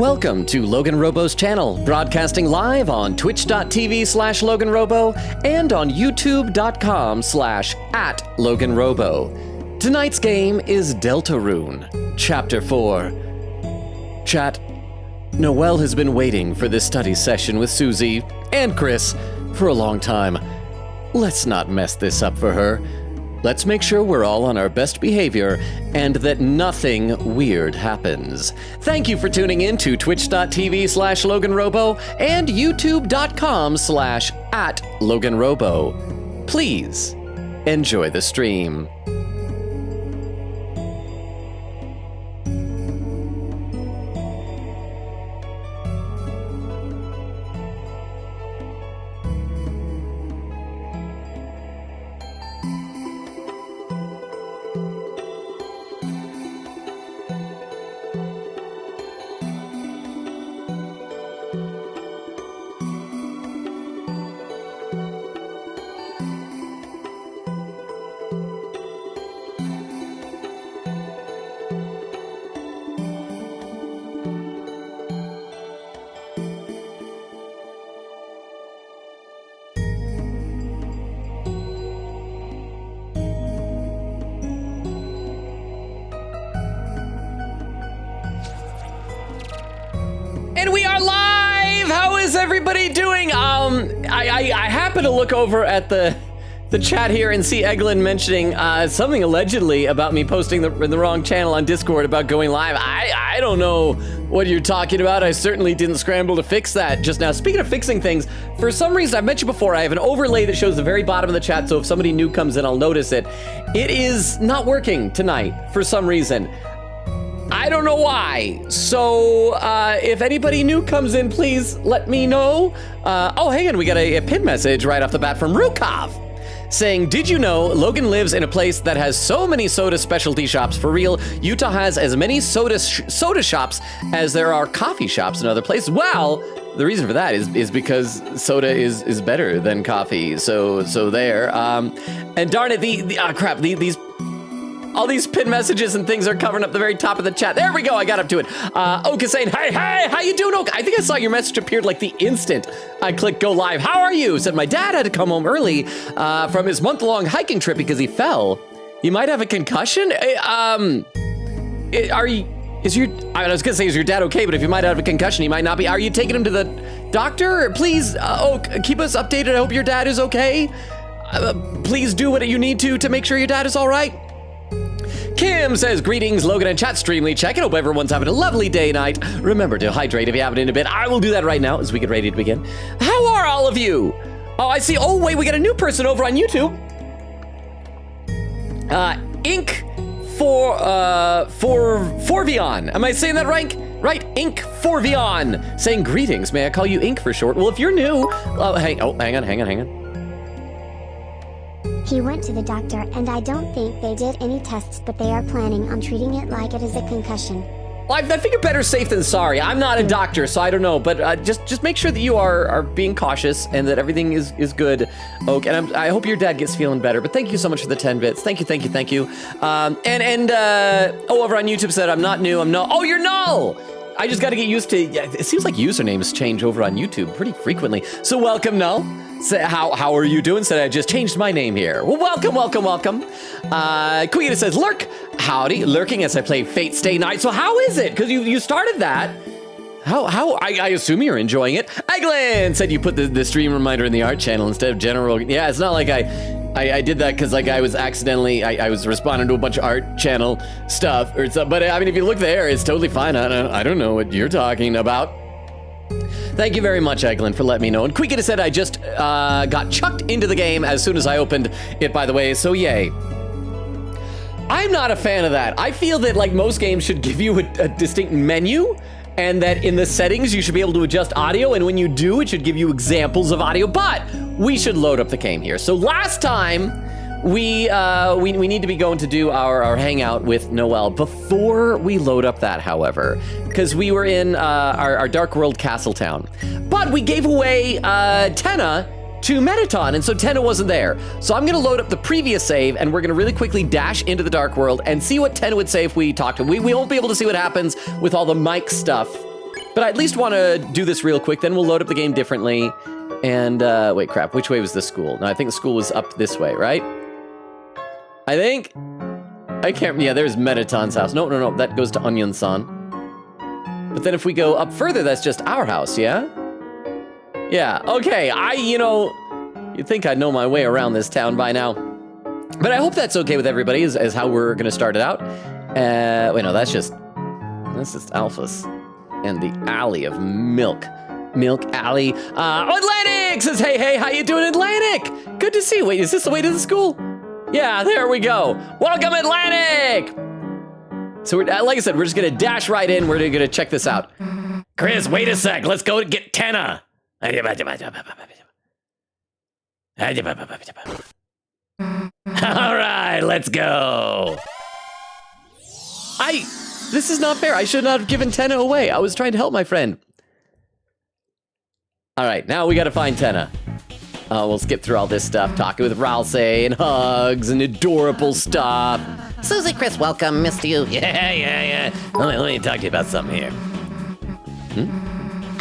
Welcome to LoganRobo's channel, broadcasting live on twitch.tv/LoganRobo and on youtube.com/@LoganRobo. Tonight's game is Deltarune Chapter 4. Chat, Noelle has been waiting for this study session with Susie and Chris for a long time. Let's not mess this up for her. Let's make sure we're all on our best behavior and that nothing weird happens. Thank you for tuning in to twitch.tv/LoganRobo and youtube.com/@LoganRobo. Please enjoy the stream. And we are live! How is everybody doing? I happen to look over at the chat here and see Eglin mentioning something allegedly about me posting the wrong channel on Discord about going live. I don't know what you're talking about. I certainly didn't scramble to fix that just now. Speaking of fixing things, for some reason, I mentioned before, I have an overlay that shows the very bottom of the chat, so if somebody new comes in, I'll notice it. It is not working tonight for some reason. I don't know why. So if anybody new comes in, please let me know. Oh, hang on, we got a pin message right off the bat from Rukov saying, did you know Logan lives in a place that has so many soda specialty shops? For real, Utah has as many soda shops as there are coffee shops in other places. Well, the reason for that is because soda is better than coffee. So there. And darn it, these all these pin messages and things are covering up the very top of the chat. There we go, I got up to it. Oka saying, hey, how you doing, Oka? I think I saw your message appeared like the instant I clicked go live. How are you? Said my dad had to come home early from his month-long hiking trip because he fell. He might have a concussion? I was gonna say, is your dad okay? But if you might have a concussion, he might not be. Are you taking him to the doctor? Please, keep us updated. I hope your dad is okay. Please do what you need to make sure your dad is all right. Kim says, greetings, Logan and chat, Streamly check. I hope everyone's having a lovely day night. Remember to hydrate if you haven't in a bit. I will do that right now as we get ready to begin. How are all of you? Oh, I see. Oh, wait, we got a new person over on YouTube. Ink for Vion. Am I saying that right? Right, Ink for Vion saying greetings. May I call you Ink for short? Well, if you're new, hang on. He went to the doctor and I don't think they did any tests, but they are planning on treating it like it is a concussion. Well, I figure better safe than sorry. I'm not a doctor, so I don't know, but just make sure that you are being cautious and that everything is good. Okay, and I hope your dad gets feeling better, but thank you so much for the 10 bits. Thank you. Over on YouTube said, I'm not new, oh, you're Null! I just gotta get used to, it seems like usernames change over on YouTube pretty frequently. So welcome, Null. Say, how are you doing? Said I just changed my name here. Well, welcome. Queen says, lurk. Howdy, lurking as I play Fate Stay Night. So how is it? Because you started that. How, I assume you're enjoying it. Eglin said you put the stream reminder in the art channel instead of general. Yeah, it's not like I did that because like I was accidentally, I was responding to a bunch of art channel stuff or something. But I mean, if you look there, it's totally fine. I don't know what you're talking about. Thank you very much, Eglin, for letting me know. And Quickita said I just got chucked into the game as soon as I opened it, by the way, so yay. I'm not a fan of that. I feel that, like most games, should give you a distinct menu, and that in the settings, you should be able to adjust audio, and when you do, it should give you examples of audio, but we should load up the game here. So last time, we need to be going to do our hangout with Noelle. Before we load up that, however, because we were in our Dark World Castle Town, but we gave away Tenna to Metaton, and so Tenna wasn't there. So I'm gonna load up the previous save, and we're gonna really quickly dash into the Dark World and see what Tenna would say if we talked to him. We won't be able to see what happens with all the mic stuff, but But I at least want to do this real quick, then we'll load up the game differently. And, wait, crap, which way was the school? No, I think the school was up this way, right? I think? I can't, yeah, there's Metaton's house. No, that goes to Onion-san. But then if we go up further, that's just our house, yeah? Yeah, okay, you'd think I'd know my way around this town by now. But I hope that's okay with everybody, as how we're gonna start it out. Wait, no, that's just Alphas. And the Alley of Milk. Milk Alley. Atlantic says, hey, how you doing, Atlantic? Good to see you. Wait, is this the way to the school? Yeah, there we go. Welcome, Atlantic! So, like I said, we're just gonna dash right in. We're gonna check this out. Chris, wait a sec. Let's go get Tenna. All right, let's go. This is not fair. I should not have given Tenna away. I was trying to help my friend. All right, now we gotta find Tenna. We'll skip through all this stuff, talking with Ralsei and hugs and adorable stuff. Susie, Chris, welcome, missed you. Yeah. Let me talk to you about something here.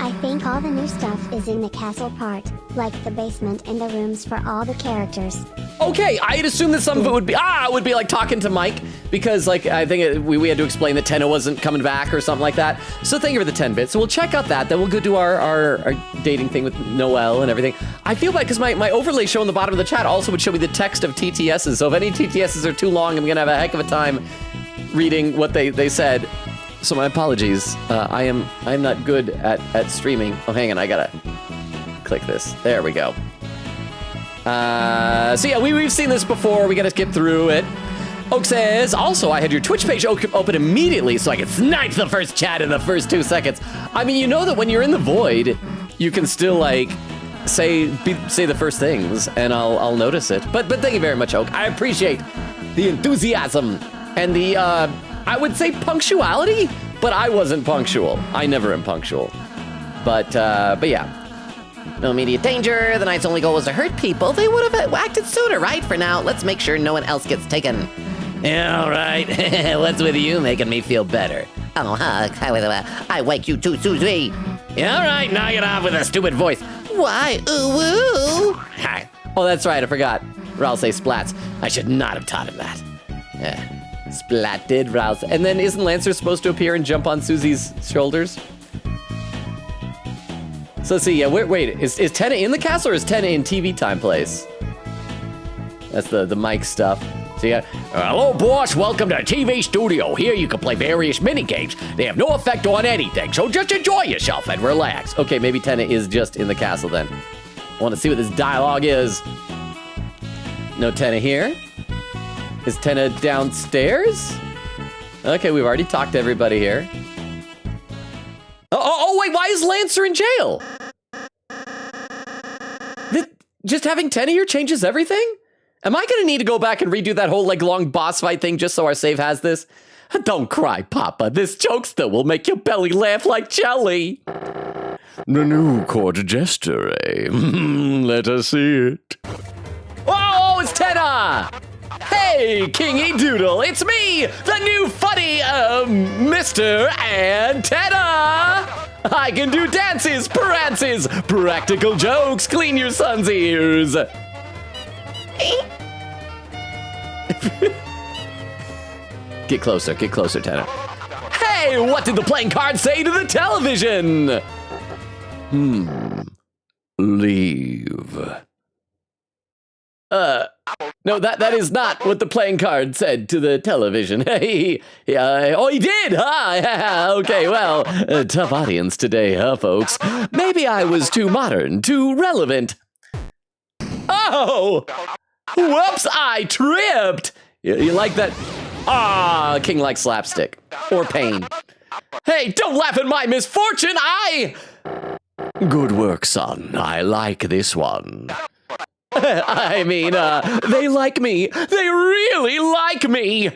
I think all the new stuff is in the castle part, like the basement and the rooms for all the characters. Okay, I'd assume that some of it would be like talking to Mike, because like I think we had to explain that Tenna wasn't coming back or something like that. So thank you for the 10 bits. So we'll check out that. Then we'll go do our dating thing with Noelle and everything. I feel bad because my overlay show in the bottom of the chat also would show me the text of TTSs. So if any TTSs are too long, I'm gonna have a heck of a time reading what they said. So my apologies. I am not good at streaming. Oh, hang on, I gotta click this. There we go. So yeah, we've seen this before. We gotta skip through it. Oak says, also, I had your Twitch page open immediately so I could snipe the first chat in the first 2 seconds. I mean, you know that when you're in the void, you can still like say the first things, and I'll notice it. But thank you very much, Oak. I appreciate the enthusiasm and the I would say punctuality, but I wasn't punctual. I never am punctual. But yeah. No immediate danger. The knight's only goal was to hurt people. They would have acted sooner, right? For now, let's make sure no one else gets taken. Yeah, all right. What's with you making me feel better? Oh, I wake you too, Susie. Yeah, all right. Knock it off with a stupid voice. Why? Ooh. Hi. Oh, that's right. I forgot. Ralsei splats. I should not have taught him that. Splatted Ralsei. And then isn't Lancer supposed to appear and jump on Susie's shoulders? So let's see, yeah, wait, is Tenna in the castle or is Tenna in TV time place? That's the mic stuff. So yeah, hello boss, welcome to TV studio. Here you can play various mini games. They have no effect on anything, so just enjoy yourself and relax. Okay, maybe Tenna is just in the castle then. I want to see what this dialogue is. No Tenna here. Is Tenna downstairs? Okay, we've already talked to everybody here. Oh, wait, why is Lancer in jail? Just having Tenna here changes everything? Am I gonna need to go back and redo that whole long boss fight thing just so our save has this? Don't cry, Papa. This jokester will make your belly laugh like jelly. The new court jester, eh? Let us see it. Oh, it's Tenna! Hey, Kingy Doodle, it's me, the new funny, Mr. Antenna! I can do dances, prances, practical jokes, clean your son's ears. Get closer, Tenna. Hey, what did the playing card say to the television? Leave. No, that is not what the playing card said to the television. Hey, oh, he did, huh? Okay, well, tough audience today, huh, folks? Maybe I was too modern, too relevant. Oh, whoops, I tripped. You like that? King likes slapstick or pain. Hey, don't laugh at my misfortune. Good work, son. I like this one. I mean, they like me. They really like me.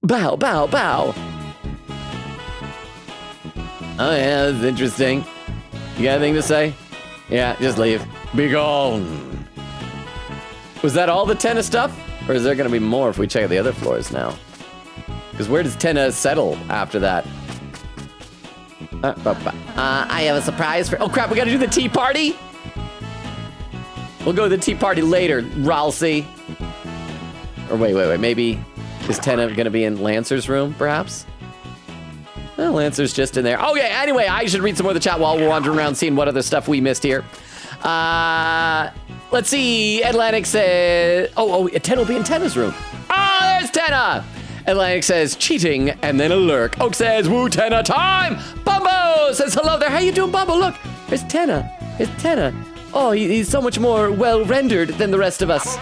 Bow, bow, bow. Oh, yeah, that's interesting. You got anything to say? Yeah, just leave. Be gone. Was that all the Tenna stuff? Or is there going to be more if we check out the other floors now? Because where does Tenna settle after that? I have a surprise for... Oh, crap, we gotta do the tea party? We'll go to the tea party later, Ralsei. Or wait, maybe... Is Tenna gonna be in Lancer's room, perhaps? Well, Lancer's just in there. Okay, anyway, I should read some more of the chat while we're wandering around seeing what other stuff we missed here. Let's see. Atlantic says... Oh, Tenna will be in Tenna's room. Oh, there's Tenna! Atlantic says, cheating, and then a lurk. Oak says, woo, Tenna time! Bumbo says, hello there. How you doing, Bumbo? Look, there's Tenna. There's Tenna. Oh, he's so much more well-rendered than the rest of us.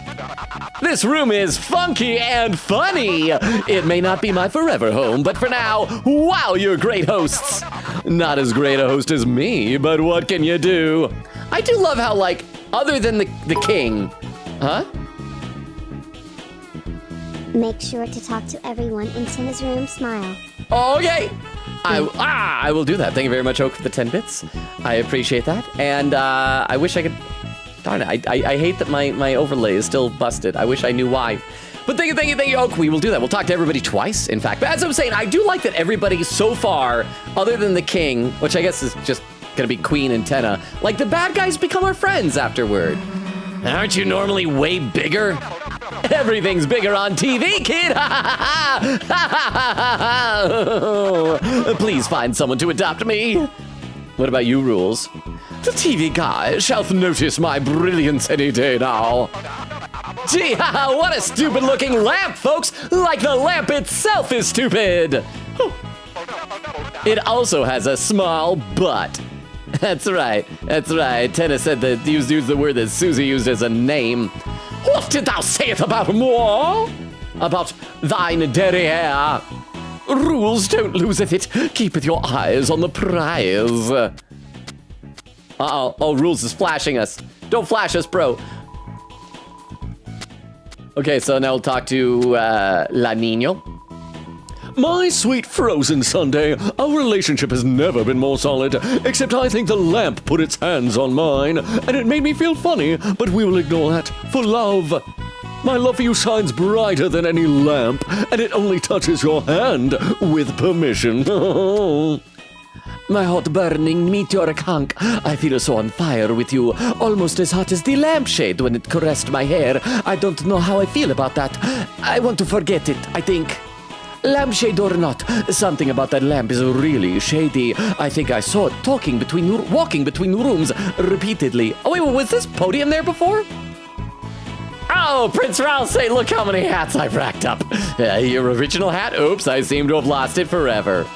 This room is funky and funny. It may not be my forever home, but for now, wow, you're great hosts. Not as great a host as me, but what can you do? I do love how, like, other than the king, huh? Make sure to talk to everyone in Tenna's room. Smile. Okay. I will do that. Thank you very much, Oak, for the 10 bits. I appreciate that. And I wish I could... Darn it, I hate that my overlay is still busted. I wish I knew why. But thank you, Oak. We will do that. We'll talk to everybody twice, in fact. But as I'm saying, I do like that everybody so far, other than the king, which I guess is just gonna be Queen and Tenna, like the bad guys become our friends afterward. Aren't you normally way bigger? Everything's bigger on TV, kid! Please find someone to adopt me. What about you, Rules? The TV guy shall notice my brilliance any day now. Gee, what a stupid-looking lamp, folks! Like the lamp itself is stupid! It also has a small butt. That's right. Tenna said that used the word that Susie used as a name. What did thou say it about moi? About thine derriere? Rules, don't loseth it. Keepeth your eyes on the prize. Uh-oh. Oh, Rules is flashing us. Don't flash us, bro. Okay, so now we'll talk to La Nino. My sweet frozen Sunday, our relationship has never been more solid, except I think the lamp put its hands on mine, and it made me feel funny, but we will ignore that for love. My love for you shines brighter than any lamp, and it only touches your hand with permission. My hot burning meteoric hunk, I feel so on fire with you, almost as hot as the lampshade when it caressed my hair. I don't know how I feel about that. I want to forget it, I think. Lampshade or not, something about that lamp is really shady. I think I saw it walking between rooms repeatedly. Oh wait, was this podium there before? Oh, Prince Ralsei, look how many hats I've racked up. Your original hat? Oops, I seem to have lost it forever.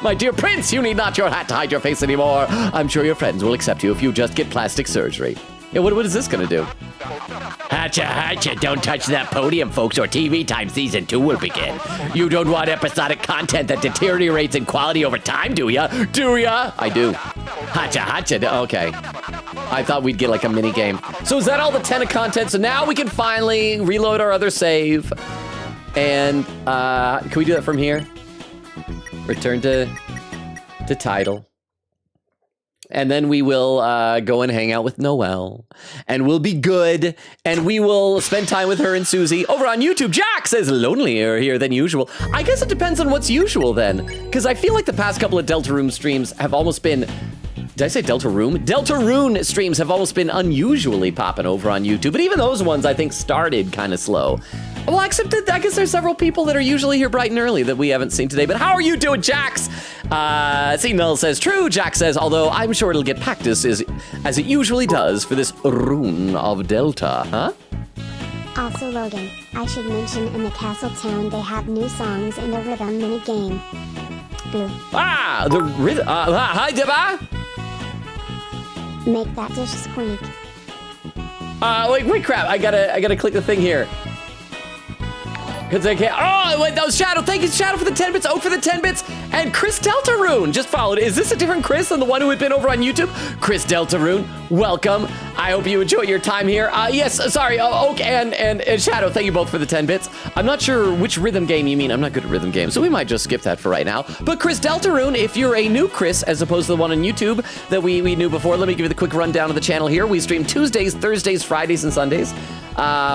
My dear Prince, you need not your hat to hide your face anymore. I'm sure your friends will accept you if you just get plastic surgery. Yeah, what is this gonna do? Hatcha, don't touch that podium, folks, or TV Time Season 2 will begin. You don't want episodic content that deteriorates in quality over time, do ya? Do ya? I do. Hatcha, okay. I thought we'd get like a mini game. So is that all the Tenna content? So now we can finally reload our other save. And can we do that from here? Return to title. And then we will go and hang out with Noelle. And we'll be good. And we will spend time with her and Susie. Over on YouTube, Jack says lonelier here than usual. I guess it depends on what's usual then. Because I feel like the past couple of Deltarune streams have almost been... Did I say Deltarune? Deltarune streams have almost been unusually popping over on YouTube. But even those ones, I think, started kind of slow. Well, except that I guess there's several people that are usually here bright and early that we haven't seen today. But how are you doing, Jax? See, Null says, true. Jack says, although I'm sure it'll get practice as it usually does for this rune of Delta, huh? Also, Logan, I should mention in the Castle Town they have new songs in the rhythm mini game. Boo. Ah, the rhythm. Hi, Deba. Make that dish squeak. Wait, crap. I gotta click the thing here. Because I can't. Oh, wait, that was Shadow. Thank you, Shadow, for the 10 bits. Oak for the 10 bits. And Chris Deltarune just followed. Is this a different Chris than the one who had been over on YouTube? Chris Deltarune, welcome. I hope you enjoy your time here. Yes, sorry, Oak and Shadow, thank you both for the 10 bits. I'm not sure which rhythm game you mean. I'm not good at rhythm games, so we might just skip that for right now. But Chris Deltarune, if you're a new Chris, as opposed to the one on YouTube that we knew before, let me give you the quick rundown of the channel here. We stream Tuesdays, Thursdays, Fridays, and Sundays.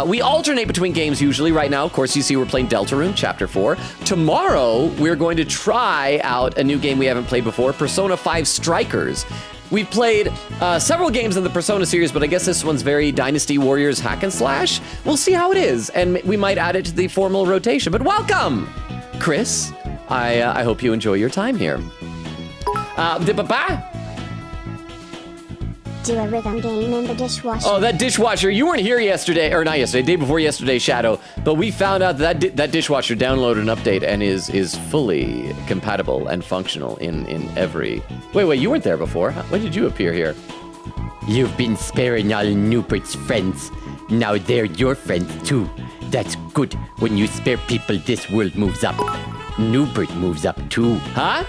We alternate between games usually. Right now, of course, you see we're playing Deltarune Chapter 4. Tomorrow, we're going to try out a new game we haven't played before, Persona 5 Strikers. We've played several games in the Persona series, but I guess this one's very Dynasty Warriors hack and slash. We'll see how it is, and we might add it to the formal rotation. But welcome, Chris. I hope you enjoy your time here. Do a rhythm game in the dishwasher. Oh, that dishwasher. You weren't here yesterday, or not yesterday, day before yesterday, Shadow. But we found out that dishwasher downloaded an update and is fully compatible and functional in every... Wait, you weren't there before. When did you appear here? You've been sparing all Nubert's friends. Now they're your friends too. That's good. When you spare people, this world moves up. Nubert moves up too. Huh?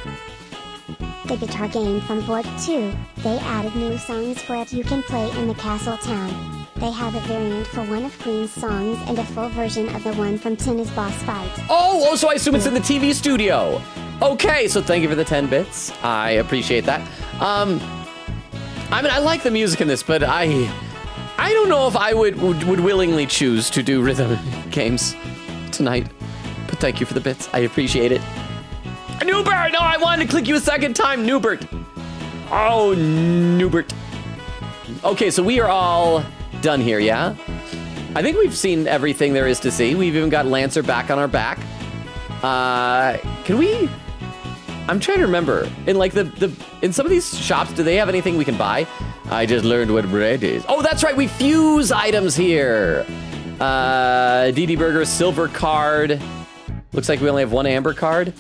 The guitar game from Board 2. They added new songs for it you can play in the castle town. They have a variant for one of Queen's songs and a full version of the one from Tina's boss fight. Oh, so I assume it's in the TV studio. Okay, so thank you for the 10 bits. I appreciate that. I mean, I like the music in this, but I don't know if I would willingly choose to do rhythm games tonight. But thank you for the bits. I appreciate it. Newbert! No, I wanted to click you a second time, Newbert. Oh, Newbert. Okay, so we are all done here, yeah? I think we've seen everything there is to see. We've even got Lancer back on our back. Can we... I'm trying to remember. In like in some of these shops, do they have anything we can buy? I just learned what bread is. Oh, that's right, we fuse items here. DD Burger, silver card. Looks like we only have one amber card.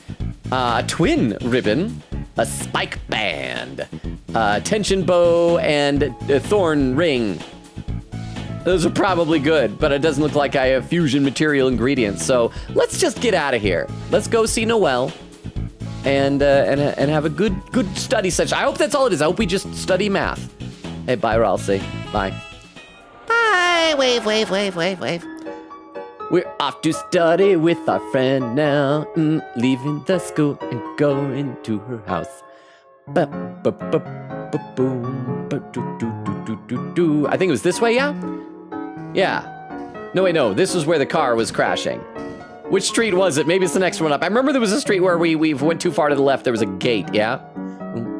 A twin ribbon, a spike band, tension bow, and a thorn ring. Those are probably good, but it doesn't look like I have fusion material ingredients. So let's just get out of here. Let's go see Noelle and have a good study session. I hope that's all it is. I hope we just study math. Hey, bye, Ralsei. Bye. Bye. Wave. We're off to study with our friend now. Leaving the school and going to her house. I think it was this way, yeah? Yeah. No, wait, no. This was where the car was crashing. Which street was it? Maybe it's the next one up. I remember there was a street where we went too far to the left. There was a gate, yeah?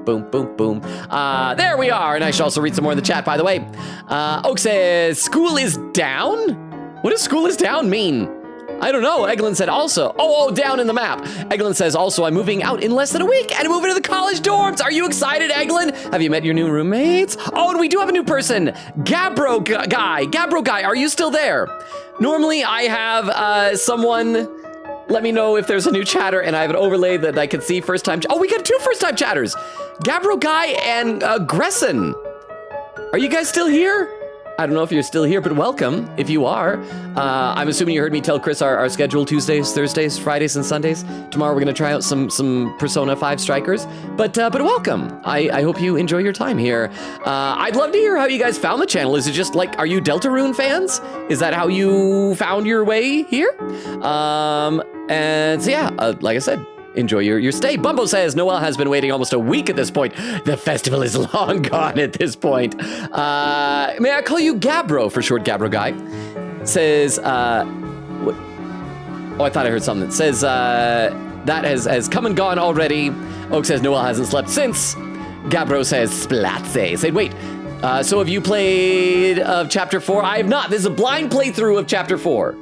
Boom, boom, boom. There we are. And I should also read some more in the chat, by the way. Oak says, school is down? What does school is down mean? I don't know. Eglin said also. Oh, down in the map. Eglin says also, I'm moving out in less than a week and I'm moving to the college dorms. Are you excited, Eglin? Have you met your new roommates? Oh, and we do have a new person. Gabbro guy, are you still there? Normally I have someone let me know if there's a new chatter and I have an overlay that I can see first time. Oh, we got 2 first time chatters. Gabbro guy and Gresson. Are you guys still here? I don't know if you're still here, but welcome, if you are. I'm assuming you heard me tell Chris our schedule Tuesdays, Thursdays, Fridays, and Sundays. Tomorrow we're gonna try out some Persona 5 Strikers, but welcome. I hope you enjoy your time here. I'd love to hear how you guys found the channel. Is it just like, are you Deltarune fans? Is that how you found your way here? And so yeah, like I said, enjoy your stay. Bumbo says, Noelle has been waiting almost a week at this point. The festival is long gone at this point. May I call you Gabbro for short, Gabbro guy? Says, what? Oh, I thought I heard something. It says, that has come and gone already. Oak says, Noelle hasn't slept since. Gabbro says, Splatze. Say, wait, so have you played Chapter 4? I have not. This is a blind playthrough of Chapter 4.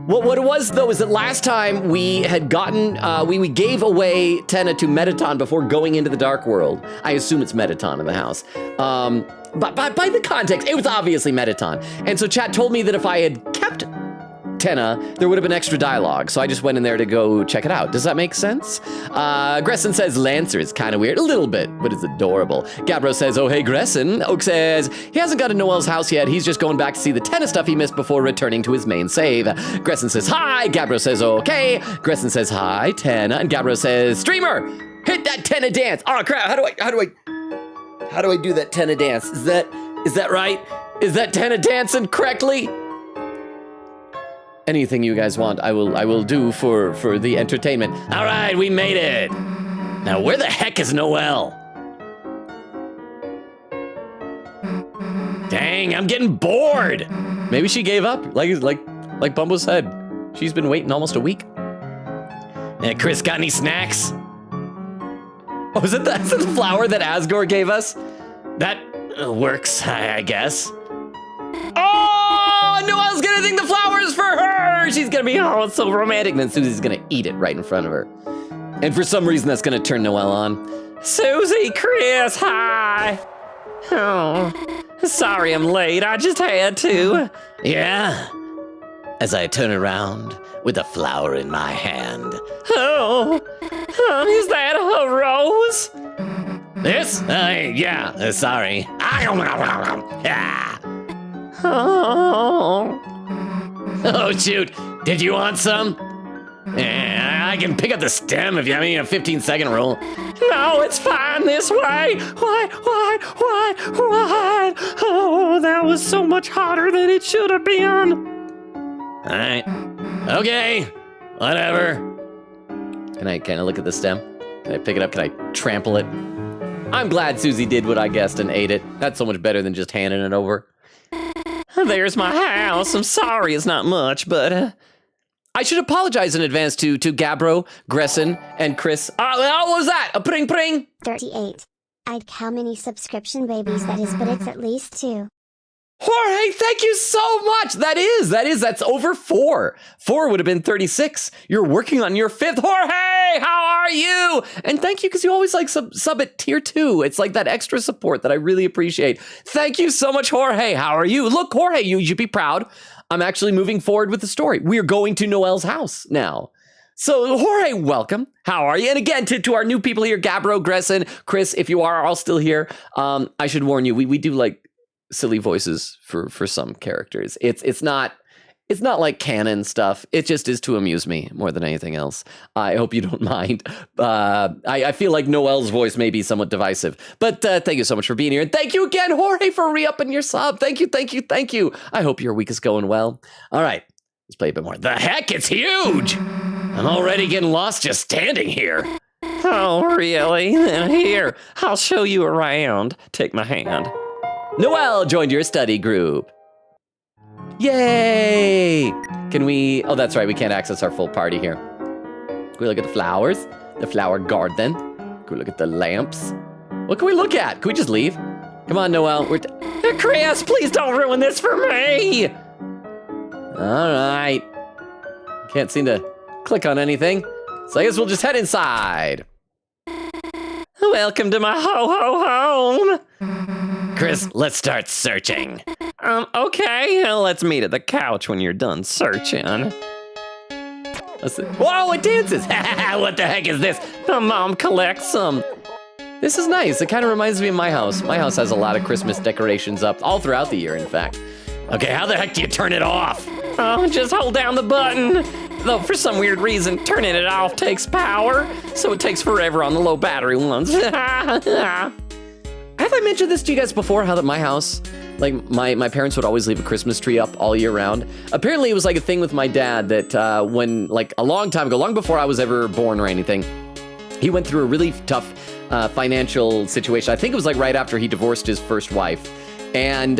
What it was, though, is that last time we had gotten, we gave away Tenna to Metaton before going into the Dark World. I assume it's Metaton in the house. But by the context, it was obviously Metaton. And so chat told me that if I had kept Tenna, there would have been extra dialogue. So I just went in there to go check it out. Does that make sense? Gresson says Lancer is kind of weird. A little bit, but it's adorable. Gabbro says, oh, hey, Gresson. Oak says he hasn't got to Noelle's house yet. He's just going back to see the Tenna stuff he missed before returning to his main save. Gresson says, hi. Gabbro says, okay. Gresson says, hi, Tenna. And Gabbro says, streamer, hit that Tenna dance. Oh, crap. How do I do that Tenna dance? Is that right? Is that Tana dancing correctly? Anything you guys want, I will do for the entertainment. All right, we made it. Now, where the heck is Noelle? Dang, I'm getting bored. Maybe she gave up, like Bumbo said. She's been waiting almost a week. Hey, Chris, got any snacks? Oh, is it the flower that Asgore gave us? That works, I guess. Oh, Noelle's gonna think the flower's for her. She's gonna be, oh, it's so romantic. And then Susie's gonna eat it right in front of her. And for some reason, that's gonna turn Noelle on. Susie, Chris, hi. Oh, sorry I'm late. I just had to. Yeah. As I turn around with a flower in my hand. Oh, is that a rose? This? Yeah, sorry. Oh, shoot. Did you want some? I can pick up the stem if you have a 15-second rule. No, it's fine this way. Why? Oh, that was so much hotter than it should have been. All right. Okay. Whatever. Can I look at the stem? Can I pick it up? Can I trample it? I'm glad Susie did what I guessed and ate it. That's so much better than just handing it over. There's my house. I'm sorry it's not much, but I should apologize in advance to Gabbro, Gresson, and Chris. What was that? A pring pring? 38. I'd how many subscription babies that is, but it's at least 2. Jorge, thank you so much. That's over 4. 4 would have been 36. You're working on your 5th. Jorge, how are you? And thank you, because you always like sub at tier 2. It's like that extra support that I really appreciate. Thank you so much, Jorge. How are you? Look, Jorge, you should be proud. I'm actually moving forward with the story. We're going to Noelle's house now. So, Jorge, welcome. How are you? And again, to our new people here, Gabbro, Gresson, Chris, if you are all still here, I should warn you, we do like silly voices for some characters. It's not like canon stuff. It just is to amuse me more than anything else. I hope you don't mind. I feel like Noelle's voice may be somewhat divisive, but thank you so much for being here. And thank you again, Jorge, for re-upping your sub. Thank you. I hope your week is going well. All right, let's play a bit more. The heck, it's huge. I'm already getting lost just standing here. Oh, really? Then here, I'll show you around. Take my hand. Noelle joined your study group. Yay! Can we... Oh, that's right. We can't access our full party here. Can we look at the flowers? The flower garden? Can we look at the lamps? What can we look at? Can we just leave? Come on, Noelle. Chris, please don't ruin this for me! All right. Can't seem to click on anything. So I guess we'll just head inside. Welcome to my ho-ho home. Chris, let's start searching. Okay, let's meet at the couch when you're done searching. Whoa, it dances! What the heck is this? The mom collects them. This is nice. It kind of reminds me of my house. My house has a lot of Christmas decorations up all throughout the year, in fact. Okay, how the heck do you turn it off? Oh, just hold down the button. Though for some weird reason, turning it off takes power, so it takes forever on the low battery ones. Have I mentioned this to you guys before, how that my house, like my parents would always leave a Christmas tree up all year round? Apparently it was like a thing with my dad that when, like a long time ago, long before I was ever born or anything, he went through a really tough financial situation. I think it was like right after he divorced his first wife. And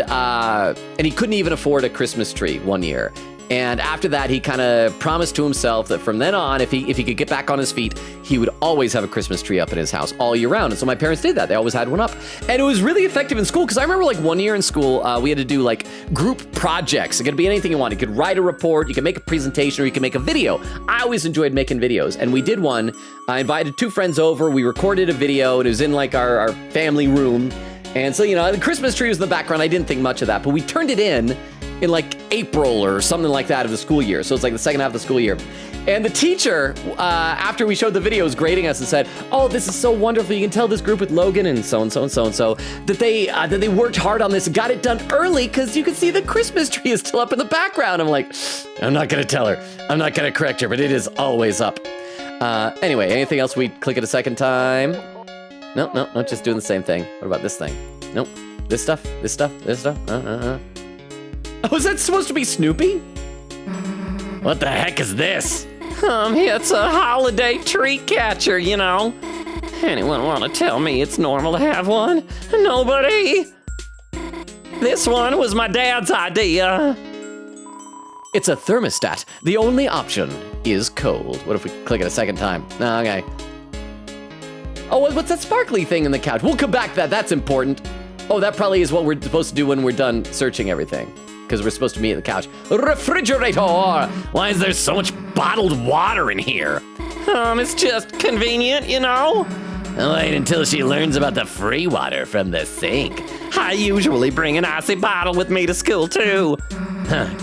he couldn't even afford a Christmas tree one year. And after that, he kind of promised to himself that from then on, if he could get back on his feet, he would always have a Christmas tree up in his house all year round. And so my parents did that. They always had one up. And it was really effective in school, because I remember like one year in school, we had to do like group projects. It could be anything you want. You could write a report, you could make a presentation, or you could make a video. I always enjoyed making videos. And we did one. I invited 2 friends over. We recorded a video. It was in like our family room. And so, you know, the Christmas tree was in the background. I didn't think much of that, but we turned it in like April or something like that of the school year. So it's like the second half of the school year. And the teacher, after we showed the video, was grading us and said, "Oh, this is so wonderful. You can tell this group with Logan and so and so and so and so that they worked hard on this and got it done early, because you can see the Christmas tree is still up in the background." I'm like, I'm not gonna tell her. I'm not gonna correct her, but it is always up. Anyway, anything else we click it a second time? No, just doing the same thing. What about this thing? Nope. This stuff. Oh, is that supposed to be Snoopy? What the heck is this? It's a holiday tree catcher, you know. Anyone want to tell me it's normal to have one? Nobody. This one was my dad's idea. It's a thermostat. The only option is cold. What if we click it a second time? Okay. Oh, what's that sparkly thing in the couch? We'll come back to that. That's important. Oh, that probably is what we're supposed to do when we're done searching everything. Because we're supposed to meet at the couch. Refrigerator! Why is there so much bottled water in here? It's just convenient, you know. Wait until she learns about the free water from the sink. I usually bring an icy bottle with me to school, too.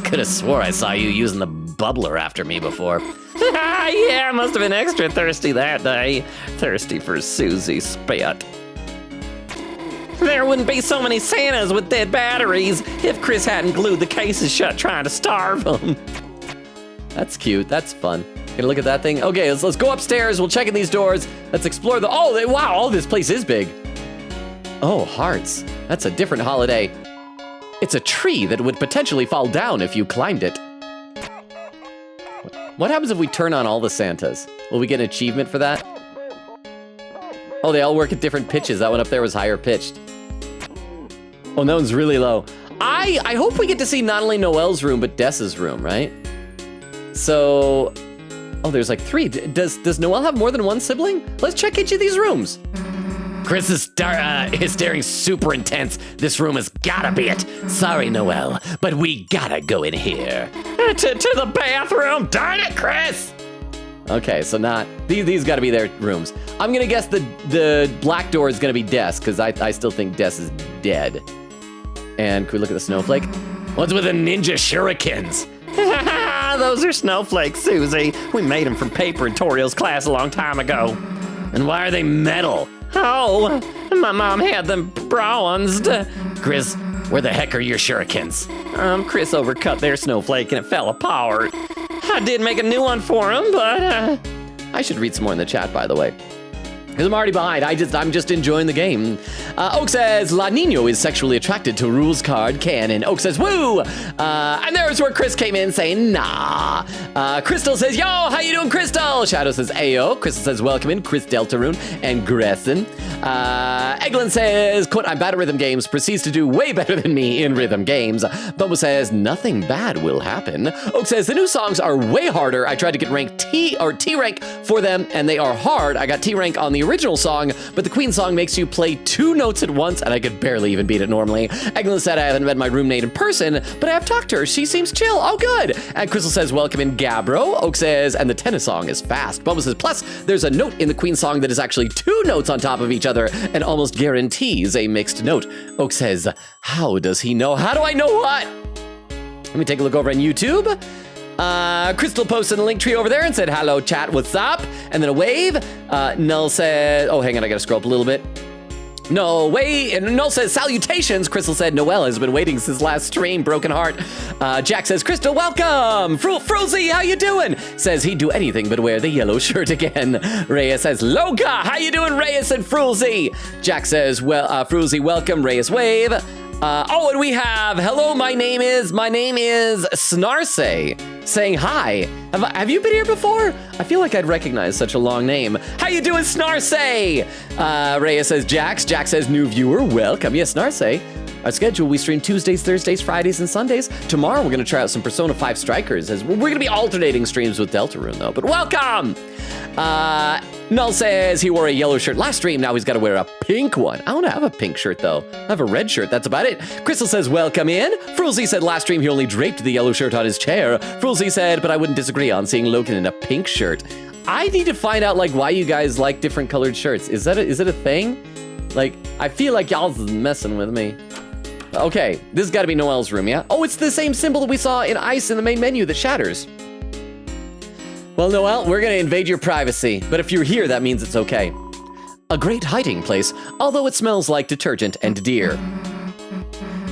Could have swore I saw you using the bubbler after me before. Yeah, I must have been extra thirsty that day. Thirsty for Susie spit. There wouldn't be so many Santas with dead batteries if Chris hadn't glued the cases shut trying to starve them. That's cute. That's fun. Gonna look at that thing. Okay, let's go upstairs. We'll check in these doors. Let's explore the. Oh, wow! All this place is big. Oh, hearts. That's a different holiday. It's a tree that would potentially fall down if you climbed it. What happens if we turn on all the Santas? Will we get an achievement for that? Oh, they all work at different pitches. That one up there was higher pitched. Oh, that one's really low. I hope we get to see not only Noelle's room, but Dessa's room, right? So, oh, there's like 3. Does Noelle have more than one sibling? Let's check each of these rooms. Chris is staring super intense. This room has gotta be it. Sorry, Noelle, but we gotta go in here. To the bathroom. Darn it, Chris! Okay, so not these got to be their rooms. I'm gonna guess the black door is gonna be Des, because I still think Des is dead. And can we look at the snowflake? What's with the ninja shurikens? Those are snowflakes, Susie. We made them from paper in Toriel's class a long time ago. And why are they metal? Oh, my mom had them bronzed. Chris, where the heck are your shurikens? Chris overcut their snowflake and it fell apart. I did make a new one for him, but I should read some more in the chat, by the way. Because I'm already behind. I'm just enjoying the game. Oak says, La Nino is sexually attracted to rules card canon. Oak says, woo! And there's where Chris came in saying, nah. Crystal says, yo, how you doing, Crystal? Shadow says, ayo. Crystal says, welcome in, Chris Deltarune and Gresson. Eglin says, quote, I'm bad at rhythm games, proceeds to do way better than me in rhythm games. Bumble says, nothing bad will happen. Oak says, the new songs are way harder. I tried to get rank T rank for them, and they are hard. I got T rank on the original song, but the Queen song makes you play 2 notes at once, and I could barely even beat it normally. Eglin said I haven't met my roommate in person, but I have talked to her. She seems chill. Oh, good. And Crystal says, welcome in, Gabbro. Oak says, and the tennis song is fast. Bumble says, plus, there's a note in the Queen song that is actually 2 notes on top of each other and almost guarantees a mixed note. Oak says, how does he know? How do I know what? Let me take a look over on YouTube. Crystal posted a link tree over there and said, hello, chat, what's up? And then a wave. Null said, oh, hang on, I gotta scroll up a little bit. No, wait, and Null says, salutations. Crystal said, Noelle has been waiting since last stream, broken heart. Jack says, Crystal, welcome. Fruzy, how you doing? Says he'd do anything but wear the yellow shirt again. Reyes says, Loga, how you doing, Reyes and Fruzy? Jack says, well, Fruzy, welcome, Reyes wave. Oh, and we have, hello, my name is Snarse, saying hi. Have you been here before? I feel like I'd recognize such a long name. How you doing, Snarse? Rhea says Jax. Jax says new viewer, welcome. Yes, Snarse. Our schedule, we stream Tuesdays, Thursdays, Fridays, and Sundays. Tomorrow, we're gonna try out some Persona 5 Strikers. We're gonna be alternating streams with Deltarune, though, but welcome! Null says he wore a yellow shirt last stream, now he's gotta wear a pink one. I don't have a pink shirt, though. I have a red shirt, that's about it. Crystal says, welcome in. Frulzy said last stream he only draped the yellow shirt on his chair. Frulzy said, but I wouldn't disagree on seeing Logan in a pink shirt. I need to find out, like, why you guys like different colored shirts. Is it a thing? Like, I feel like y'all's messing with me. Okay, this has got to be Noelle's room, yeah? Oh, it's the same symbol that we saw in ice in the main menu that shatters. Well, Noelle, we're going to invade your privacy, but if you're here, that means it's okay. A great hiding place, although it smells like detergent and deer.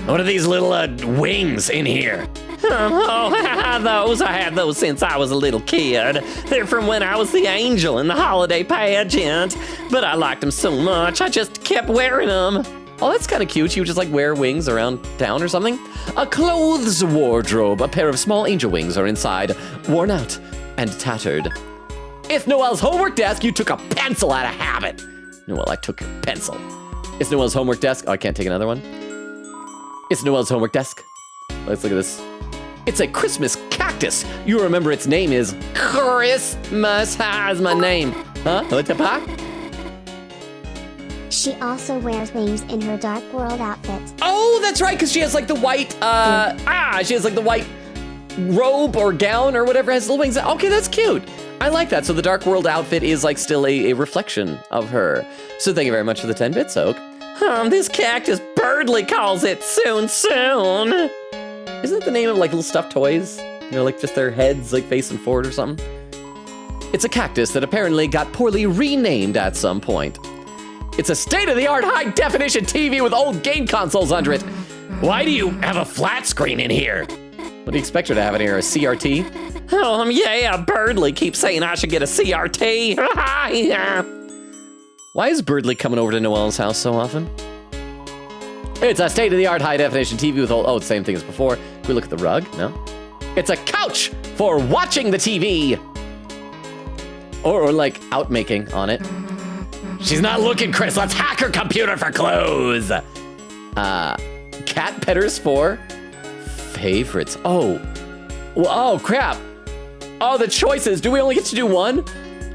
What are these little wings in here? Oh, those. I had those since I was a little kid. They're from when I was the angel in the holiday pageant. But I liked them so much, I just kept wearing them. Oh, that's kind of cute. She would just like wear wings around town or something. A clothes wardrobe. A pair of small angel wings are inside, worn out and tattered. It's Noelle's homework desk. You took a pencil out of habit. Noelle, I took your pencil. It's Noelle's homework desk. Oh, I can't take another one. It's Noelle's homework desk. Let's look at this. It's a Christmas cactus. You remember its name is Christmas has my name. Huh? What the fuck? She also wears wings in her Dark World outfit. Oh, that's right, because she has like the white, she has like the white robe or gown or whatever has little wings. Okay, that's cute. I like that. So the Dark World outfit is like still a reflection of her. So thank you very much for the 10 bits, Oak. This cactus Birdly calls it soon. Isn't it the name of like little stuffed toys? You know, like just their heads like facing forward or something? It's a cactus that apparently got poorly renamed at some point. It's a state-of-the-art high-definition TV with old game consoles under it. Why do you have a flat screen in here? What do you expect her to have in here, a CRT? Yeah, Birdly keeps saying I should get a CRT. Yeah. Why is Birdly coming over to Noelle's house so often? It's a state-of-the-art high-definition TV with old... Oh, same thing as before. Can we look at the rug? No. It's a couch for watching the TV. Or like, out-making on it. She's not looking, Chris. Let's hack her computer for clues. Cat petters for favorites. Oh. Well, oh, crap. Oh, the choices. Do we only get to do one?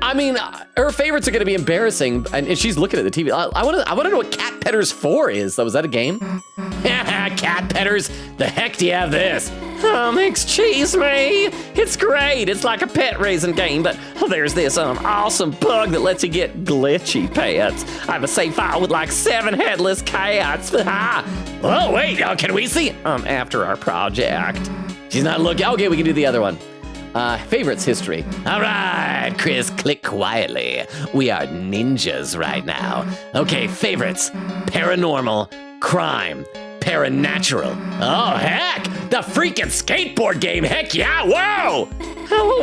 I mean, her favorites are going to be embarrassing, and she's looking at the TV. I want to know what Cat Petters 4 is. So, is that a game? Cat Petters? The heck do you have this? Excuse me. It's great. It's like a pet raising game, but there's this awesome bug that lets you get glitchy pets. I have a save file with like 7 headless cats. Oh, wait. Can we see? After our project. She's not looking. Okay, we can do the other one. Favorites history. All right, Chris, click quietly. We are ninjas right now. Okay, favorites. Paranormal, crime, paranatural. Oh, heck! The freaking skateboard game, heck yeah, whoa!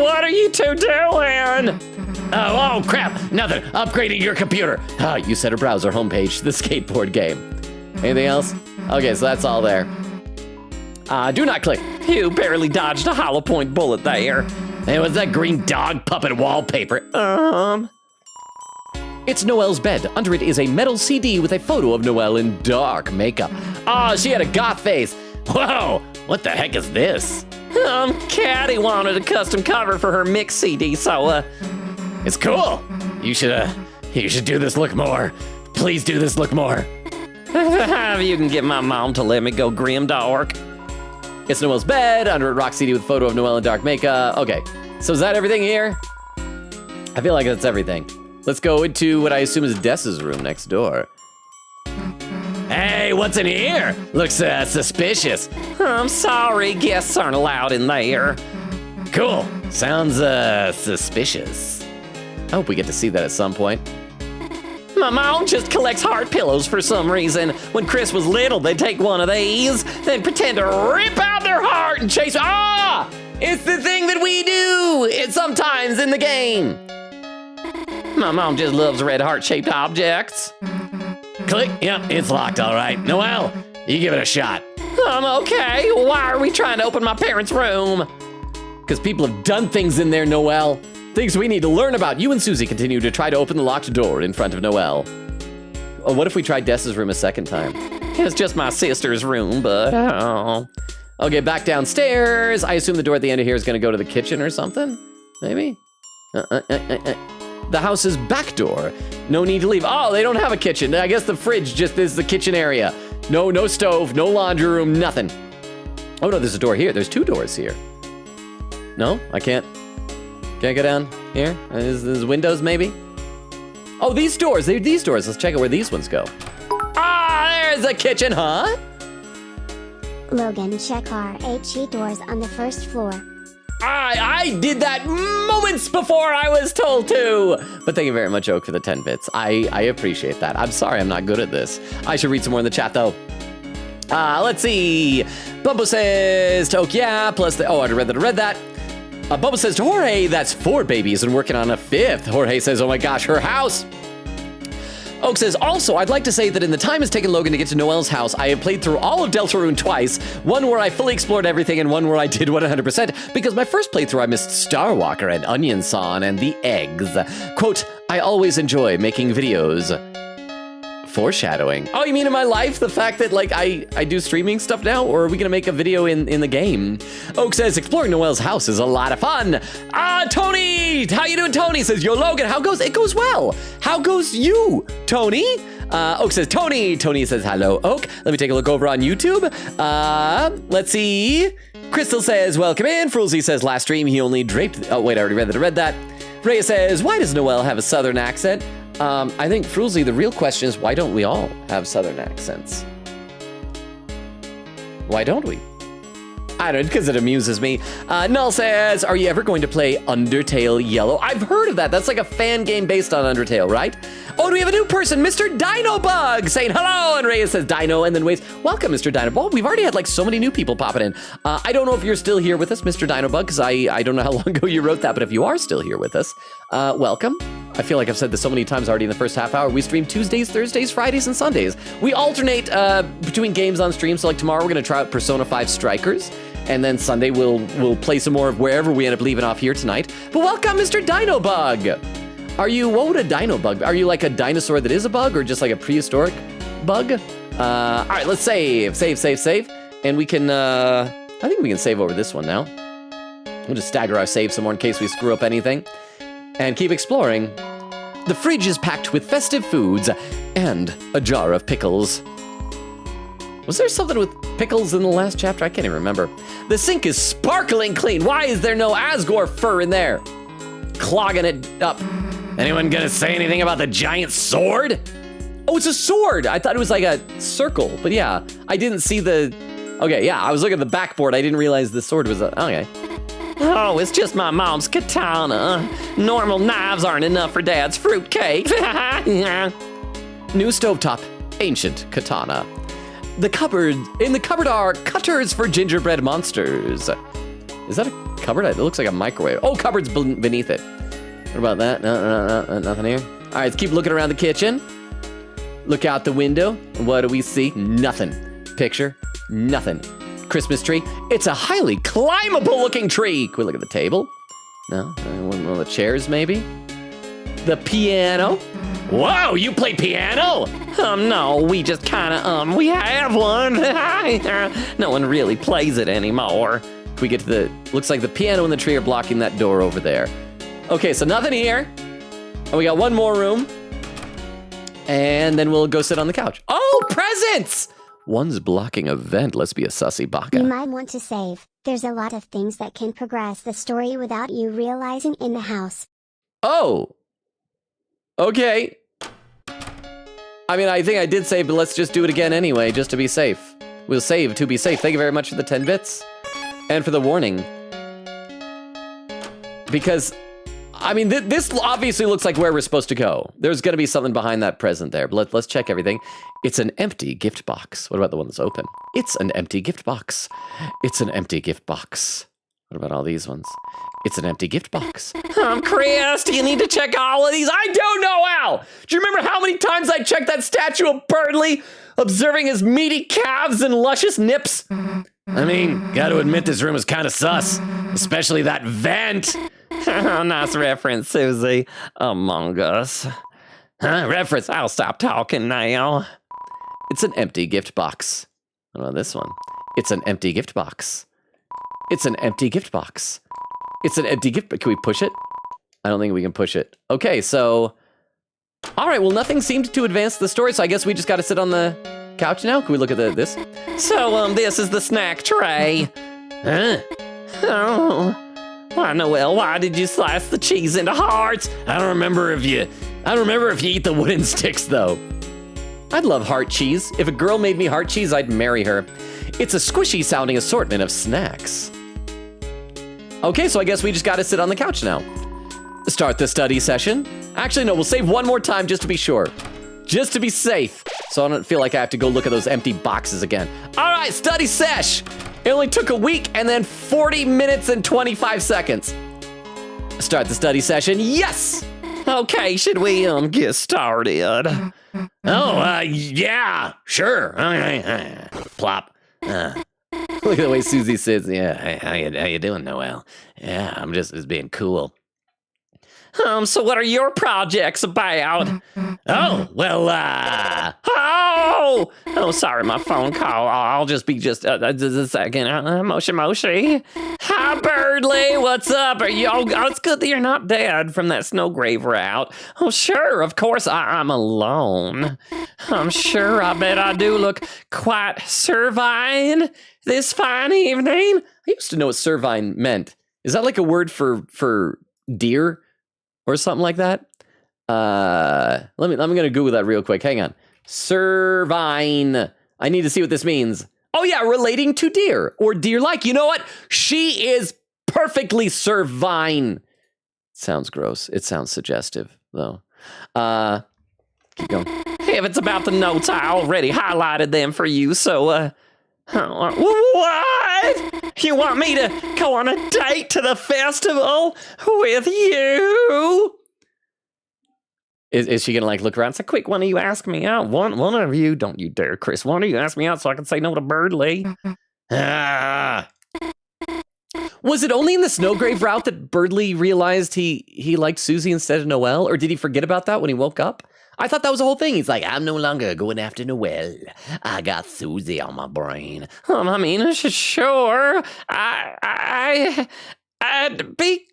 What are you two doing? Oh, crap, nothing. Upgrading your computer. You set a browser homepage to the skateboard game. Anything else? Okay, so that's all there. Do not click. You barely dodged a hollow point bullet there. Hey, what's that green dog puppet wallpaper? It's Noelle's bed. Under it is a metal CD with a photo of Noelle in dark makeup. Oh, she had a goth face. Whoa, what the heck is this? Caddy wanted a custom cover for her mix CD, so, It's cool. You should do this look more. Please do this look more. You can get my mom to let me go grimdark. It's Noelle's bed. Under it, rock CD with a photo of Noelle in dark makeup. Okay, so is that everything here? I feel like that's everything. Let's go into what I assume is Dessa's room next door. Hey, what's in here? Looks suspicious. I'm sorry, guests aren't allowed in there. Cool. Sounds suspicious. I hope we get to see that at some point. My mom just collects heart pillows for some reason. When Chris was little, they'd take one of these, then pretend to rip out their heart and chase. Ah! It's the thing that we do! It's sometimes in the game. My mom just loves red heart-shaped objects. Click. Yep, it's locked, all right. Noelle, you give it a shot. Okay. Why are we trying to open my parents' room? Because people have done things in there, Noelle. Things we need to learn about. You and Susie continue to try to open the locked door in front of Noelle. Oh, what if we tried Dessa's room a second time? It's just my sister's room, but Okay, back downstairs. I assume the door at the end of here is going to go to the kitchen or something? Maybe? The house's back door. No need to leave. Oh, they don't have a kitchen. I guess the fridge just is the kitchen area. No stove, no laundry room, nothing. Oh, no, there's a door here. There's 2 doors here. No, I can't. Can't go down here? Is windows, maybe? Oh, these doors. These doors. Let's check out where these ones go. Ah, there's a kitchen, huh? Logan, check our HE doors on the first floor. I did that moments before I was told to. But thank you very much, Oak, for the 10 bits. I appreciate that. I'm sorry I'm not good at this. I should read some more in the chat, though. Let's see. Bumbo says to Oak, yeah, plus the... Oh, I read that. Bubba says to Jorge, that's 4 babies and working on a 5th. Jorge says, oh my gosh, her house. Oak says, also, I'd like to say that in the time it's taken Logan to get to Noelle's house, I have played through all of Deltarune twice, one where I fully explored everything and one where I did 100%, because my first playthrough I missed Starwalker and Onion Son and the eggs. Quote, I always enjoy making videos. Foreshadowing. Oh, you mean in my life? The fact that, like, I do streaming stuff now? Or are we gonna make a video in the game? Oak says, exploring Noelle's house is a lot of fun. Tony! How you doing, Tony? Says, yo, Logan, how goes? It goes well. How goes you, Tony? Oak says, Tony. Tony says, hello, Oak. Let me take a look over on YouTube. Let's see. Crystal says, welcome in. Frulzy says, last stream, he only draped... Oh, wait, I already read that. Rhea says, why does Noelle have a southern accent? I think, Frulzy, the real question is, why don't we all have southern accents? Why don't we? I don't know, because it amuses me. Null says, are you ever going to play Undertale Yellow? I've heard of that. That's like a fan game based on Undertale, right? Oh, do we have a new person, Mr. Dinobug, saying hello, and Reyes says Dino, and then waits. Welcome, Mr. Dinobug. We've already had like so many new people popping in. I don't know if you're still here with us, Mr. Dinobug, because I don't know how long ago you wrote that, but if you are still here with us, welcome. I feel like I've said this so many times already in the first half hour. We stream Tuesdays, Thursdays, Fridays, and Sundays. We alternate between games on stream. So like tomorrow, we're gonna try out Persona 5 Strikers. And then Sunday, we'll play some more of wherever we end up leaving off here tonight. But welcome, Mr. Dinobug. What would a Dinobug? Are you like a dinosaur that is a bug or just like a prehistoric bug? All right, let's save. And we can, I think we can save over this one now. We'll just stagger our save some more in case we screw up anything. And keep exploring. The fridge is packed with festive foods and a jar of pickles. Was there something with pickles in the last chapter? I can't even remember. The sink is sparkling clean. Why is there no Asgore fur in there? Clogging it up. Anyone gonna say anything about the giant sword? Oh, it's a sword. I thought it was like a circle, but yeah, I didn't see the... Okay, yeah, I was looking at the backboard. I didn't realize the sword was a... Okay. Oh, it's just my mom's katana. Normal knives aren't enough for Dad's fruitcake. New stovetop, ancient katana. In the cupboard are cutters for gingerbread monsters. Is that a cupboard? It looks like a microwave. Oh, cupboard's beneath it. What about that? No, nothing here. All right, let's keep looking around the kitchen. Look out the window. What do we see? Nothing. Picture, nothing. Christmas tree. It's a highly climbable looking tree. Can we look at the table? No, one of the chairs maybe? The piano. Whoa, you play piano? No, we just we have one. No one really plays it anymore. Can we get to the, looks like the piano and the tree are blocking that door over there. Okay, so nothing here. And we got one more room. And then we'll go sit on the couch. Oh, presents! One's blocking a vent. Let's be a sussy baka. You might want to save. There's a lot of things that can progress the story without you realizing in the house. Oh. Okay. I mean, I think I did save, but let's just do it again anyway, just to be safe. We'll save to be safe. Thank you very much for the 10 bits. And for the warning. Because, I mean, this obviously looks like where we're supposed to go. There's going to be something behind that present there, but let's check everything. It's an empty gift box. What about the one that's open? It's an empty gift box. It's an empty gift box. What about all these ones? It's an empty gift box. Chris, do you need to check all of these? I don't know, Al! Do you remember how many times I checked that statue of Burnley, observing his meaty calves and luscious nips? I mean, gotta admit this room is kind of sus. Especially that vent. Nice reference, Susie. Among Us. Reference. I'll stop talking now. It's an empty gift box. What about this one? It's an empty gift box. It's an empty gift box. It's an empty gift box. Can we push it? I don't think we can push it. Okay, so... All right, well, nothing seemed to advance the story, so I guess we just got to sit on the couch now. Can we look at this? So, this is the snack tray. Huh? Oh. Why, Noelle, why did you slice the cheese into hearts? I don't remember if you eat the wooden sticks, though. I'd love heart cheese. If a girl made me heart cheese, I'd marry her. It's a squishy sounding assortment of snacks. Okay, so I guess we just gotta sit on the couch now. Start the study session. Actually, no, we'll save one more time just to be sure. Just to be safe. So I don't feel like I have to go look at those empty boxes again. All right, study sesh. It only took a week and then 40 minutes and 25 seconds. Start the study session, yes! Okay, should we, get started? Yeah, sure. Plop. Look at the way Susie sits. Yeah, how you doing, Noel? Yeah, I'm just being cool. So what are your projects about? Oh, well, Oh, sorry, my phone call. I'll just be just a second. Moshi. Hi, Birdly. What's up? Are you? Oh, it's good that you're not dead from that snow grave route. Oh, sure. Of course, I'm alone. I'm sure. I bet I do look quite servine this fine evening. I used to know what servine meant. Is that like a word for deer or something like that? I'm gonna Google that real quick. Hang on. Servine. I need to see what this means. Oh yeah, relating to deer or deer-like. You know what? She is perfectly servine. Sounds gross. It sounds suggestive though. Keep going. Hey, if it's about the notes, I already highlighted them for you. So, what? You want me to go on a date to the festival with you? Is she gonna like look around and say, Quick, one of you ask me out. One of you, don't you dare, Chris. One of you ask me out so I can say no to Birdly. was it only in the Snowgrave route that Birdly realized he liked Susie instead of Noel, or did he forget about that when he woke up? I thought that was the whole thing. He's like, I'm no longer going after Noel. I got Susie on my brain. I mean, sure. I'd be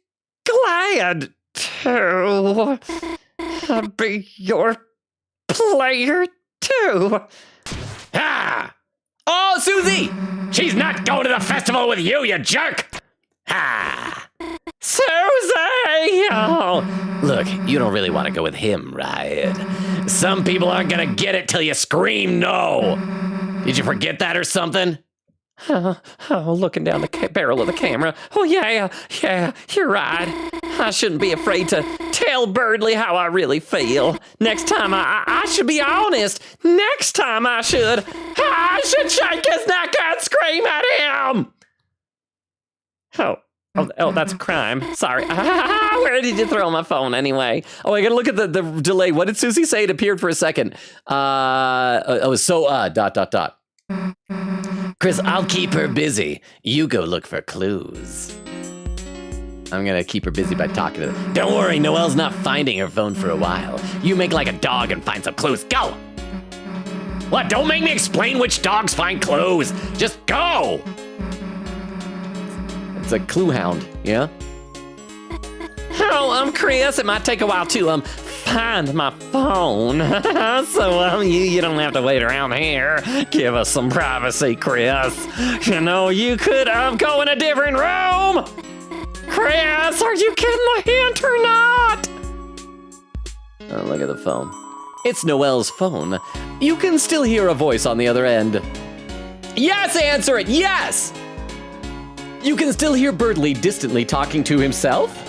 glad to be your player too. Oh, Susie! She's not going to the festival with you, you jerk! Susie! Oh. Look, you don't really want to go with him, right? Some people aren't gonna get it till you scream no. Did you forget that or something? Looking down the barrel of the camera. Oh, yeah, you're right. I shouldn't be afraid to tell Birdly how I really feel. Next time, I should be honest. Next time, I should shake his neck and scream at him. Oh, that's a crime. Sorry. Where did you throw my phone anyway? Oh, I gotta look at the delay. What did Susie say? It appeared for a second. Chris, I'll keep her busy. You go look for clues. I'm gonna keep her busy by talking to them. Don't worry, Noelle's not finding her phone for a while. You make like a dog and find some clues. Go! What? Don't make me explain which dogs find clues. Just go! It's a clue hound, yeah? Oh, Chris, it might take a while to find my phone. So you don't have to wait around here. Give us some privacy, Chris. You know, you could go in a different room. Chris, are you getting the hint or not? Oh, look at the phone. It's Noelle's phone. You can still hear a voice on the other end. Yes, answer it, yes! You can still hear Birdly distantly talking to himself.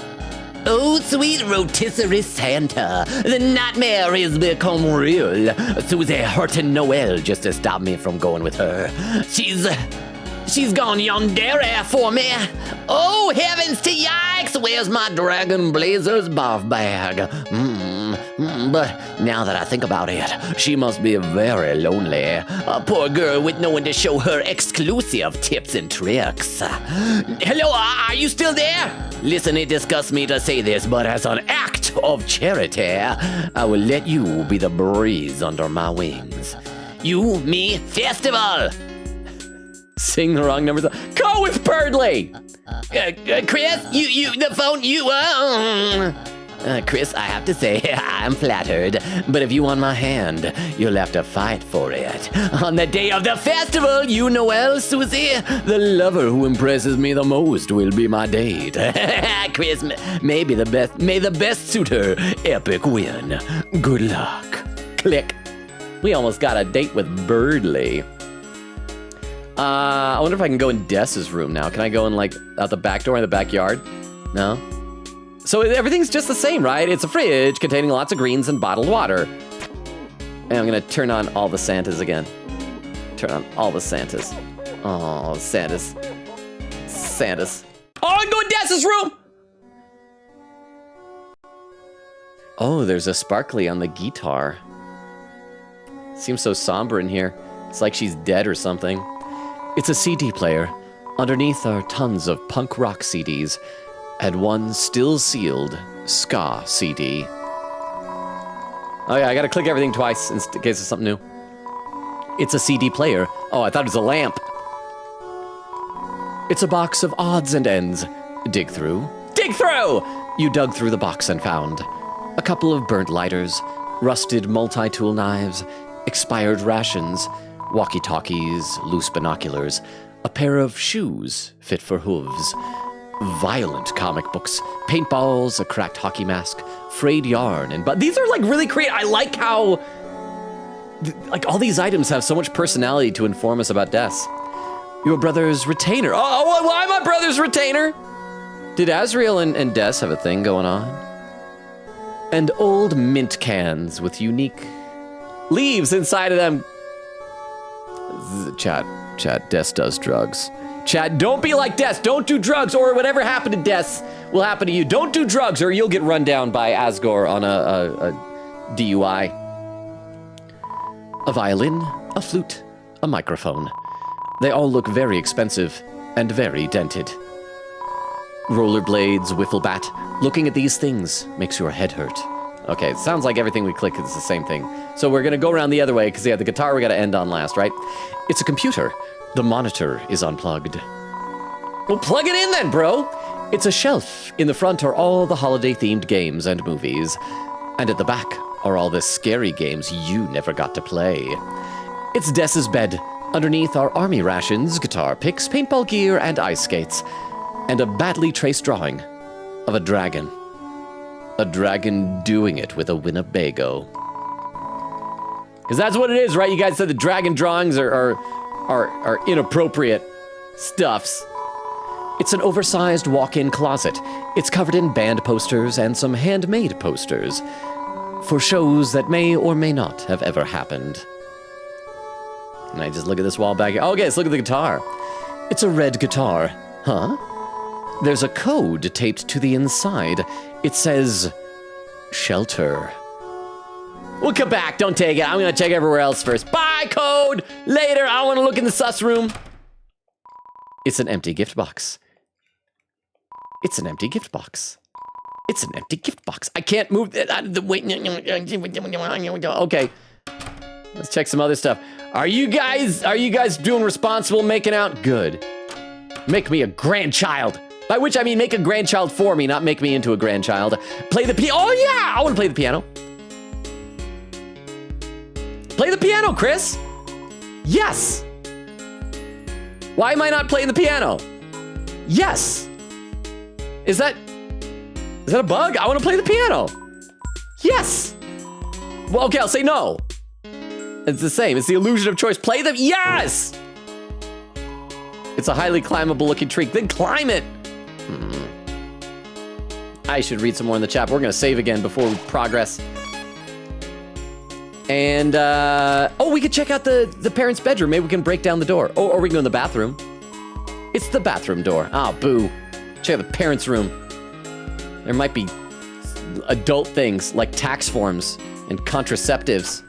Oh, sweet rotisserie Santa, the nightmare has become real. Susie hurting Noel just to stop me from going with her. She's gone yonder for me. Oh, heavens to yikes, where's my Dragon Blazers buff bag? But now that I think about it, she must be very lonely. A poor girl with no one to show her exclusive tips and tricks. Hello, are you still there? Listen, it disgusts me to say this, but as an act of charity, I will let you be the breeze under my wings. You, me, festival! Sing the wrong numbers. Go with Birdly! Chris, the phone, Chris, I have to say, I'm flattered, but if you want my hand, you'll have to fight for it. On the day of the festival, you, Noel, Susie, the lover who impresses me the most will be my date. Chris, may the best suitor epic win. Good luck. Click. We almost got a date with Birdly. I wonder if I can go in Des's room now. Can I go in like out the back door in the backyard? No? So everything's just the same, right? It's a fridge containing lots of greens and bottled water. And I'm gonna turn on all the Santas again. Turn on all the Santas. Oh, Santas. Santas. Oh, I'm going to Des's room! Oh, there's a sparkly on the guitar. Seems so somber in here. It's like she's dead or something. It's a CD player. Underneath are tons of punk rock CDs, and one still sealed ska CD. Oh yeah, I gotta click everything twice in case it's something new. It's a CD player. Oh, I thought it was a lamp. It's a box of odds and ends. Dig through. Dig through! You dug through the box and found a couple of burnt lighters, rusted multi-tool knives, expired rations, walkie-talkies, loose binoculars, a pair of shoes fit for hooves, violent comic books, paintballs, a cracked hockey mask, frayed yarn, and but these are like really creative. I like how like all these items have so much personality to inform us about Des. Your brother's retainer. Oh, why my brother's retainer? Did Azrael and Des have a thing going on? And old mint cans with unique leaves inside of them. Chat, Des does drugs. Chat, don't be like Des. Don't do drugs, or whatever happened to Des will happen to you. Don't do drugs, or you'll get run down by Asgore on a DUI. A violin, a flute, a microphone. They all look very expensive and very dented. Rollerblades, wiffle bat. Looking at these things makes your head hurt. Okay, it sounds like everything we click is the same thing. So we're gonna go around the other way, because yeah, the guitar we gotta end on last, right? It's a computer. The monitor is unplugged. Well, plug it in then, bro! It's a shelf. In the front are all the holiday-themed games and movies. And at the back are all the scary games you never got to play. It's Des's bed. Underneath are army rations, guitar picks, paintball gear, and ice skates. And a badly traced drawing of a dragon. A dragon doing it with a Winnebago. Because that's what it is, right? You guys said the dragon drawings are inappropriate stuffs. It's an oversized walk-in closet. It's covered in band posters and some handmade posters for shows that may or may not have ever happened. And I just look at this wall back here. Okay, let's look at the guitar. It's a red guitar. Huh? There's a code taped to the inside. It says, shelter. We'll come back, don't take it. I'm gonna check everywhere else first. Bye, code! Later, I wanna look in the sus room. It's an empty gift box. It's an empty gift box. It's an empty gift box. I can't move it out of the way. Okay. Let's check some other stuff. Are you guys doing responsible making out? Good. Make me a grandchild. By which I mean make a grandchild for me, not make me into a grandchild. Play the piano. Oh yeah, I want to play the piano. Play the piano, Chris. Yes. Why am I not playing the piano? Yes. Is that a bug? I want to play the piano. Yes. Well, okay, I'll say no. It's the same. It's the illusion of choice. Play the, yes. It's a highly climbable looking tree. Then climb it. I should read some more in the chat. We're gonna save again before we progress. And, oh, we could check out the parents' bedroom. Maybe we can break down the door. Oh, or we can go in the bathroom. It's the bathroom door. Oh, boo. Check out the parents' room. There might be adult things like tax forms and contraceptives.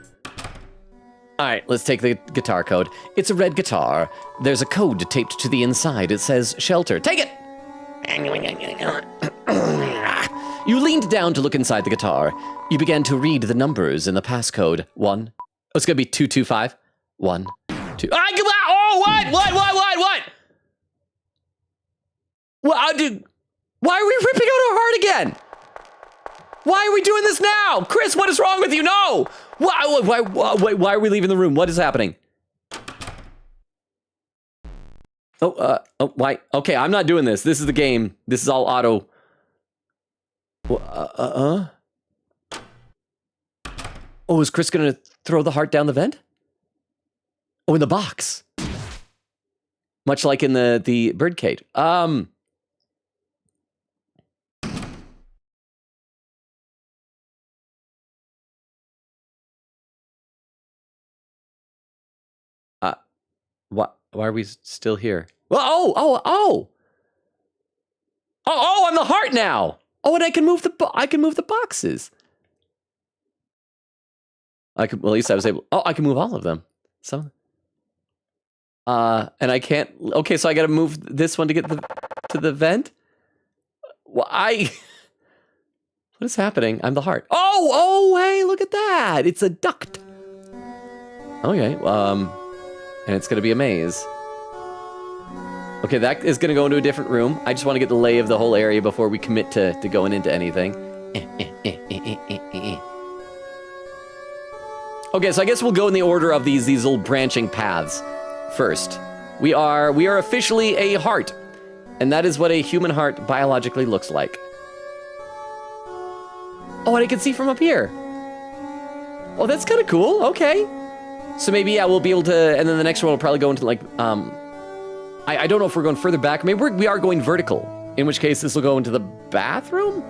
All right, let's take the guitar code. It's a red guitar. There's a code taped to the inside. It says shelter. Take it! You leaned down to look inside the guitar. You began to read the numbers in the passcode. 1. Oh, it's gonna be 225. 1, 2. Oh, what? Well, dude, why are we ripping out our heart again? Why are we doing this now? Chris, what is wrong with you? No! Why are we leaving the room? What is happening? Oh, why? Okay, I'm not doing this. This is the game. This is all auto. Oh, is Chris gonna throw the heart down the vent? Oh, in the box. Much like in the birdcage. Why are we still here? Well, oh, I'm the heart now. Oh, and I can move the boxes. I could, well, at least I was able, oh, I can move all of them. Some. And I can't, okay, so I gotta move this one to get to the vent? Why? What is happening? I'm the heart. Oh, hey, look at that. It's a duct. Okay, and it's gonna be a maze. Okay, that is gonna go into a different room. I just want to get the lay of the whole area before we commit to going into anything. Okay, so I guess we'll go in the order of these little branching paths. First, we are officially a heart, and that is what a human heart biologically looks like. Oh, and I can see from up here. Oh, that's kind of cool. Okay. So maybe, yeah, we'll be able to, and then the next one will probably go into like, I don't know if we're going further back. Maybe we are going vertical, in which case this will go into the bathroom?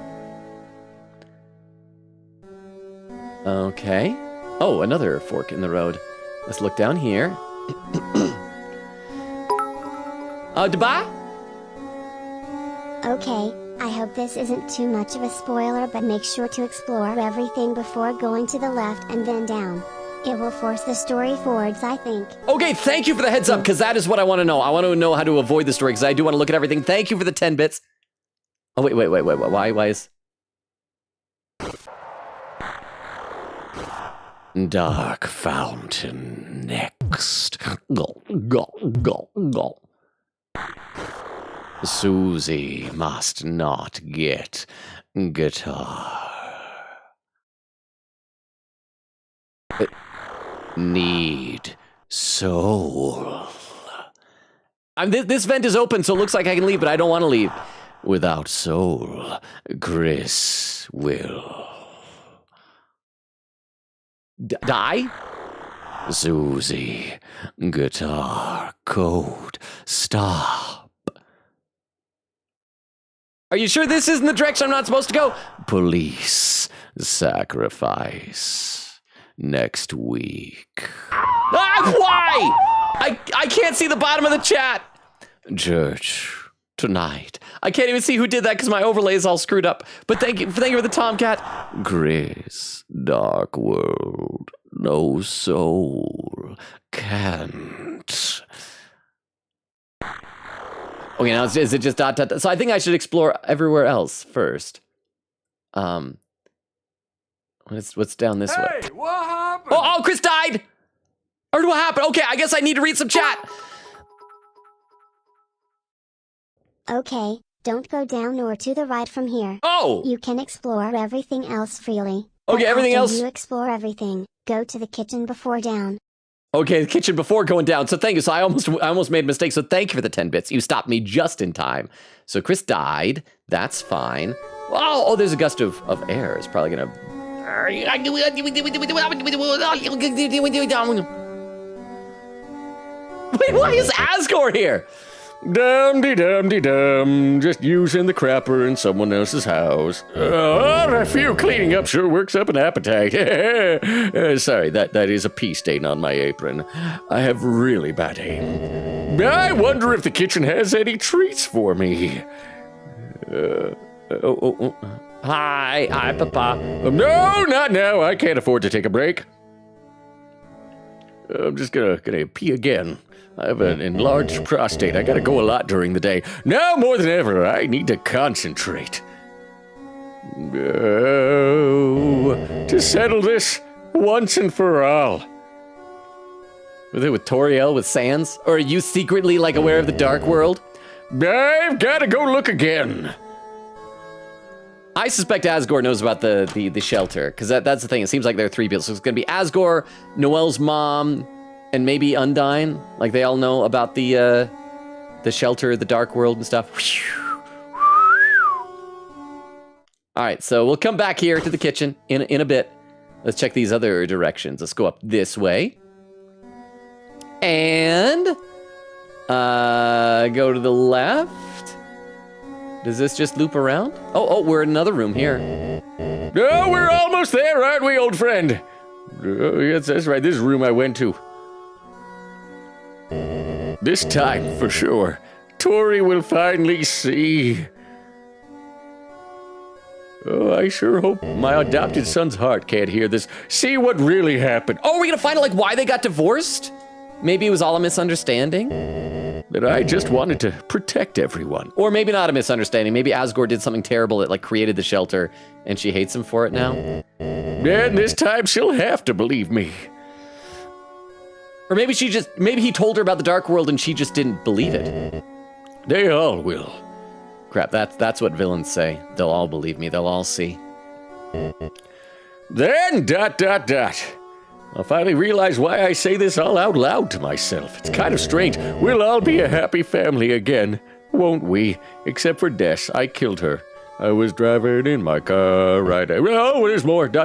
Okay. Oh, another fork in the road. Let's look down here. Goodbye? Okay, I hope this isn't too much of a spoiler, but make sure to explore everything before going to the left and then down. It will force the story forwards, I think. Okay, thank you for the heads up, because that is what I want to know. I want to know how to avoid the story, because I do want to look at everything. Thank you for the 10 bits. Oh, wait, why is... Dark fountain next. Go, go, go, go. Susie must not get guitar. Need soul. This vent is open, so it looks like I can leave, but I don't want to leave. Without soul, Chris will Die? Susie, guitar, code, stop. Are you sure this isn't the direction I'm not supposed to go? Police, sacrifice. Next week. Ah, why? I can't see the bottom of the chat. Church, tonight. I can't even see who did that because my overlay is all screwed up. But thank you for the Tomcat. Chris, dark world, no soul, can't. Okay, now is it just dot, dot, dot? So I think I should explore everywhere else first. What's down this way? Hey, what happened? Oh, Chris died! Or what happened? Okay, I guess I need to read some chat. Okay, don't go down or to the right from here. Oh! You can explore everything else freely. Okay, But everything after else- you explore everything, go to the kitchen before down. Okay, the kitchen before going down. So thank you. So I almost made a mistake. So thank you for the 10 bits. You stopped me just in time. So Chris died. That's fine. Oh, there's a gust of air. It's probably gonna. Wait, why is Asgore here? Dum-de-dum-de-dum, just using the crapper in someone else's house. I feel cleaning up sure works up an appetite. Sorry, that is a pea stain on my apron. I have really bad aim. I wonder if the kitchen has any treats for me. Hi, Papa. No, not now. I can't afford to take a break. I'm just gonna pee again. I have an enlarged prostate. I gotta go a lot during the day. Now more than ever, I need to concentrate. To settle this once and for all. Was it with Toriel, with Sans? Or are you secretly, like, aware of the dark world? I've gotta go look again. I suspect Asgore knows about the shelter, because that's the thing. It seems like there are 3 people. So it's going to be Asgore, Noelle's mom, and maybe Undyne. Like, they all know about the shelter, the dark world and stuff. All right, so we'll come back here to the kitchen in a bit. Let's check these other directions. Let's go up this way. And go to the left. Does this just loop around? Oh, we're in another room here. Oh, we're almost there, aren't we, old friend? Oh, yes, that's right. This is the room I went to. This time, for sure, Tori will finally see. Oh, I sure hope my adopted son's heart can't hear this. See what really happened. Oh, we're gonna find out like why they got divorced? Maybe it was all a misunderstanding? That I just wanted to protect everyone. Or maybe not a misunderstanding. Maybe Asgore did something terrible that like created the shelter and she hates him for it now. And this time she'll have to believe me. Or maybe maybe he told her about the dark world and she just didn't believe it. They all will. Crap, that's what villains say. They'll all believe me. They'll all see. Then ... I'll finally realize why I say this all out loud to myself. It's kind of strange. We'll all be a happy family again, won't we? Except for Des. I killed her. I was driving in my car right... Oh, there's more. ... Huh?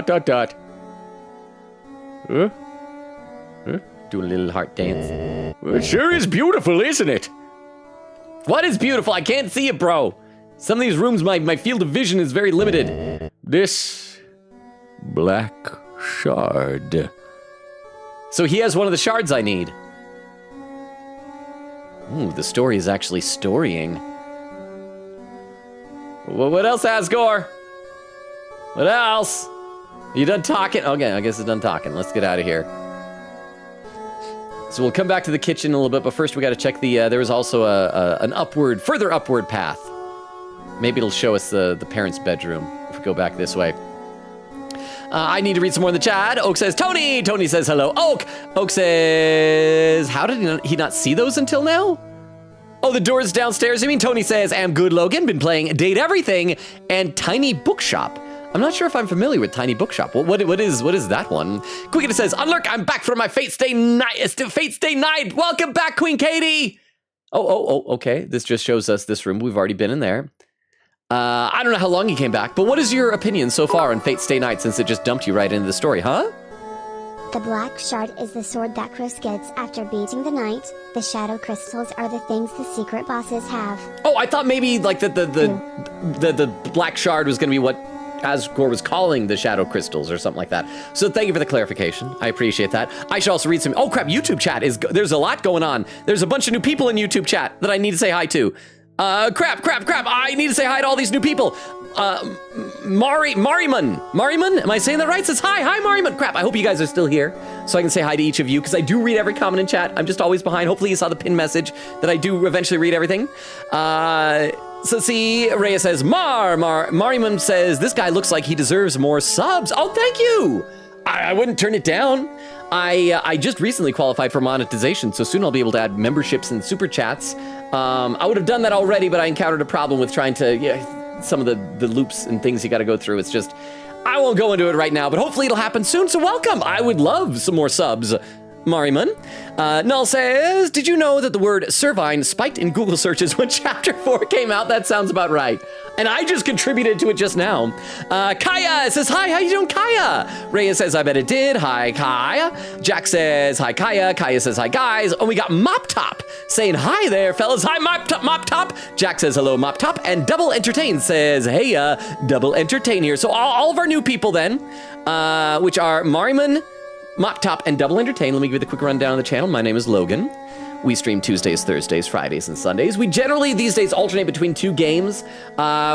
Do a little heart dance. Well, it sure is beautiful, isn't it? What is beautiful? I can't see it, bro. Some of these rooms, my field of vision is very limited. This black shard. So he has one of the shards I need. Ooh, the story is actually storying. Well, what else, Asgore? What else? You done talking? Okay, I guess it's done talking. Let's get out of here. So we'll come back to the kitchen in a little bit, but first we got to check the, there was also an further upward path. Maybe it'll show us the parents' bedroom if we go back this way. I need to read some more in the chat. Oak says, Tony! Tony says, hello, Oak! Oak says, how did he not see those until now? Oh, the door's downstairs. I mean, Tony says, am good, Logan. Been playing Date Everything and Tiny Bookshop. I'm not sure if I'm familiar with Tiny Bookshop. What is that one? Queen Katie says, Unlurk, I'm back from my Fate Stay night. Welcome back, Queen Katie. Oh, okay. This just shows us this room. We've already been in there. I don't know how long he came back, but what is your opinion so far on Fate Stay Night since it just dumped you right into the story, huh? The black shard is the sword that Chris gets after beating the knight. The shadow crystals are the things the secret bosses have. Oh, I thought maybe like the black shard was going to be what Asgore was calling the shadow crystals or something like that. So thank you for the clarification. I appreciate that. I should also read some. Oh crap! YouTube chat there's a lot going on. There's a bunch of new people in YouTube chat that I need to say hi to. Crap. I need to say hi to all these new people. Mariman. Am I saying that right? Says hi, Mariman. Crap, I hope you guys are still here so I can say hi to each of you because I do read every comment in chat. I'm just always behind. Hopefully you saw the pin message that I do eventually read everything. So see, Rhea says, Mariman says, this guy looks like he deserves more subs. Oh, thank you. I wouldn't turn it down. I just recently qualified for monetization, so soon I'll be able to add memberships and super chats. I would have done that already, but I encountered a problem with trying to, some of the loops and things you got to go through. It's just, I won't go into it right now, but hopefully it'll happen soon, so welcome. I would love some more subs. Mariman. Null says, did you know that the word Servine spiked in Google searches when Chapter 4 came out? That sounds about right. And I just contributed to it just now. Kaya says, hi, how you doing, Kaya? Rhea says, I bet it did. Hi, Kaya. Jack says, hi, Kaya. Kaya says, hi, guys. And we got Mop Top saying, hi there, fellas. Hi, Mop Top. Jack says, hello, Mop Top. And Double Entertain says, hey, Double Entertain here. So all of our new people then, which are Mariman, Mop Top, and Double Entertain. Let me give you the quick rundown of the channel. My name is Logan. We stream Tuesdays, Thursdays, Fridays, and Sundays. We generally, these days, alternate between two games.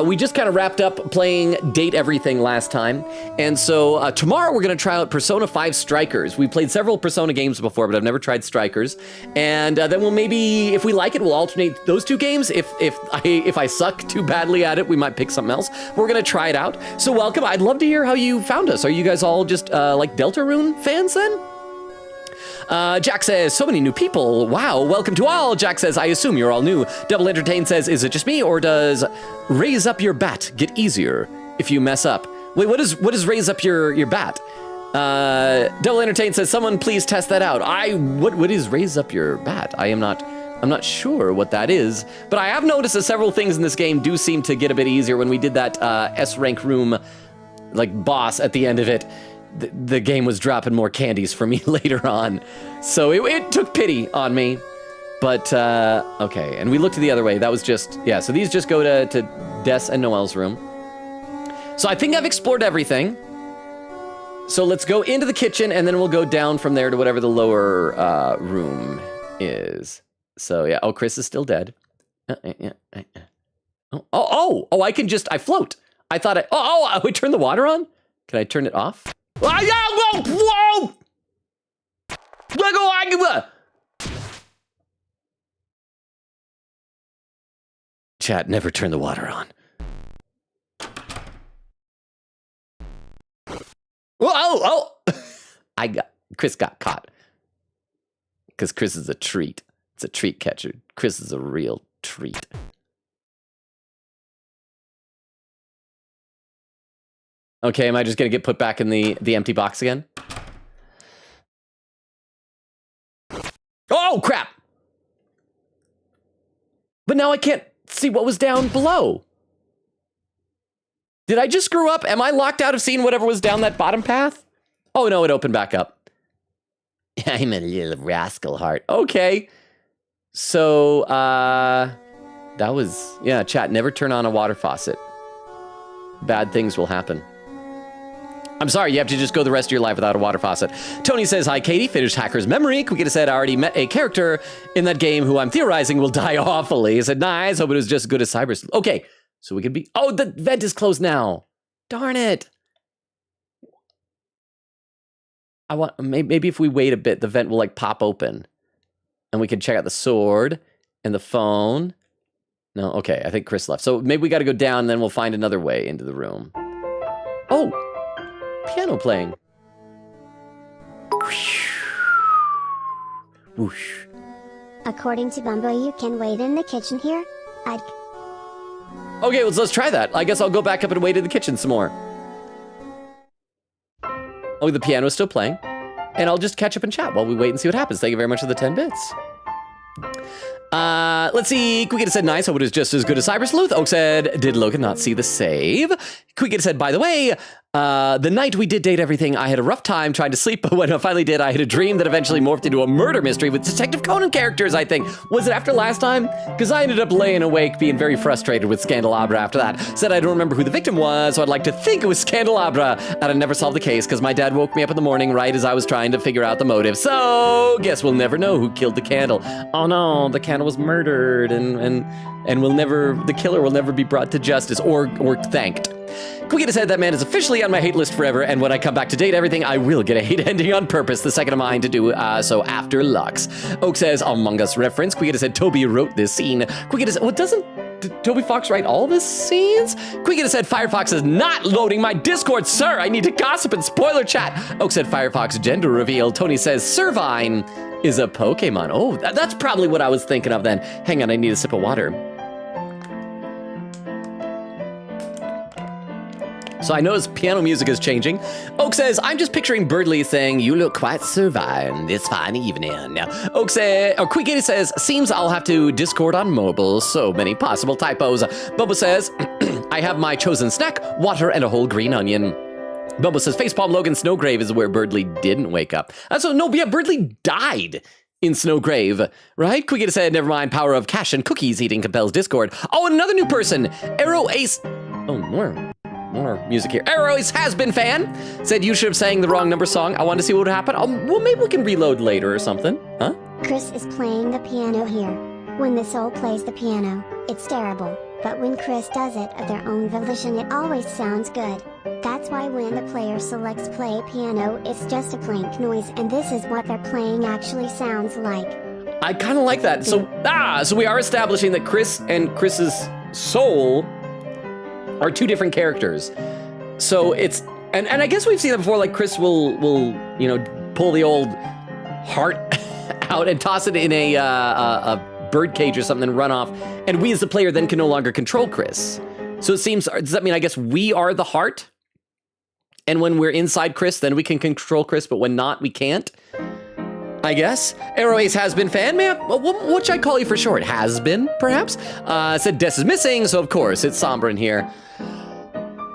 We just kind of wrapped up playing Date Everything last time. And so tomorrow we're going to try out Persona 5 Strikers. We played several Persona games before, but I've never tried Strikers. And then we'll maybe, if we like it, we'll alternate those two games. If I suck too badly at it, we might pick something else. We're going to try it out. So welcome. I'd love to hear how you found us. Are you guys all just like Deltarune fans then? Jack says, so many new people. Wow, welcome to all. Jack says, I assume you're all new. Double Entertain says, is it just me or does raise up your bat get easier if you mess up? Wait, what is raise up your bat? Double Entertain says, someone please test that out. What is raise up your bat? I'm not sure what that is, but I have noticed that several things in this game do seem to get a bit easier. When we did that S rank room like boss at the end of it, the game was dropping more candies for me later on. So it took pity on me. But, okay. And we looked the other way. That was just, yeah. So these just go to Des and Noelle's room. So I think I've explored everything. So let's go into the kitchen and then we'll go down from there to whatever the lower room is. So yeah. Oh, Chris is still dead. Oh, I float. I thought we turned the water on? Can I turn it off? Whoa! Chat, never turn the water on. Oh! Chris got caught. Because Chris is a treat. It's a treat catcher. Chris is a real treat. Okay, am I just gonna get put back in the empty box again? Oh, crap! But now I can't see what was down below. Did I just screw up? Am I locked out of seeing whatever was down that bottom path? Oh no, it opened back up. I'm a little rascal heart. Okay. So, that was, yeah, chat, never turn on a water faucet. Bad things will happen. I'm sorry, you have to just go the rest of your life without a water faucet. Tony says, hi, Katie. Finished Hacker's Memory. Kwikita said, I already met a character in that game who I'm theorizing will die awfully. He said, nice. Hope it was just as good as Cyber. Okay, so we could be... Oh, the vent is closed now. Darn it. I want... Maybe if we wait a bit, the vent will, like, pop open. And we can check out the sword and the phone. No, okay, I think Chris left. So maybe we got to go down, and then we'll find another way into the room. Oh! Piano playing. Whoosh. According to Bumbo, you can wait in the kitchen here. Okay, well, let's try that. I guess I'll go back up and wait in the kitchen some more. Oh, the piano's still playing. And I'll just catch up and chat while we wait and see what happens. Thank you very much for the 10 bits. Let's see. Kwikita said, nice. Hope it was just as good as Cyber Sleuth. Oak said, did Logan not see the save? Kwikita said, by the way, the night we did date everything, I had a rough time trying to sleep, but when I finally did, I had a dream that eventually morphed into a murder mystery with Detective Conan characters, I think. Was it after last time? Because I ended up laying awake being very frustrated with Scandelabra after that. Said I don't remember who the victim was, so I'd like to think it was Scandelabra. And I never solved the case because my dad woke me up in the morning right as I was trying to figure out the motive. So, guess we'll never know who killed the candle. Oh no, the candle was murdered and we'll never, the killer will never be brought to justice or thanked. Kwikita said that man is officially on my hate list forever, and when I come back to date everything, I will get a hate ending on purpose, the second of mine to do so after Lux. Oak says, Among Us reference. Kwikita said, Toby wrote this scene. Kwikita said, did Toby Fox write all the scenes? Kwikita said, Firefox is not loading my Discord, sir. I need to gossip and spoiler chat. Oak said, Firefox gender reveal. Tony says, Servine is a Pokemon. Oh, that's probably what I was thinking of then. Hang on, I need a sip of water. So I notice piano music is changing. Oak says, I'm just picturing Birdley saying, you look quite servine this fine evening. Oak says, or Kwikita says, seems I'll have to Discord on mobile. So many possible typos. Bubba says, I have my chosen snack, water and a whole green onion. Bubba says, Facepalm Logan Snowgrave is where Birdley didn't wake up. So no, yeah, Birdley died in Snowgrave, right? Kwikita said, never mind, power of cash and cookies eating compels Discord. Oh, and another new person, Arrow Ace. Oh, more music here. Arrow Ace has been fan. Said you should have sang the wrong number song. I wanted to see what would happen. Well, maybe we can reload later or something, huh? Chris is playing the piano here. When the soul plays the piano, it's terrible. But when Chris does it of their own volition, it always sounds good. That's why when the player selects play piano, it's just a blank noise, and this is what their playing actually sounds like. I kind of like that. So we are establishing that Chris and Chris's soul are two different characters. So it's, and I guess we've seen that before, like Chris will pull the old heart out and toss it in a bird cage or something and run off, and we as the player then can no longer control Chris. So it seems, does that mean, I guess we are the heart? And when we're inside Chris, then we can control Chris, but when not, we can't? I guess. Arrow Ace has been fan, man. What should I call you for short? Has been, perhaps? Said Des is missing, so of course it's somber in here.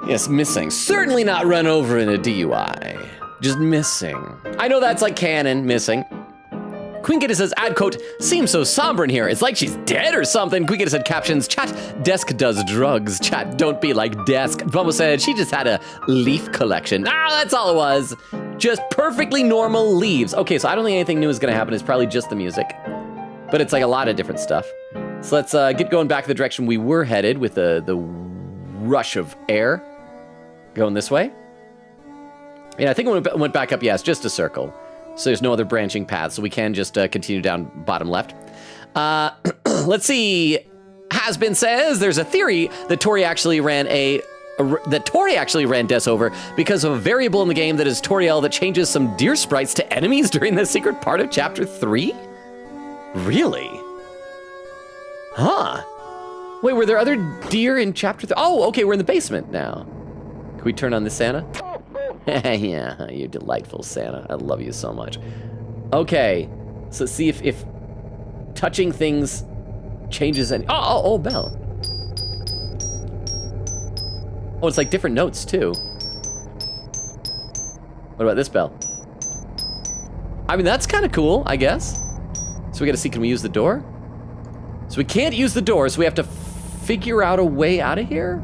Yes, missing. Certainly not run over in a DUI. Just missing. I know that's like canon, missing. Kwikita says, ad quote, seems so somber in here. It's like she's dead or something. Kwikita said, captions, chat, desk does drugs. Chat, don't be like desk. Bumble said, she just had a leaf collection. That's all it was. Just perfectly normal leaves. Okay, so I don't think anything new is gonna happen. It's probably just the music. But it's like a lot of different stuff. So let's get going back the direction we were headed with the rush of air. Going this way. Yeah, I think when it went back up, yeah, it's just a circle. So there's no other branching paths, so we can just continue down bottom left. Let's see. Has-been says there's a theory that Tori actually ran Des over because of a variable in the game that is Toriel that changes some deer sprites to enemies during the secret part of Chapter 3? Really? Huh. Wait, were there other deer in Chapter 3? Oh, okay, we're in the basement now. Can we turn on the Santa? Yeah, you're delightful, Santa. I love you so much. Okay, so see if touching things changes any. Oh, bell. Oh, it's like different notes too. What about this bell? I mean, that's kind of cool, I guess. So we gotta see, can we use the door? So we can't use the door, so we have to figure out a way out of here?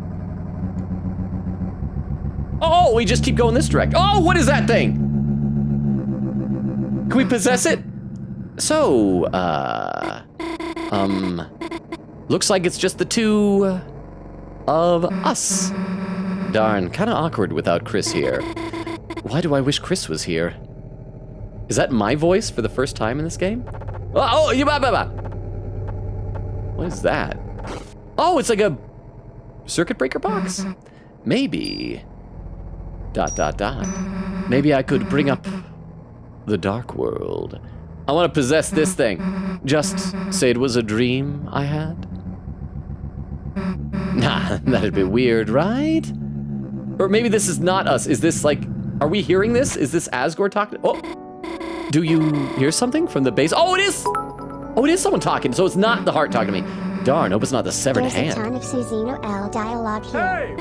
Oh, we just keep going this direction. Oh, what is that thing? Can we possess it? So, looks like it's just the two of us. Darn, kind of awkward without Chris here. Why do I wish Chris was here? Is that my voice for the first time in this game? Oh, you What is that? Oh, it's like a circuit breaker box? Maybe. ... Maybe I could bring up the dark world. I want to possess this thing. Just say it was a dream I had. Nah, that'd be weird, right? Or maybe this is not us. Is this like, are we hearing this? Is this Asgore talking? Oh, do you hear something from the base? Oh, it is! Oh, it is someone talking, so it's not the heart talking to me. Darn, hope it's not the severed There's hand. a ton of Susie Noel dialogue here.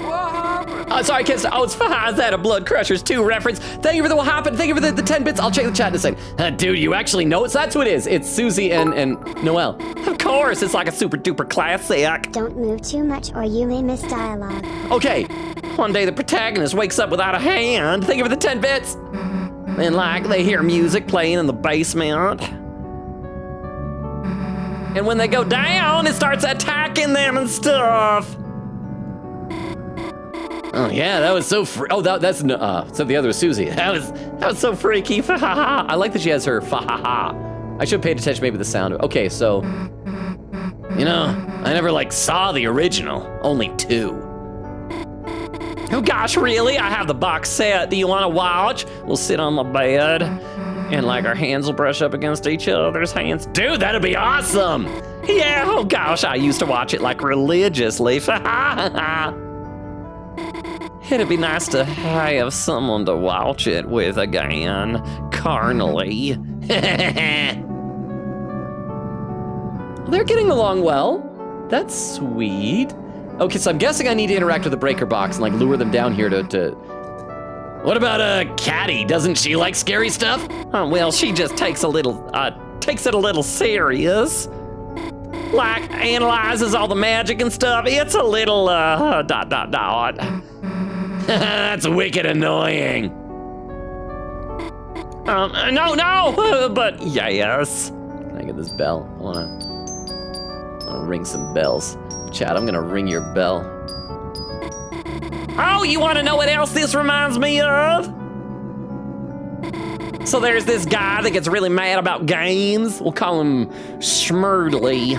Sorry, I can't stop. Oh, it's fine. Is that a Blood Crushers 2 reference? Thank you for the what happened. Thank you for the 10 bits. I'll check the chat in a second. Dude, you actually know it? So that's who it is. It's Susie and Noel. Of course, it's like a super duper classic. Don't move too much or you may miss dialogue. Okay. One day the protagonist wakes up without a hand. Thank you for the 10 bits. And like they hear music playing in the basement. And when they go down, it starts attacking them and stuff. Oh yeah, that was so oh, that's so the other was Susie. That was so freaky. Fa ha ha. I like that she has her fa ha ha. I should have paid attention maybe to the sound of it. Okay, so You know, I never saw the original. Only 2. Oh gosh, really? I have the box set. Do you want to watch? We'll sit on the bed and our hands will brush up against each other's hands. Dude, that'd be awesome. Yeah, oh gosh, I used to watch it religiously. It'd be nice to have someone to watch it with again, carnally. they're getting along well. That's sweet. Okay, so I'm guessing I need to interact with the breaker box and lure them down here to... What about Caddy? Doesn't she like scary stuff? Well, she just takes it a little serious. Analyzes all the magic and stuff. It's a little, ... That's wicked annoying. No, but yes. Can I get this bell? I wanna ring some bells. Chad, I'm gonna ring your bell. Oh, you want to know what else this reminds me of? So there's this guy that gets really mad about games. We'll call him Schmurdley.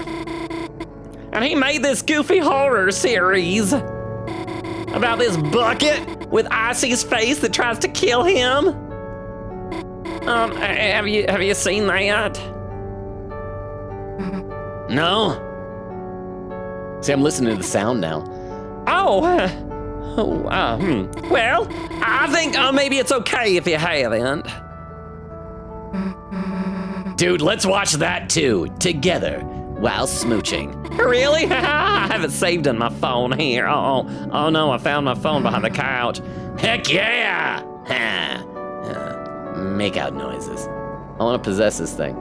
And he made this goofy horror series about this bucket with Icy's face that tries to kill him. Have you seen that? No? See, I'm listening to the sound now. Well, I think maybe it's okay if you haven't. Dude, let's watch that too, together, while smooching. Really? I have it saved in my phone here. Oh no, I found my phone behind the couch. Heck yeah! Make out noises. I want to possess this thing.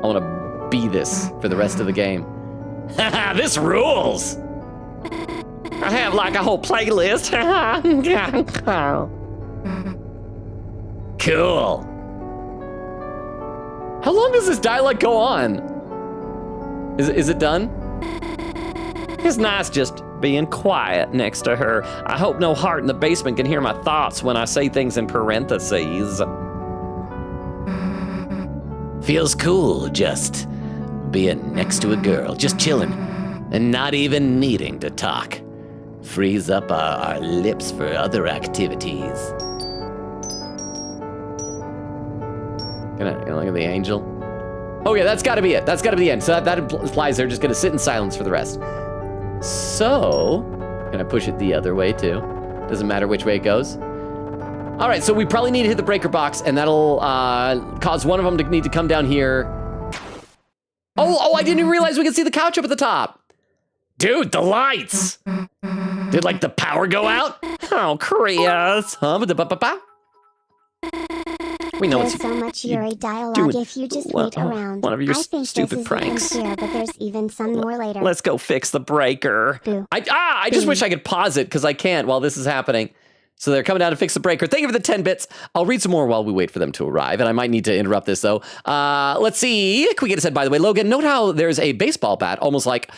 I want to be this for the rest of the game. This rules! I have a whole playlist. Cool. How long does this dialogue go on? Is it done? It's nice just being quiet next to her. I hope no heart in the basement can hear my thoughts when I say things in parentheses. Feels cool just being next to a girl, just chilling, and not even needing to talk. Frees up our lips for other activities. Gonna look at the angel. Okay, that's gotta be it. That's gotta be the end. So that implies they're just gonna sit in silence for the rest. So, gonna push it the other way too. Doesn't matter which way it goes. All right, so we probably need to hit the breaker box, and that'll cause one of them to need to come down here. Oh, I didn't even realize we could see the couch up at the top. Dude, the lights! Did like the power go out? Oh, Chris. We know There's it's so much Yuri dialogue doing if you just wait around. one of your I think stupid this pranks. Is unfair, but there's even some more later. Let's go fix the breaker. Boo. I just wish I could pause it because I can't while this is happening. So they're coming down to fix the breaker. Thank you for the 10 bits. I'll read some more while we wait for them to arrive, and I might need to interrupt this, though. Let's see. Can we get a set, by the way? Logan, note how there's a baseball bat, almost like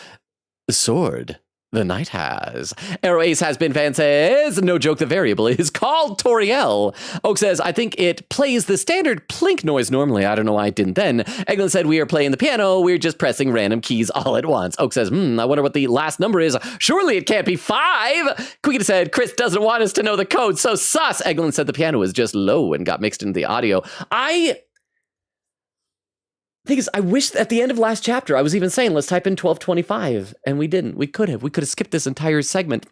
a sword the knight has. Arrow Ace has been fan says, no joke, the variable is called Toriel. Oak says, I think it plays the standard plink noise normally. I don't know why it didn't then. Eglin said, we are playing the piano. We're just pressing random keys all at once. Oak says, I wonder what the last number is. Surely it can't be 5. Quigita said, Chris doesn't want us to know the code, so sus. Eglin said the piano is just low and got mixed into the audio. Thing is, I wish at the end of last chapter, I was even saying, let's type in 1225, and we didn't. We could have skipped this entire segment.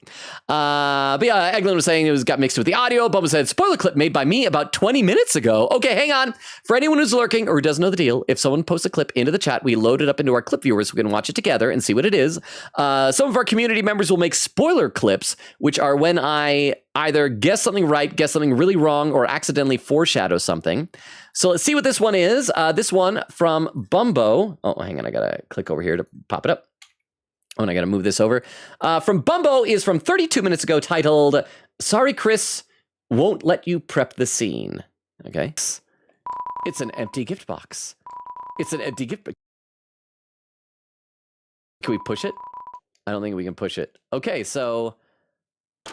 But yeah, Eglin was saying it got mixed with the audio. Bubba said, spoiler clip made by me about 20 minutes ago. Okay, hang on. For anyone who's lurking or who doesn't know the deal, if someone posts a clip into the chat, we load it up into our clip viewers so we can watch it together and see what it is. Some of our community members will make spoiler clips, which are when I either guess something right, guess something really wrong, or accidentally foreshadow something. So let's see what this one is. This one from Bumbo. Oh, hang on. I got to click over here to pop it up. Oh, and I got to move this over. From Bumbo is from 32 minutes ago, titled, Sorry, Chris, Won't Let You Prep the Scene. Okay. It's an empty gift box. It's an empty gift box. Can we push it? I don't think we can push it. Okay, so...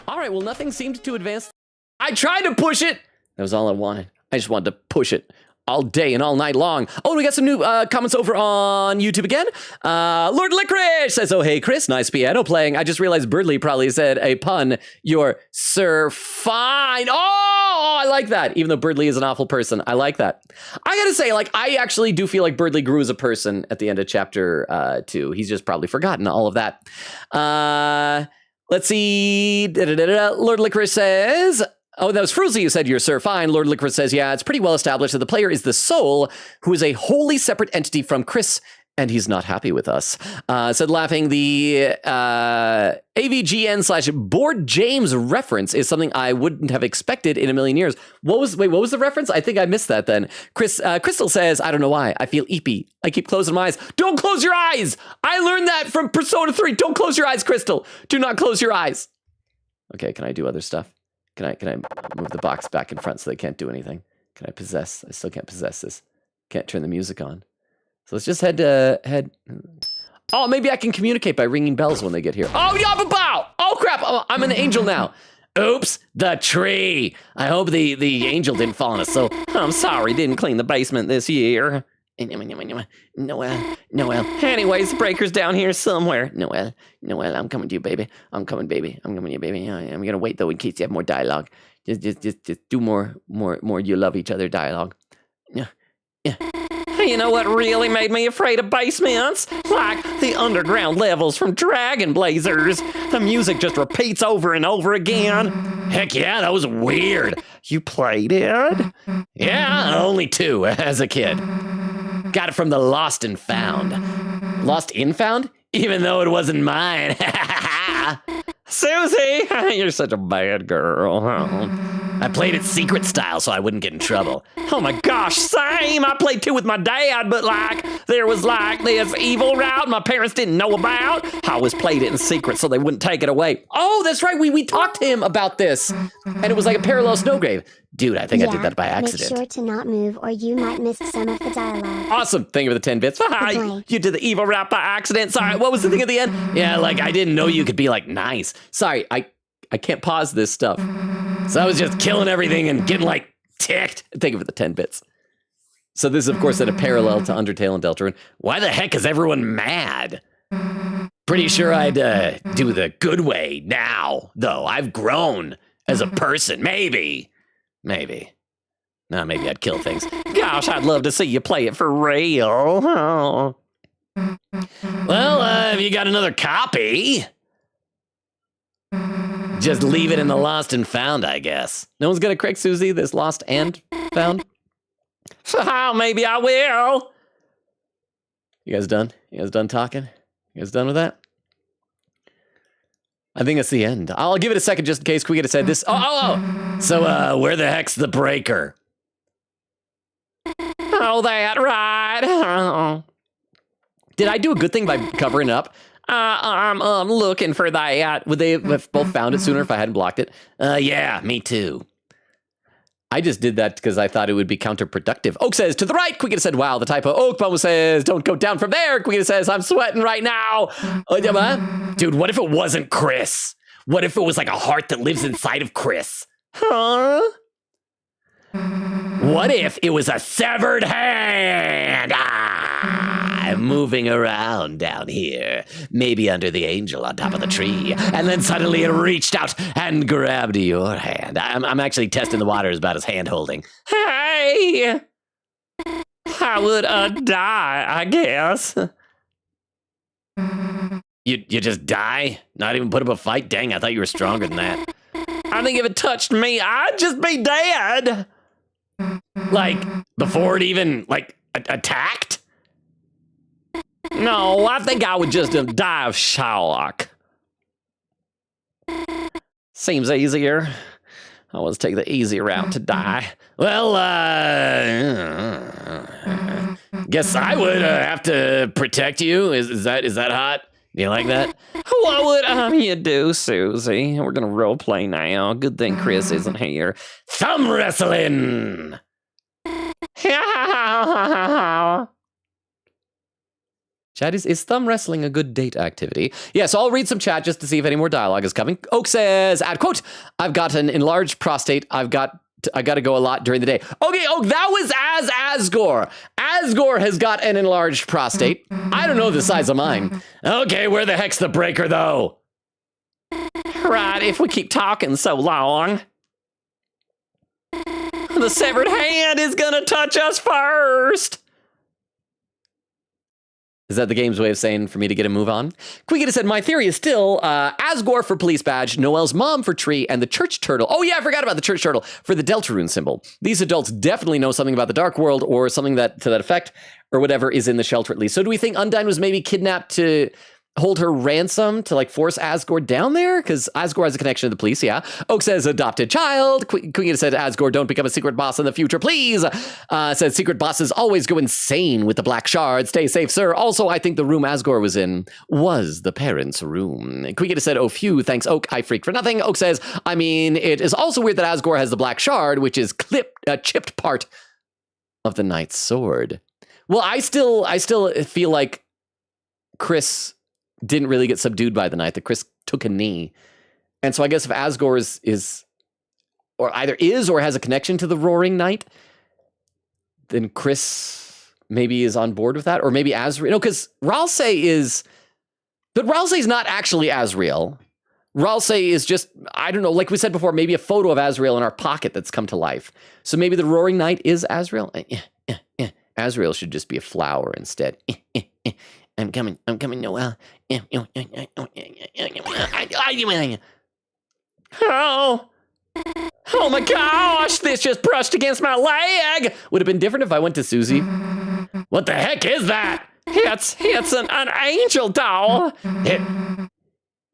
All right, well, nothing seemed to advance. I tried to push it. That was all I wanted. I just wanted to push it all day and all night long. Oh, we got some new comments over on YouTube again. Lord Licorice says, oh, hey, Chris, nice piano playing. I just realized Birdley probably said a pun. You're Sir Fine. Oh, I like that. Even though Birdley is an awful person. I like that. I gotta say, like, I actually do feel like Birdley grew as a person at the end of chapter 2. He's just probably forgotten all of that. Let's see. Lord Licorice says... Oh, that was Fruzy who said you're Sir Fine. Lord Licorice says, yeah, it's pretty well established that the player is the soul, who is a wholly separate entity from Chris, and he's not happy with us. Said laughing, the AVGN/Board James reference is something I wouldn't have expected in a million years. What was the reference? I think I missed that then. Crystal says, I don't know why. I feel eepy. I keep closing my eyes. Don't close your eyes! I learned that from Persona 3. Don't close your eyes, Crystal. Do not close your eyes. Okay, can I do other stuff? Can I move the box back in front so they can't do anything? Can I possess? I still can't possess this. Can't turn the music on. So let's just head. Oh, maybe I can communicate by ringing bells when they get here. Oh, yababow! Oh, crap! Oh, I'm an angel now. Oops, the tree. I hope the angel didn't fall on us. So I'm sorry, didn't clean the basement this year. Noel. Anyways, the breaker's down here somewhere. Noel, I'm coming to you, baby. I'm coming, baby. I'm coming to you, baby. I'm gonna wait though in case you have more dialogue. Just do more you love each other dialogue. Yeah. You know what really made me afraid of basements? Like the underground levels from Dragon Blazers. The music just repeats over and over again. Heck yeah, that was weird. You played it? Yeah, only 2 as a kid. Got it from the Lost and Found. Lost and Found? Even though it wasn't mine. Susie, you're such a bad girl. I played it secret style so I wouldn't get in trouble. Oh my gosh, same. I played too with my dad, but like there was like this evil route my parents didn't know about. I always played it in secret so they wouldn't take it away. Oh, that's right. We talked to him about this, and it was like a parallel snow grave. Dude, I think I did that by accident. Make sure to not move or you might miss some of the dialogue. Awesome. Thank you for the 10 bits. Play. You did the evil route by accident. Sorry, what was the thing at the end? Yeah, like I didn't know you could be like nice. Sorry, I can't pause this stuff. So I was just killing everything and getting like ticked. Thank you for the 10 bits. So this is, of course, at a parallel to Undertale and Deltarune. Why the heck is everyone mad? Pretty sure I'd do the good way now, though. I've grown as a person. Maybe. No, maybe I'd kill things. Gosh, I'd love to see you play it for real. Oh. Well, have you got another copy? Just leave it in the lost and found, I guess. No one's going to correct Susie, this lost and found? So maybe I will. You guys done? You guys done talking? You guys done with that? I think that's the end. I'll give it a second just in case Quiggett said this. Oh. So, where the heck's the breaker? Oh, that right. Did I do a good thing by covering it up? I'm looking for that. Would they have both found it sooner if I hadn't blocked it? Yeah, me too. I just did that because I thought it would be counterproductive. Oak says, to the right. Quiggett said, wow, the typo. Oak Bumble says, don't go down from there. Quiggett says, I'm sweating right now. Dude, what if it wasn't Chris? What if it was like a heart that lives inside of Chris? Huh? What if it was a severed hand? I'm moving around down here, maybe under the angel on top of the tree, and then suddenly it reached out and grabbed your hand. I'm actually testing the waters about his hand holding. Hey! I would die, I guess. You just die? Not even put up a fight? Dang, I thought you were stronger than that. I think if it touched me, I'd just be dead. Like, before it even, like, attacked? No, I think I would just die of shock. Seems easier. I always take the easy route to die. Well, guess I would have to protect you. Is that hot? Do you like that? What would you do, Susie? We're gonna role play now. Good thing Chris isn't here. Thumb wrestling! Chat, is thumb wrestling a good date activity? Yeah, so I'll read some chat just to see if any more dialogue is coming. Oak says, add quote, I've got an enlarged prostate. I got to go a lot during the day. Okay, Oak, that was Asgore. Asgore has got an enlarged prostate. I don't know the size of mine. Okay, where the heck's the breaker, though? Right, if we keep talking so long. The severed hand is gonna touch us first. Is that the game's way of saying for me to get a move on? Quiggett said, my theory is still Asgore for police badge, Noelle's mom for tree, and the church turtle. Oh yeah, I forgot about the church turtle for the Deltarune symbol. These adults definitely know something about the dark world or something to that effect or whatever is in the shelter at least. So do we think Undyne was maybe kidnapped to hold her ransom to like force Asgore down there? Because Asgore has a connection to the police, yeah. Oak says adopted child. Quiggett said Asgore, don't become a secret boss in the future, please. Said secret bosses always go insane with the black shard. Stay safe, sir. Also, I think the room Asgore was in was the parents' room. Quiggett said, oh phew, thanks Oak, I freaked for nothing. Oak says, I mean, it is also weird that Asgore has the black shard, which is chipped part of the knight's sword. Well, I still feel like Chris didn't really get subdued by the knight, that Chris took a knee. And so I guess if Asgore is or either is or has a connection to the Roaring Knight, then Chris maybe is on board with that. Or maybe Asriel. No, because Ralsei is... But Ralsei's not actually Asriel. Ralsei is just, I don't know, like we said before, maybe a photo of Asriel in our pocket that's come to life. So maybe the Roaring Knight is Asriel. Asriel should just be a flower instead. I'm coming, Noelle. Oh my gosh, this just brushed against my leg. Would have been different if I went to Susie. What the heck is that? It's an angel doll.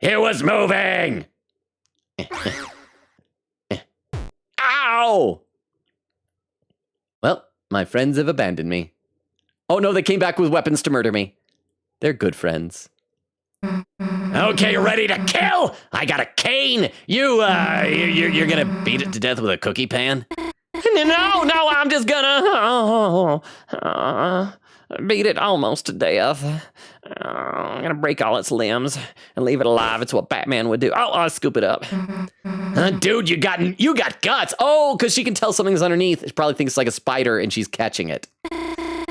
It was moving. no! Well, my friends have abandoned me. Oh no, they came back with weapons to murder me. They're good friends. Okay, ready to kill? I got a cane. You're gonna beat it to death with a cookie pan? No, I'm just gonna beat it almost to death. I'm gonna break all its limbs and leave it alive. It's what Batman would do. Oh, I'll scoop it up. Dude, you got guts. Oh, because she can tell something's underneath. She probably thinks it's like a spider and she's catching it.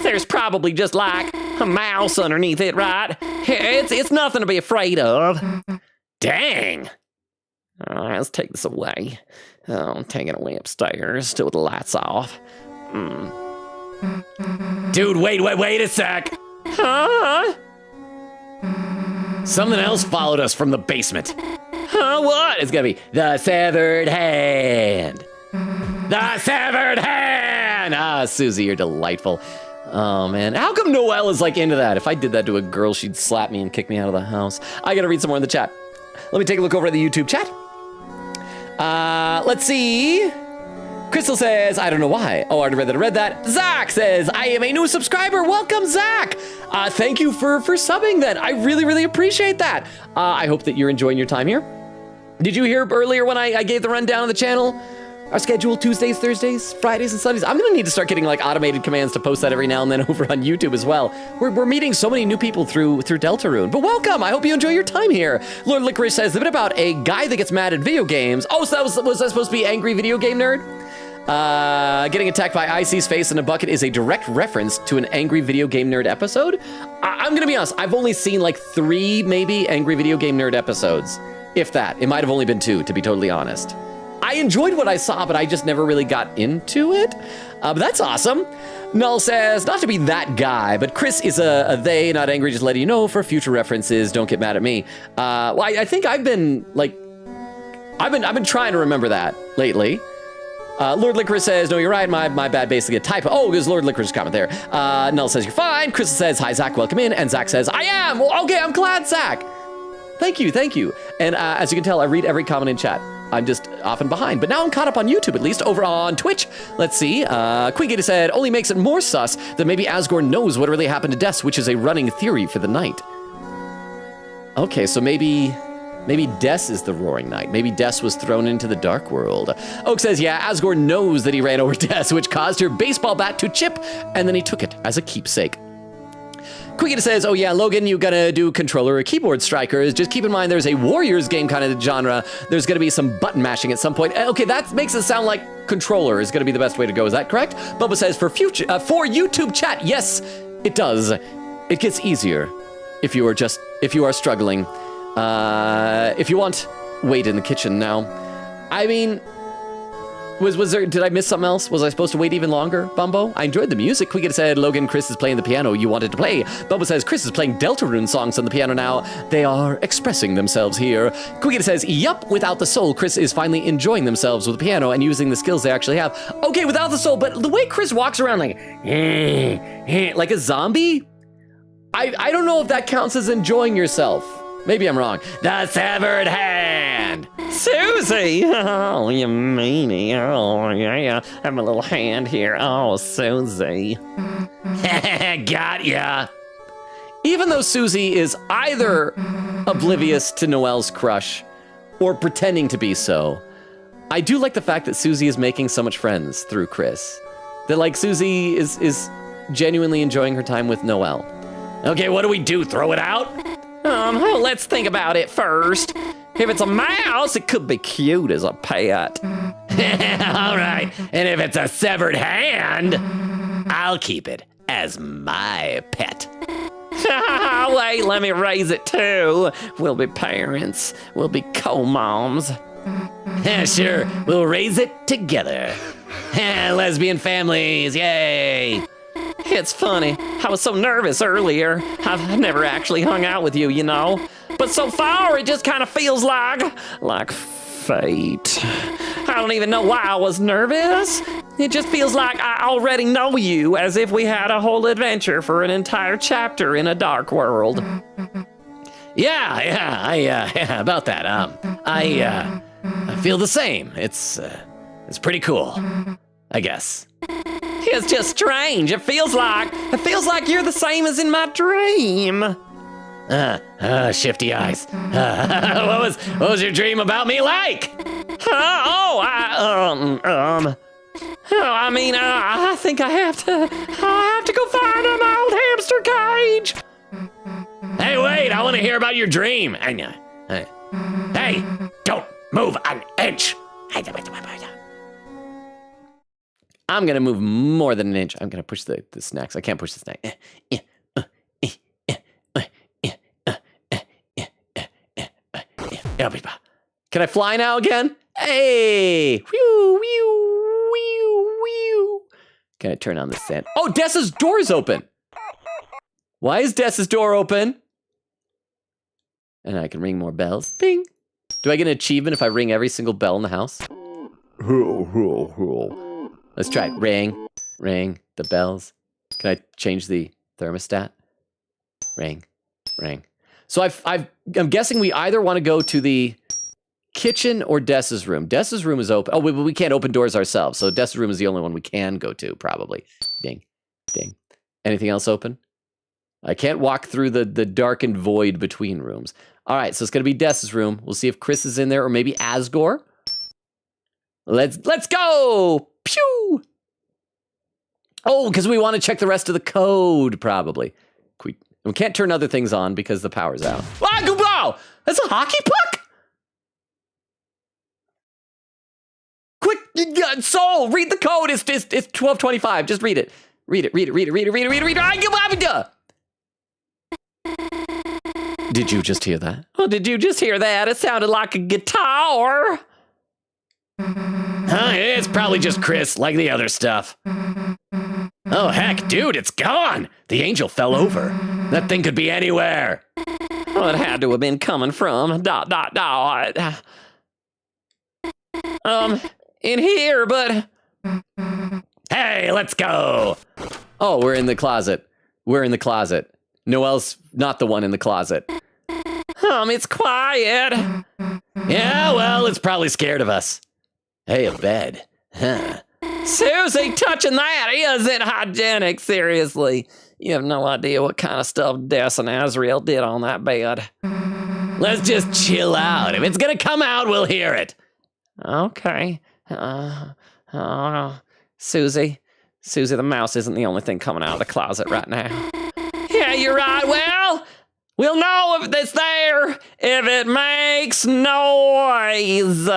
There's probably just like a mouse underneath it, right? It's nothing to be afraid of. Dang. Let's take this away. I'm taking it away upstairs, still with the lights off. Dude, wait a sec. Huh? Something else followed us from the basement. What? It's gonna be the severed hand. The severed hand! Ah, Susie, you're delightful. Oh, man. How come Noelle is, like, into that? If I did that to a girl, she'd slap me and kick me out of the house. I gotta read some more in the chat. Let me take a look over at the YouTube chat. Let's see. Crystal says, I don't know why. Oh, I already read that. Zach says, I am a new subscriber. Welcome, Zach. Thank you for subbing then. I really, really appreciate that. I hope that you're enjoying your time here. Did you hear earlier when I gave the rundown of the channel? Our schedule, Tuesdays, Thursdays, Fridays, and Sundays. I'm gonna need to start getting like automated commands to post that every now and then over on YouTube as well. We're meeting so many new people through Deltarune. But welcome, I hope you enjoy your time here. Lord Licorice says a bit about a guy that gets mad at video games. Oh, so was that supposed to be Angry Video Game Nerd? Getting attacked by Icy's face in a bucket is a direct reference to an Angry Video Game Nerd episode. I'm gonna be honest, I've only seen like 3 maybe Angry Video Game Nerd episodes. If that, it might have only been 2 to be totally honest. I enjoyed what I saw, but I just never really got into it. But that's awesome. Null says, not to be that guy, but Chris is a they, not angry, just letting you know for future references. Don't get mad at me. Well, I think I've been trying to remember that lately. Lord Licorice says, no, you're right, my bad, basically a typo. Oh, there's Lord Licorice's comment there. Null says, you're fine. Crystal says, hi, Zach, welcome in. And Zach says, I am. Well, okay, I'm glad, Zach. Thank you. And as you can tell, I read every comment in chat. I'm just often behind, but now I'm caught up on YouTube, at least over on Twitch. Let's see. Quiggy said, only makes it more sus that maybe Asgore knows what really happened to Des, which is a running theory for the night. Okay, so maybe Des is the Roaring Knight. Maybe Des was thrown into the dark world. Oak says, yeah, Asgore knows that he ran over Des, which caused her baseball bat to chip, and then he took it as a keepsake. Quiggy says, oh yeah, Logan, you gotta do controller or keyboard strikers. Just keep in mind there's a Warriors game kind of genre. There's gonna be some button mashing at some point. Okay, that makes it sound like controller is gonna be the best way to go. Is that correct? Bubba says, for YouTube chat, yes, it does. It gets easier if you are struggling. If you want, wait in the kitchen now. I mean, was there, did I miss something else? Was I supposed to wait even longer, Bumbo? I enjoyed the music. Quiggett said, Logan, Chris is playing the piano you wanted to play. Bumbo says, Chris is playing Deltarune songs on the piano now. They are expressing themselves here. Quiggett says, yup, without the soul, Chris is finally enjoying themselves with the piano and using the skills they actually have. Okay, without the soul, but the way Chris walks around like a zombie, I don't know if that counts as enjoying yourself. Maybe I'm wrong. The severed hand. Susie! Oh, you meanie. Oh, yeah. I have a little hand here. Oh, Susie. Got ya. Even though Susie is either oblivious to Noelle's crush or pretending to be so, I do like the fact that Susie is making so much friends through Chris. That, like, Susie is genuinely enjoying her time with Noelle. Okay, what do we do? Throw it out? Let's think about it first. If it's a mouse, it could be cute as a pet. All right. And if it's a severed hand, I'll keep it as my pet. Wait, let me raise it too. We'll be parents. We'll be co-moms. Sure, we'll raise it together. Lesbian families, yay. It's funny, I was so nervous earlier. I've never actually hung out with you, you know. But so far, it just kind of feels like fate. I don't even know why I was nervous. It just feels like I already know you, as if we had a whole adventure for an entire chapter in a dark world. Yeah, about that. I feel the same. It's It's pretty cool, I guess. It's just strange. It feels like you're the same as in my dream. Shifty eyes. What was your dream about me like? I think I have to go find an old hamster cage. Hey, wait, I want to hear about your dream. Hey, don't move an inch. I'm gonna move more than an inch. I'm gonna push the snacks. I can't push the snack. Can I fly now again? Hey! Whew, whew, whew, whew. Can I turn on the sand? Oh, Dessa's door is open. Why is Dessa's door open? And I can ring more bells. Bing. Do I get an achievement if I ring every single bell in the house? Let's try it. Ring, ring the bells. Can I change the thermostat? Ring, ring. So I'm guessing we either want to go to the kitchen or Dessa's room. Dessa's room is open. Oh, we can't open doors ourselves. So Dessa's room is the only one we can go to, probably. Ding, ding. Anything else open? I can't walk through the darkened void between rooms. All right, so it's going to be Dessa's room. We'll see if Chris is in there or maybe Asgore. Let's go! Pew! Oh, because we want to check the rest of the code, probably. We can't turn other things on because the power's out. Wow! That's a hockey puck? Quick, Soul, read the code. It's 1225. Just read it. Read it. Did you just hear that? Oh, did you just hear that? It sounded like a guitar. It's probably just Chris, like the other stuff. Oh, heck, dude, it's gone. The angel fell over. That thing could be anywhere. Well, it had to have been coming from ... in here, but... Hey, let's go. Oh, we're in the closet. Noelle's not the one in the closet. It's quiet. Yeah, well, it's probably scared of us. Hey, a bed. Huh. Susie, touching that isn't hygienic, seriously. You have no idea what kind of stuff Des and Azrael did on that bed. Let's just chill out. If it's gonna come out, we'll hear it. Okay. Susie the mouse isn't the only thing coming out of the closet right now. Yeah, you're right. Well, we'll know if it's there if it makes noise.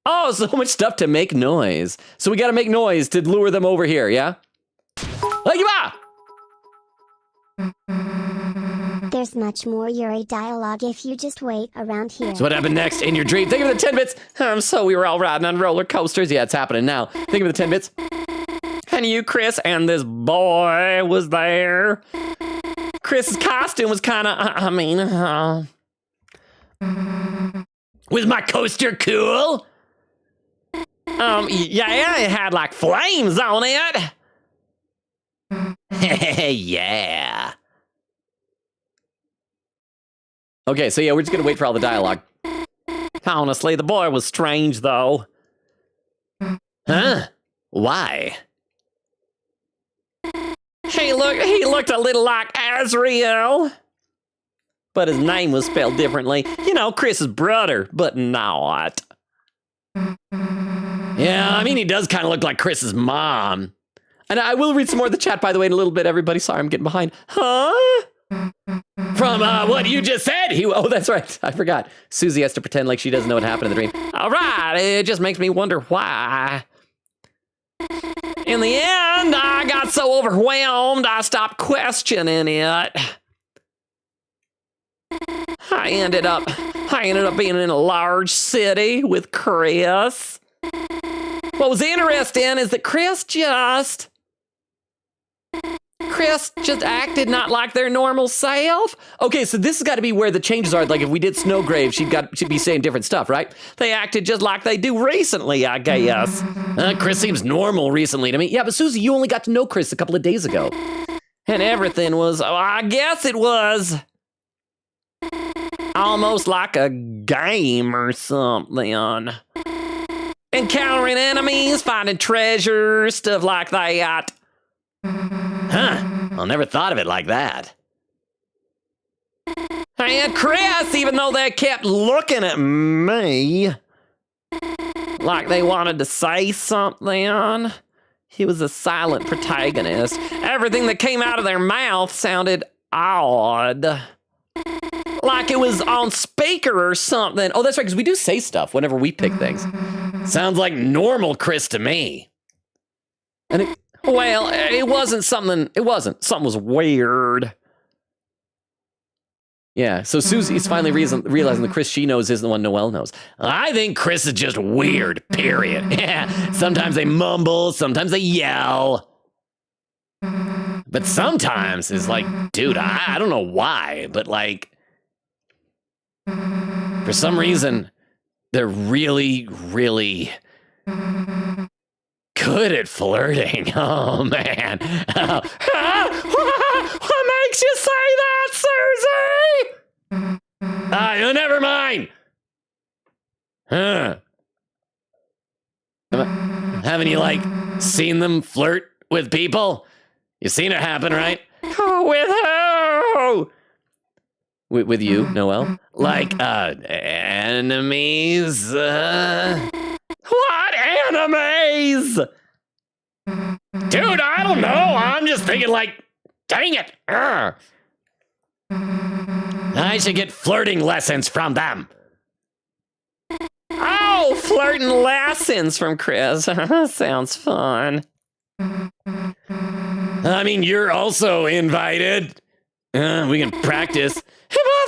Oh, so much stuff to make noise. So we got to make noise to lure them over here, yeah? There's much more Yuri dialogue if you just wait around here. So what happened next in your dream? Think of the 10 bits. So we were all riding on roller coasters. Yeah, it's happening now. Think of the 10 bits. And you, Chris, and this boy was there. Chris's costume was kind of, Was my coaster cool? Yeah, it had like flames on it. Yeah. Okay, so yeah, we're just gonna wait for all the dialogue. Honestly, the boy was strange, though. Huh? Why? He looked a little like Azrael. But his name was spelled differently. You know, Chris's brother, but not. Yeah, I mean, he does kind of look like Chris's mom. And I will read some more of the chat, by the way, in a little bit, everybody. Sorry, I'm getting behind. Huh? From what you just said, Oh, that's right. I forgot. Susie has to pretend like she doesn't know what happened in the dream. All right, it just makes me wonder why. In the end, I got so overwhelmed, I stopped questioning it. I ended up being in a large city with Chris. What was interesting is that Chris just acted not like their normal self. Okay, so this has got to be where the changes are. Like if we did Snowgrave, she'd be saying different stuff, right? They acted just like they do recently, I guess. Chris seems normal recently to me. Yeah, but Susie, you only got to know Chris a couple of days ago. And everything was, I guess it was almost like a game or something. encountering enemies, finding treasure, stuff like that. Huh. I never thought of it like that. And Chris, even though they kept looking at me like they wanted to say something, he was a silent protagonist. Everything that came out of their mouth sounded odd. Like it was on speaker or something. Oh, that's right, because we do say stuff whenever we pick things. Sounds like normal Chris to me. And it wasn't something. It wasn't. Something was weird. Yeah, so Susie's finally realizing the Chris she knows isn't the one Noelle knows. I think Chris is just weird, period. Yeah, sometimes they mumble, sometimes they yell. But sometimes it's like, dude, I don't know why, but like, for some reason, they're really, really good at flirting. Oh, man. What makes you say that, Susie? Never mind. Huh. Haven't you, like, seen them flirt with people? You seen it happen, right? Oh, with who? With you, Noelle? Like, enemies? What enemies? Dude, I don't know. I'm just thinking, like, dang it. I should get flirting lessons from them. Oh, flirting lessons from Chris. Sounds fun. I mean, you're also invited. We can practice. Was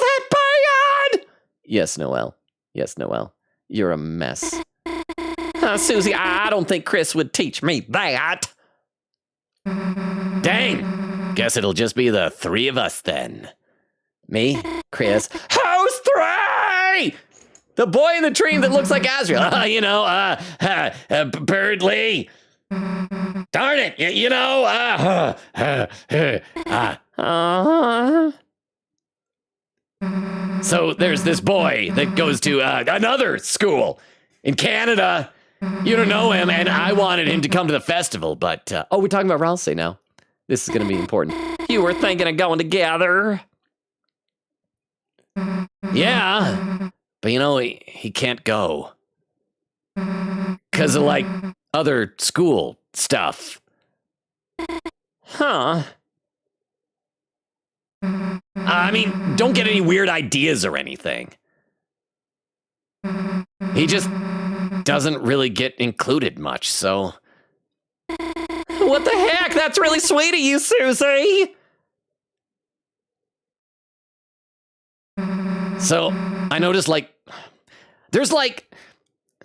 it bad? Yes, Noelle. Yes, Noelle. You're a mess. Susie, I don't think Chris would teach me that. Dang. Guess it'll just be the three of us then. Me, Chris. Who's three? The boy in the tree that looks like Azrael. Birdly. Darn it. So there's this boy that goes to another school in Canada. You don't know him, and I wanted him to come to the festival, but... Oh, we're talking about Ralsei now. This is going to be important. You were thinking of going together? Yeah, but he can't go. Because of, like, other school stuff. Huh. I mean, don't get any weird ideas or anything. He just doesn't really get included much, so... What the heck? That's really sweet of you, Susie. So, I noticed, like, there's, like,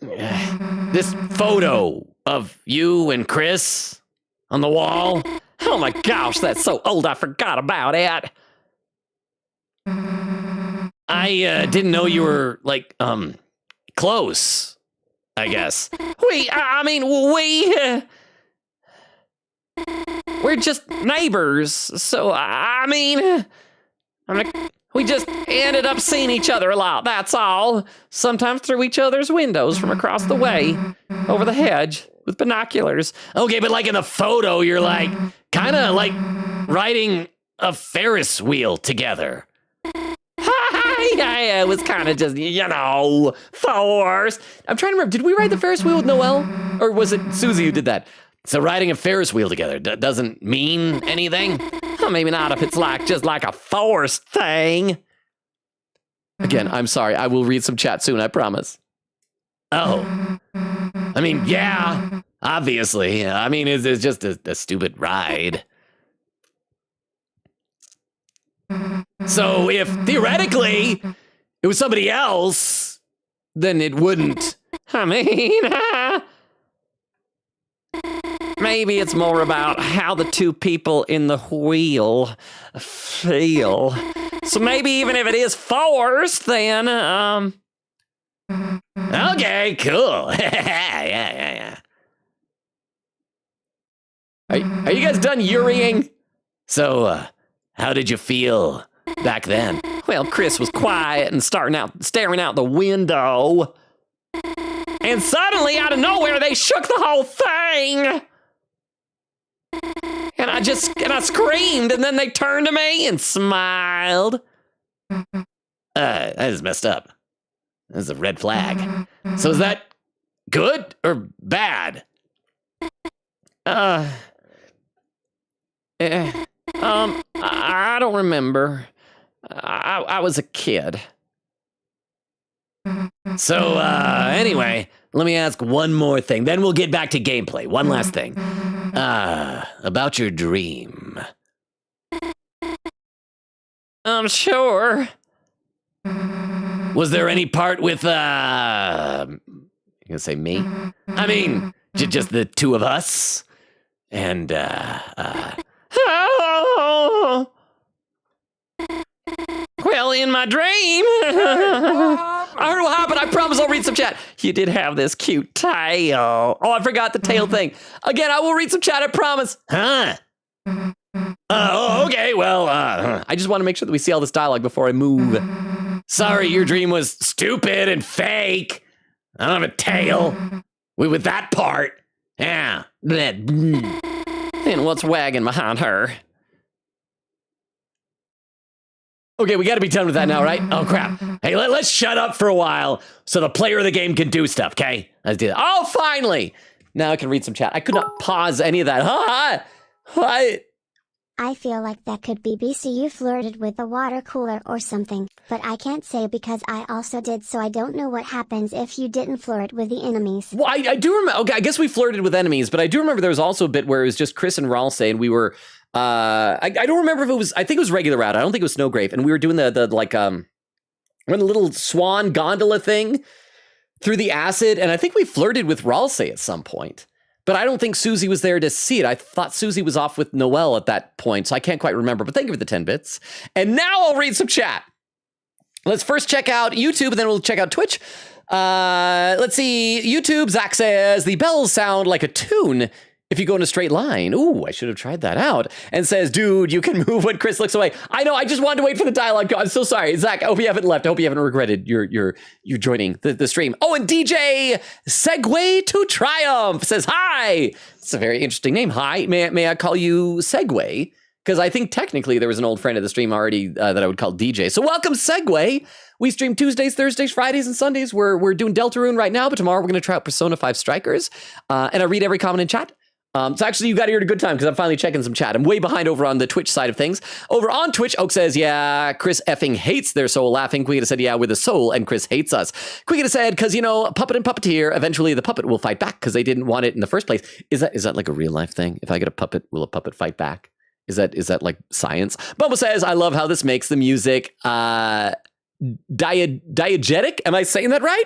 this photo of you and Chris on the wall. Oh my gosh, that's so old I forgot about it. I didn't know you were, like, close, I guess. We're just neighbors, so we just ended up seeing each other a lot, that's all. Sometimes through each other's windows from across the way, over the hedge, with binoculars. Okay, but like in the photo, you're like, kind of like riding a Ferris wheel together. Yeah, it was kind of just, forced. I'm trying to remember, did we ride the Ferris wheel with Noelle? Or was it Susie who did that? So riding a Ferris wheel together doesn't mean anything? Well, maybe not if it's just like a forced thing. Again, I'm sorry. I will read some chat soon, I promise. Oh. I mean, yeah, obviously. I mean, it's just a stupid ride. So if theoretically it was somebody else, then it wouldn't. I mean, maybe it's more about how the two people in the wheel feel. So maybe even if it is forced, then, Okay, cool. yeah. Are you guys done Yuriing? So, how did you feel back then? Well, Chris was quiet and staring out the window. And suddenly, out of nowhere, they shook the whole thing. And I screamed, and then they turned to me and smiled. That is messed up. That's a red flag. So is that good or bad? I don't remember. I was a kid. So, anyway, let me ask one more thing. Then we'll get back to gameplay. One last thing. About your dream. Sure. Was there any part with, you gonna say me? I mean, just the two of us? And, Well, in my dream. I don't know what happened. I promise I'll read some chat. You did have this cute tail. Oh, I forgot the tail thing. Again, I will read some chat, I promise. huh? Okay, well, I just want to make sure that we see all this dialogue before I move. sorry your dream was stupid and fake. I don't have a tail. With that part. Yeah. And what's wagging behind her? Okay, we got to be done with that now, right? Oh, crap. Hey, let's shut up for a while so the player of the game can do stuff, okay? Let's do that. Oh, finally! Now I can read some chat. I could not pause any of that. What? I feel like that could be BCU flirted with a water cooler or something, but I can't say because I also did, so I don't know what happens if you didn't flirt with the enemies. Well, I do remember. Okay, I guess we flirted with enemies, but I do remember there was also a bit where it was just Chris and Ralsei, and we were. I don't remember if it was. I think it was regular route. I don't think it was Snowgrave, and we were doing the little swan gondola thing through the acid, and I think we flirted with Ralsei at some point. But I don't think Susie was there to see it. I thought Susie was off with Noelle at that point, so I can't quite remember. But thank you for the 10 bits. And now I'll read some chat. Let's first check out YouTube, and then we'll check out Twitch. Let's see. YouTube, Zach says, the bells sound like a tune if you go in a straight line. Ooh, I should have tried that out. And says, dude, you can move when Chris looks away. I know, I just wanted to wait for the dialogue. I'm so sorry. Zach, I hope you haven't left. I hope you haven't regretted your joining the stream. Oh, and DJ Segway to Triumph says, hi. It's a very interesting name. Hi, may I call you Segway? Because I think technically there was an old friend of the stream already that I would call DJ. So welcome, Segway. We stream Tuesdays, Thursdays, Fridays, and Sundays. We're doing Deltarune right now, but tomorrow we're going to try out Persona 5 Strikers. And I read every comment in chat. So actually, you got here at a good time because I'm finally checking some chat. I'm way behind over on the Twitch side of things. Over on Twitch, Oak says, yeah, Chris effing hates their soul laughing. Quigita said, yeah, with a soul, and Chris hates us. Quigita said, because, puppet and puppeteer, eventually the puppet will fight back because they didn't want it in the first place. Is that like a real life thing? If I get a puppet, will a puppet fight back? Is that like science? Bumble says, I love how this makes the music diegetic. Am I saying that right?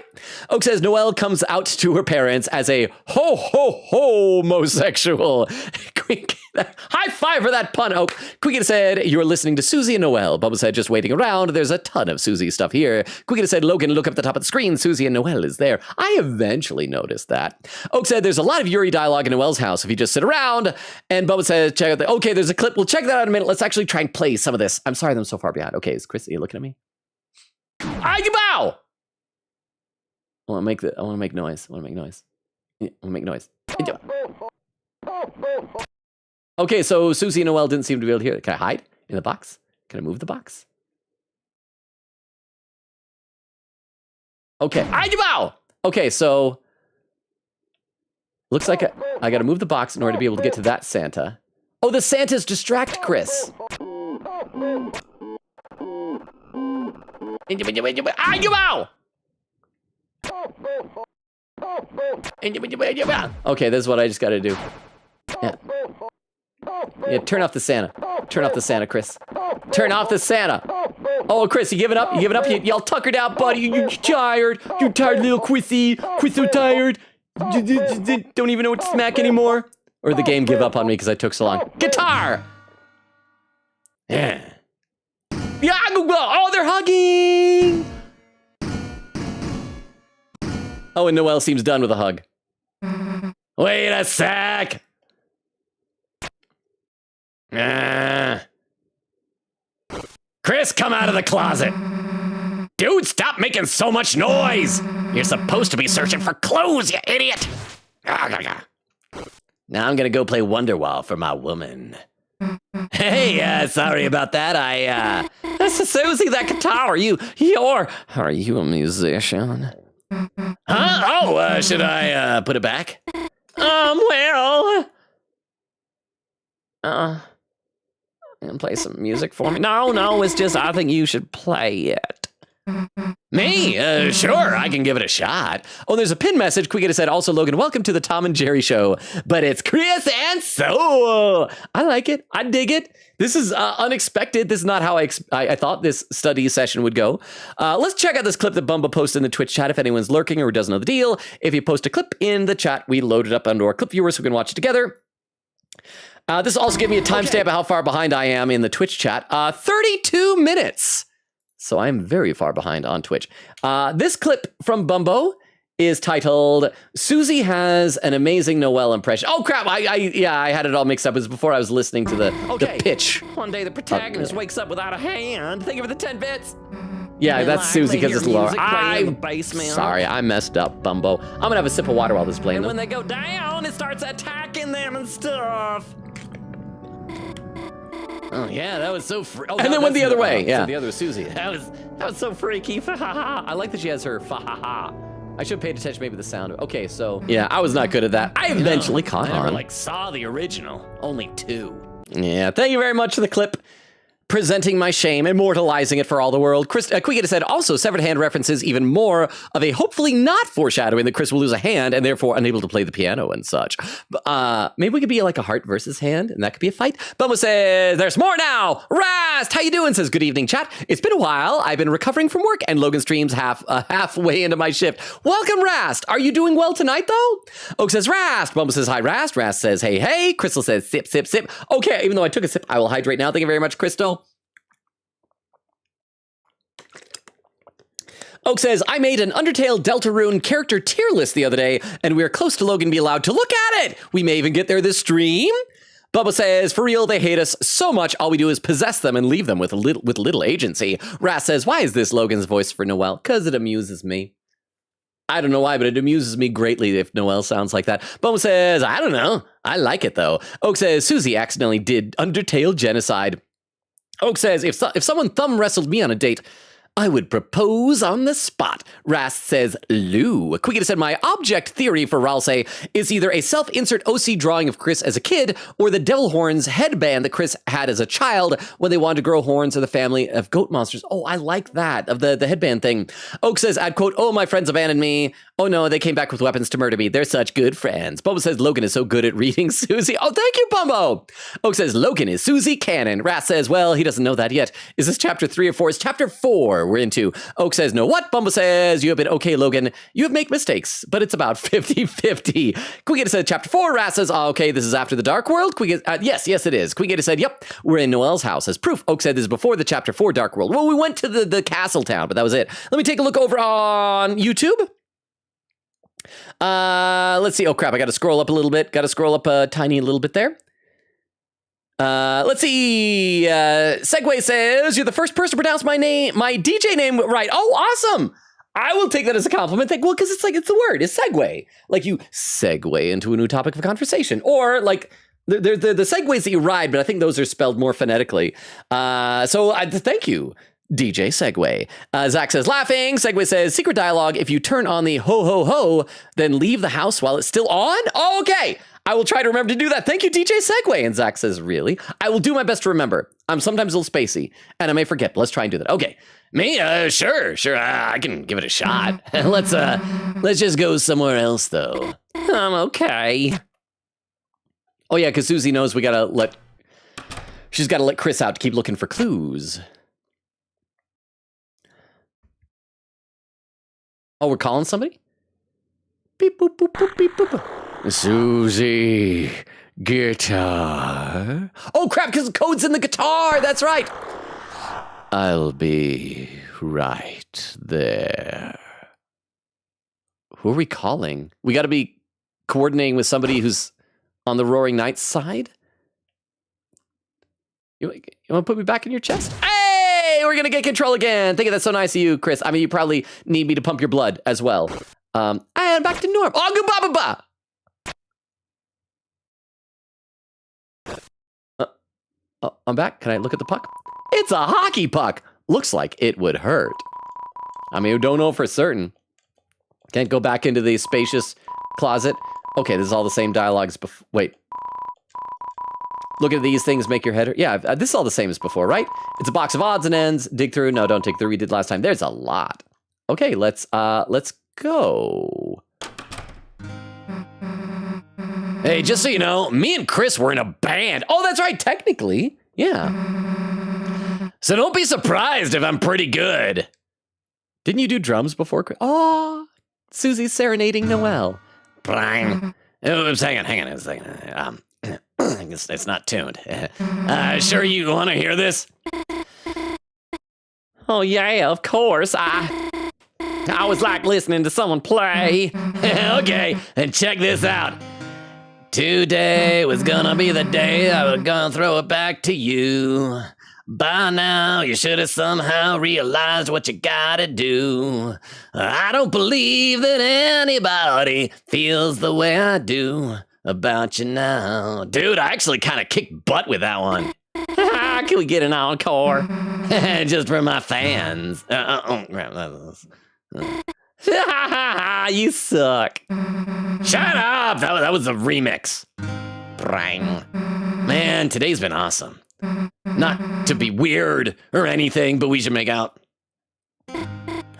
Oak says Noelle comes out to her parents as a homosexual. High five for that pun, Oak. Quigita said, you're listening to Susie and Noelle. Bubba said, just waiting around. There's a ton of Susie stuff here. Quigita said, Logan, look up at the top of the screen. Susie and Noelle is there. I eventually noticed that. Oak said, there's a lot of Yuri dialogue in Noelle's house if you just sit around. And Bubba said, check out okay, there's a clip. We'll check that out in a minute. Let's actually try and play some of this. I'm sorry that I'm so far behind. Okay, is Chris, are you looking at me? I want to make noise. I want to make noise. Okay, so Susie and Noelle didn't seem to be able to hear it. Can I hide in the box? Can I move the box? Okay. Okay, so looks like I got to move the box in order to be able to get to that Santa. Oh, the Santas distract Chris. Okay, this is what I just got to do. Yeah, turn off the Santa. Turn off the Santa, Chris. Turn off the Santa. Oh, Chris, you giving up? You giving up? Y'all tuckered out, buddy. You tired. You tired, little Quissy. Quiss so tired. Don't even know what to smack anymore. Or the game give up on me because I took so long. Guitar! Yeah. Oh, they're hugging! Oh, and Noelle seems done with a hug. Wait a sec! Chris, come out of the closet! Dude, stop making so much noise! You're supposed to be searching for clues, you idiot! Now I'm gonna go play Wonderwall for my woman. Hey, sorry about that. This is Susie, that guitar. Are you a musician? Huh? Oh, should I put it back? Well. You gonna play some music for me? No, it's just I think you should play it. Me? Sure, I can give it a shot. Oh, there's a pin message. Quick said, also, Logan, welcome to the Tom and Jerry show. But it's Chris and Soul. I like it. I dig it. This is unexpected. This is not how I thought this study session would go. Let's check out this clip that Bumba posted in the Twitch chat if anyone's lurking or doesn't know the deal. If you post a clip in the chat, we load it up onto our clip viewer so we can watch it together. This will also give me a timestamp of how far behind I am in the Twitch chat. 32 minutes. So I'm very far behind on Twitch. This clip from Bumbo is titled, Susie has an amazing Noel impression. Oh, crap. I had it all mixed up. It was before I was listening to the pitch. One day the protagonist wakes up without a hand. Thank you for the 10 bits. Yeah, that's Susie because it's Laura. Sorry, I messed up, Bumbo. I'm going to have a sip of water while this is playing. And though. when they go down, it starts attacking them and stuff. Oh, yeah, that was so and then went the other way. Yeah. So the other was Susie. That was so freaky. I like that she has her fa-ha-ha. I should have paid attention maybe to the sound. Okay, so yeah, I was not good at that. I eventually caught I on. never, saw the original. Only 2. Yeah, thank you very much for the clip. Presenting my shame, immortalizing it for all the world. Chris Quiggita said, also, severed hand references even more of a hopefully not foreshadowing that Chris will lose a hand and therefore unable to play the piano and such. Maybe we could be like a heart versus hand, and that could be a fight. Bumbo says, there's more now. Rast, how you doing? Says, good evening, chat. It's been a while. I've been recovering from work, and Logan streams halfway into my shift. Welcome, Rast. Are you doing well tonight, though? Oak says, Rast. Bumbo says, hi, Rast. Rast says, hey, hey. Crystal says, sip, sip, sip. Okay, even though I took a sip, I will hydrate now. Thank you very much, Crystal. Oak says, I made an Undertale Deltarune character tier list the other day, and we are close to Logan being allowed to look at it. We may even get there this stream. Bubba says, for real, they hate us so much, all we do is possess them and leave them with little agency. Ras says, why is this Logan's voice for Noel? Because it amuses me. I don't know why, but it amuses me greatly if Noel sounds like that. Bubba says, I don't know. I like it, though. Oak says, Susie accidentally did Undertale genocide. Oak says, if someone thumb wrestled me on a date, I would propose on the spot. Rast says, Lou. Quiggita said, my object theory for Ralsei is either a self-insert OC drawing of Chris as a kid or the devil horns headband that Chris had as a child when they wanted to grow horns of the family of goat monsters. Oh, I like that, of the headband thing. Oak says, I'd quote, oh, my friends abandoned me. Oh no, they came back with weapons to murder me. They're such good friends. Bumbo says, Logan is so good at reading Susie. Oh, thank you, Bumbo. Oak says, Logan is Susie Cannon. Rast says, well, he doesn't know that yet. Is this chapter 3 or 4? It's chapter 4 we're into. Oak says, no what? Bumbo says, you have been okay, Logan. You have made mistakes, but it's about 50-50. Quiggita said, chapter 4. Rast says, oh, okay, this is after the Dark World? Yes, it is. Quiggita said, yep, we're in Noel's house. As proof, Oak said this is before the chapter 4 Dark World. Well, we went to the castle town, but that was it. Let me take a look over on YouTube. Let's see. Oh, crap, I got to scroll up a little bit. Got to scroll up a tiny little bit there. Let's see. Segway says, you're the first person to pronounce my DJ name right. Oh, awesome. I will take that as a compliment. Well, because it's the word. It's segue. Like you segue into a new topic of conversation. Or like the segues that you ride, but I think those are spelled more phonetically. So thank you, DJ Segway. Zach says, laughing. Segway says, secret dialogue. If you turn on the ho, ho, ho, then leave the house while it's still on. Oh, okay. I will try to remember to do that. Thank you, DJ Segway. And Zach says, really? I will do my best to remember. I'm sometimes a little spacey, and I may forget, but let's try and do that. Okay. Me? Sure. I can give it a shot. Let's just go somewhere else, though. I'm okay. Oh, yeah, because Susie knows she's got to let Chris out to keep looking for clues. Oh, we're calling somebody? Beep, boop, boop, boop, beep, boop. Susie, guitar. Oh, crap, because the code's in the guitar. That's right. I'll be right there. Who are we calling? We got to be coordinating with somebody who's on the Roaring Knights side? You want to put me back in your chest? Hey, we're gonna get control again. Think of that's so nice of you, Chris. I mean, you probably need me to pump your blood as well. And back to norm. Oh, goodbye, bye. I'm back. Can I look at the puck? It's a hockey puck. Looks like it would hurt. I mean, we don't know for certain. Can't go back into the spacious closet. Okay, this is all the same dialogues before. Wait. Look at these things, make your head hurt. Yeah, this is all the same as before, right? It's a box of odds and ends. Dig through. No, don't dig through. We did last time. There's a lot. Okay, let's go. Hey, just so you know, me and Chris were in a band. Oh, that's right. Technically, yeah. So don't be surprised if I'm pretty good. Didn't you do drums before? Oh, Susie's serenading Noelle. Brian. Oops, hang on a second. It's not tuned. Sure you want to hear this? Oh yeah, of course. I always like listening to someone play. Okay, and check this out. Today was gonna be the day I was gonna throw it back to you. By now, you should have somehow realized what you gotta do. I don't believe that anybody feels the way I do about you now. Dude, I actually kind of kicked butt with that one. Can we get an encore? Just for my fans. You suck. Shut up! That was a remix. Brang. Man, today's been awesome. Not to be weird or anything, but we should make out.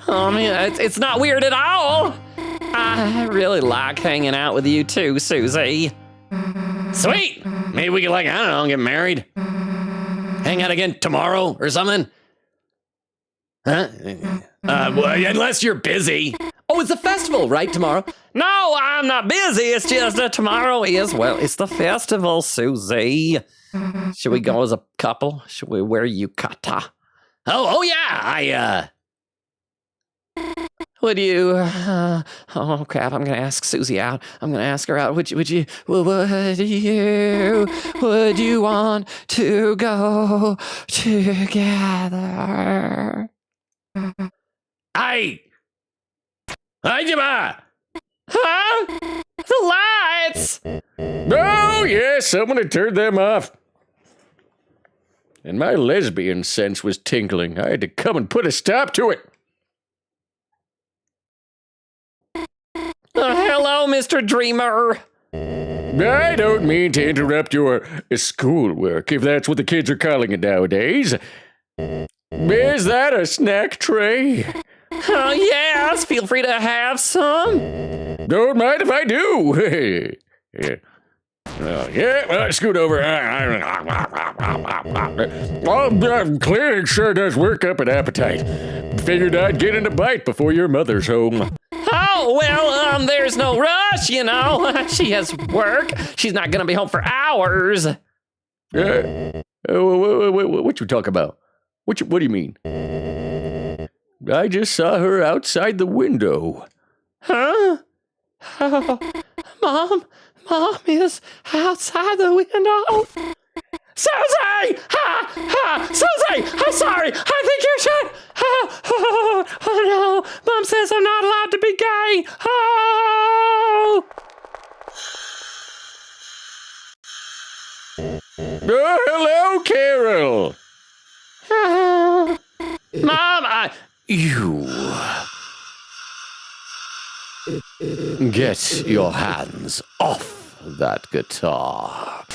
Oh man, it's not weird at all. I really like hanging out with you too, Susie. Sweet! Maybe we could, like, I don't know, get married. Hang out again tomorrow or something. Huh? Well, unless you're busy. Oh, it's a festival, right? Tomorrow? No, I'm not busy. It's just that tomorrow is, well, it's the festival, Susie. Should we go as a couple? Should we wear yukata? Oh yeah, Would you, oh crap, I'm gonna ask Susie out. I'm gonna ask her out. Would you want to go together? Huh? The lights! Oh, yes, someone had turned them off. And my lesbian sense was tingling. I had to come and put a stop to it. Hello, Mr. Dreamer. I don't mean to interrupt your schoolwork, if that's what the kids are calling it nowadays. Is that a snack tray? Oh, yes, feel free to have some. Don't mind if I do. Scoot over. Clearly sure does work up an appetite. Figured I'd get in a bite before your mother's home. Oh, well, there's no rush, you know. She has work. She's not gonna be home for hours. What you talk about? What do you mean? I just saw her outside the window. Huh? Oh, Mom is outside the window. Susie! Susie! I'm sorry! I think you should... Oh no! Mom says I'm not allowed to be gay! Oh! Hello, Carol! Mom, You. Get your hands off that guitar.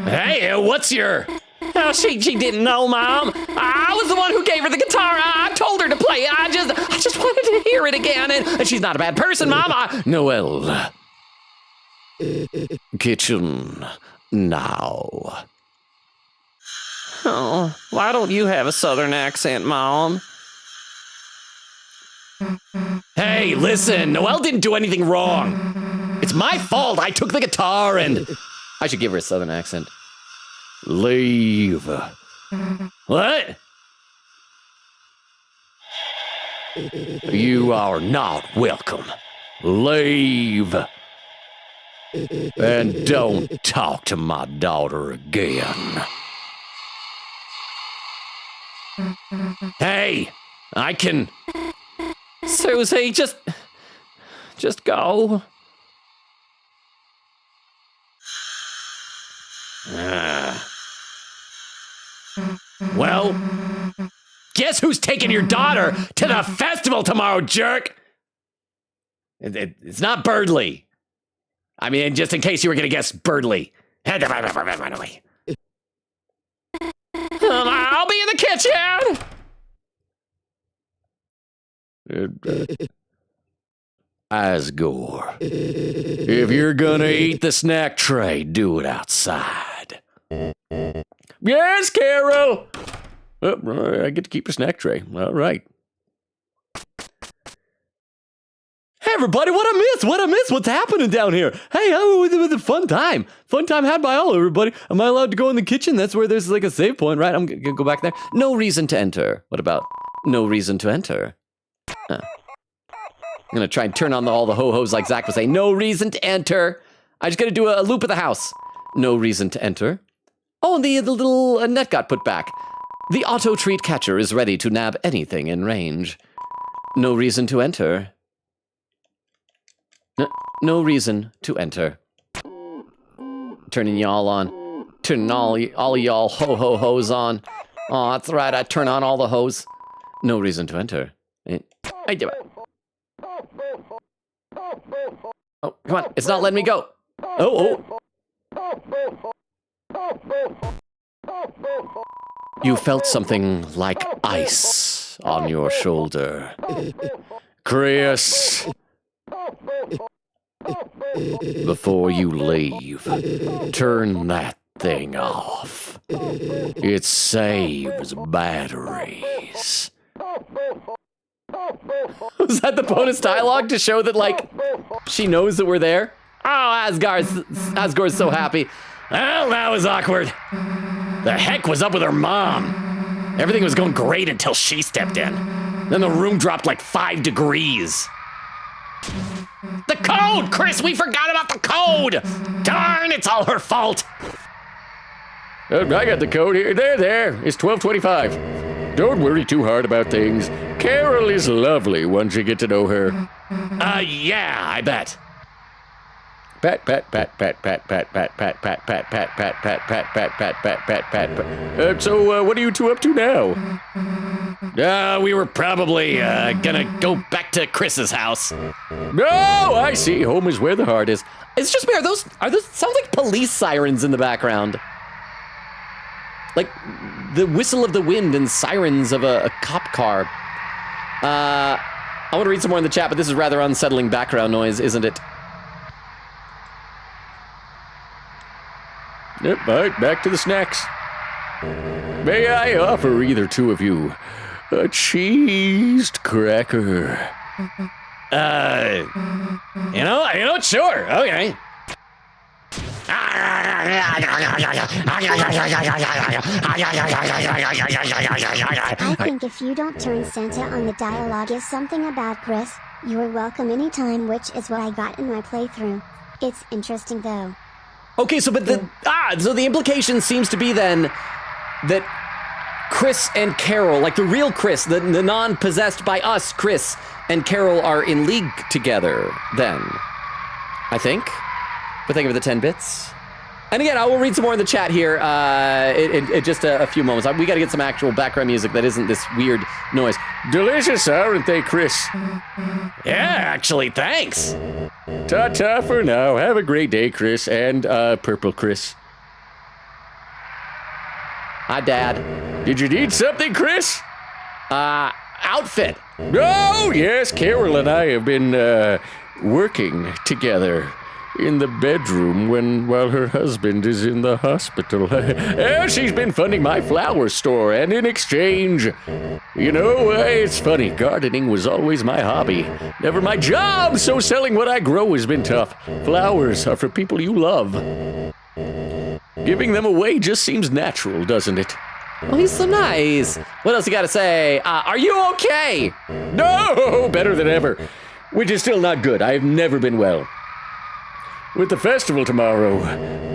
Hey, what's your... Oh, she didn't know, Mom. I was the one who gave her the guitar. I told her to play it. I just wanted to hear it again, and she's not a bad person, Mom. Noelle. Kitchen now. Oh, why don't you have a southern accent, Mom? Hey, listen, Noelle didn't do anything wrong. It's my fault. I took the guitar and... I should give her a southern accent. Leave. What? You are not welcome. Leave. And don't talk to my daughter again. Hey, I can... Susie, just go. Well, guess who's taking your daughter to the festival tomorrow, jerk? It's not Birdley. I mean, just in case you were going to guess Birdley. Run away. I'll be in the kitchen. Asgore, if you're going to eat the snack tray, do it outside. Yes, Carol. Oh, I get to keep the snack tray. All right. Hey everybody, what I miss? What's happening down here? Hey, with a fun time had by all, everybody. Am I allowed to go in the kitchen? That's where there's like a save point, right? I'm gonna go back there. No reason to enter. What about no reason to enter? I'm gonna try and turn on all the ho-hos like Zach was saying. No reason to enter. I just gotta do a loop of the house. No reason to enter. Oh, and the little net got put back. The auto treat catcher is ready to nab anything in range. No reason to enter. No reason to enter. Turning y'all on. Turning all y'all ho-ho-hos on. Oh, that's right, I turn on all the hos. No reason to enter. Oh, come on, it's not letting me go. Oh. You felt something like ice on your shoulder. Chris. Before you leave, turn that thing off. It saves batteries. Was that the bonus dialogue to show that, like, she knows that we're there? Oh, Asgore's so happy. Well, that was awkward. The heck was up with her mom? Everything was going great until she stepped in. Then the room dropped like 5 degrees. The code! Chris, we forgot about the code! Darn, it's all her fault. I got the code here. There. It's 1225. Don't worry too hard about things. Carol is lovely once you get to know her. Yeah, I bet. Pat. So, what are you two up to now? We were probably gonna go back to Chris's house. Oh, I see. Home is where the heart is. It's just me. Are those sounds like police sirens in the background? Like the whistle of the wind and sirens of a cop car. I want to read some more in the chat, but this is rather unsettling background noise, isn't it? Yep, all right, back to the snacks. May I offer either two of you a cheesed cracker? Sure, okay. I think if you don't turn Santa on, the dialogue is something about Chris. You are welcome anytime, which is what I got in my playthrough. It's interesting though. Okay, so so the implication seems to be then that Chris and Carol, like the real Chris, the non-possessed by us Chris and Carol are in league together then. I think. But thank you for the 10 bits. And again, I will read some more in the chat here in just a few moments. We got to get some actual background music that isn't this weird noise. Delicious, aren't they, Chris? Yeah, actually, thanks. Ta-ta for now. Have a great day, Chris, and Purple Chris. Hi, Dad. Did you need something, Chris? Outfit. Oh, yes, Carol and I have been working together in the bedroom while her husband is in the hospital. She's been funding my flower store, and in exchange, it's funny, gardening was always my hobby, never my job, so selling what I grow has been tough. Flowers are for people you love. Giving them away just seems natural, doesn't it? Oh, he's so nice. What else you got to say? Are you okay? No, better than ever, which is still not good. I have never been well. with the festival tomorrow.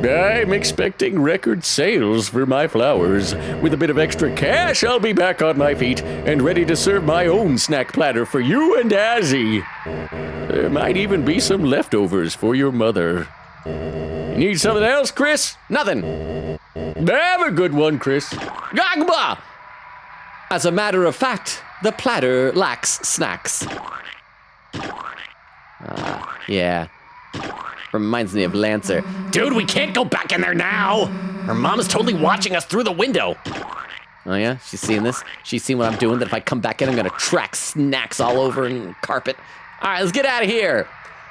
I'm expecting record sales for my flowers. With a bit of extra cash, I'll be back on my feet and ready to serve my own snack platter for you and Azzy. There might even be some leftovers for your mother. You need something else, Chris? Nothing. Have a good one, Chris. Gagba! As a matter of fact, the platter lacks snacks. Yeah. Reminds me of Lancer. Dude, we can't go back in there now. Her mom is totally watching us through the window. Oh yeah? She's seeing this? She's seen what I'm doing, that if I come back in, I'm gonna track snacks all over and carpet. Alright, let's get out of here.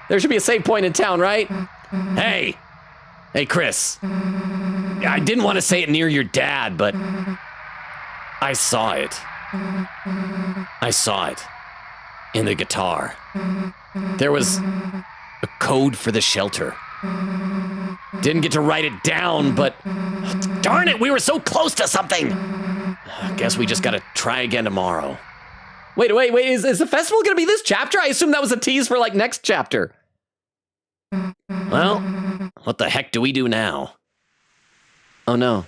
There should be a save point in town, right? Hey, Chris. I didn't want to say it near your dad, but I saw it. I saw it in the guitar. There was a code for the shelter. Didn't get to write it down, but darn it, we were so close to something. I guess we just gotta try again tomorrow. Wait, is the festival gonna be this chapter? I assume that was a tease for, like, next chapter. Well, what the heck do we do now? Oh no,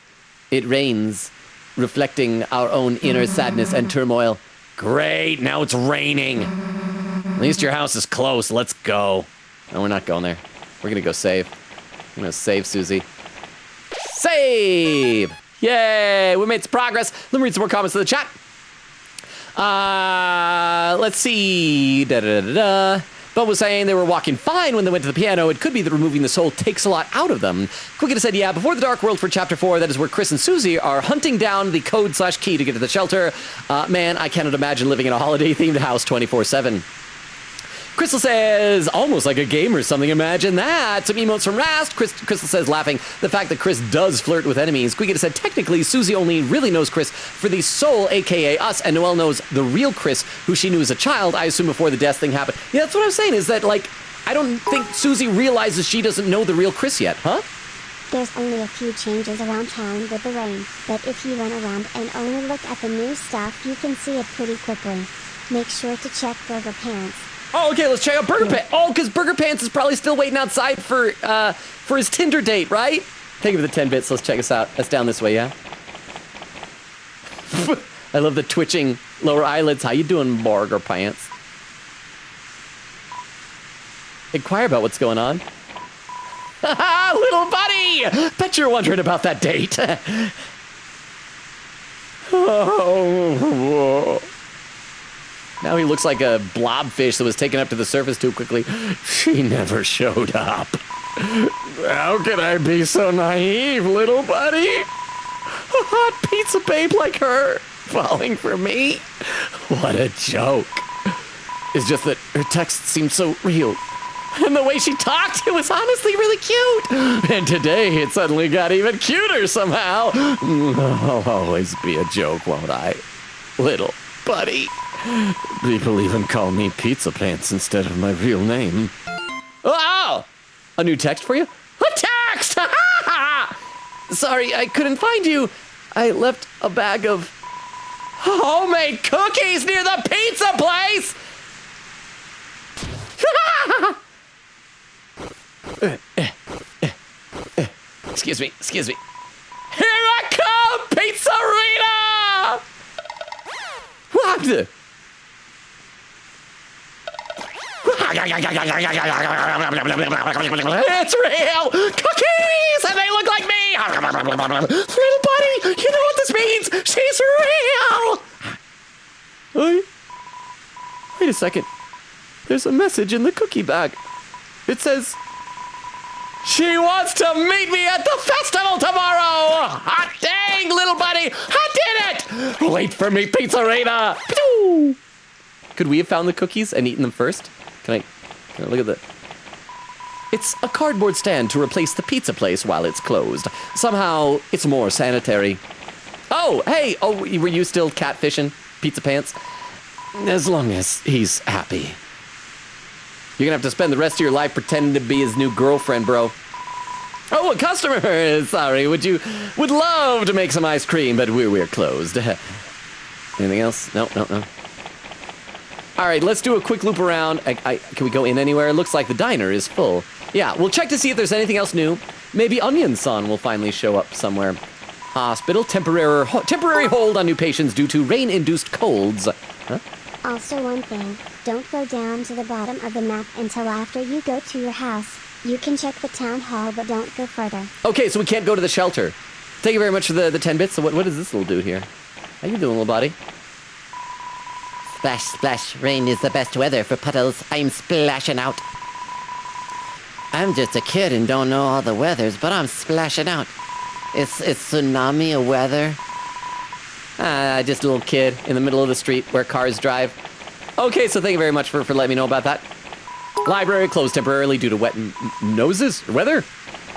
it rains, reflecting our own inner sadness and turmoil. Great, now it's raining. At least your house is close, let's go. No, we're not going there. We're gonna go save. I'm gonna save Susie. Save! Yay, we made some progress. Let me read some more comments to the chat. Let's see. Bub was saying they were walking fine when they went to the piano. It could be that removing the soul takes a lot out of them. Quickita said, yeah, before the Dark World for Chapter 4, that is where Chris and Susie are hunting down the code/key to get to the shelter. Man, I cannot imagine living in a holiday-themed house 24/7. Crystal says, almost like a game or something, imagine that. Some emotes from Rast. Crystal says, laughing, the fact that Chris does flirt with enemies. Quickita said, technically, Susie only really knows Chris for the soul, aka us, and Noelle knows the real Chris, who she knew as a child, I assume before the death thing happened. Yeah, that's what I'm saying, is that, like, I don't think Susie realizes she doesn't know the real Chris yet, huh? There's only a few changes around town with the rain, but if you run around and only look at the new stuff, you can see it pretty quickly. Make sure to check Burger Pants. Oh, okay, let's check out Burger Pants. Oh, because Burger Pants is probably still waiting outside for his Tinder date, right? Thank you for the 10 bits. Let's check us out. That's down this way, yeah? I love the twitching lower eyelids. How you doing, Burger Pants? Inquire about what's going on. Little buddy! Bet you're wondering about that date. Oh, now he looks like a blobfish that was taken up to the surface too quickly. She never showed up. How can I be so naive, little buddy? A hot pizza babe like her falling for me? What a joke. It's just that her text seemed so real. And the way she talked, it was honestly really cute. And today, it suddenly got even cuter somehow. I'll always be a joke, won't I? Little buddy. People even call me Pizza Pants instead of my real name. Oh! A new text for you? A text! Sorry, I couldn't find you. I left a bag of homemade cookies near the pizza place! Excuse me. Here I come, Pizzarita! What? It's real! Cookies! And they look like me! Little buddy, you know what this means? She's real! Wait a second. There's a message in the cookie bag. It says, she wants to meet me at the festival tomorrow! Hot dang, little buddy! I did it! Wait for me, Pizzarita! Could we have found the cookies and eaten them first? Can I look at the... It's a cardboard stand to replace the pizza place while it's closed. Somehow, it's more sanitary. Oh, hey! Oh, were you still catfishing, Pizza Pants? As long as he's happy. You're gonna have to spend the rest of your life pretending to be his new girlfriend, bro. Oh, a customer! Sorry, would love to make some ice cream, but we're closed. Anything else? No. All right, let's do a quick loop around. Can we go in anywhere? It looks like the diner is full. Yeah, we'll check to see if there's anything else new. Maybe Onion-san will finally show up somewhere. Hospital, temporary hold on new patients due to rain-induced colds. Huh? Also one thing, don't go down to the bottom of the map until after you go to your house. You can check the town hall, but don't go further. Okay, so we can't go to the shelter. Thank you very much for the 10 bits. So what does this little dude here? How you doing, little buddy? Splash, splash, rain is the best weather for puddles. I'm splashing out. I'm just a kid and don't know all the weathers, but I'm splashing out. Is tsunami a weather? Just a little kid in the middle of the street where cars drive. Okay, so thank you very much for letting me know about that. Library closed temporarily due to wet noses? Weather?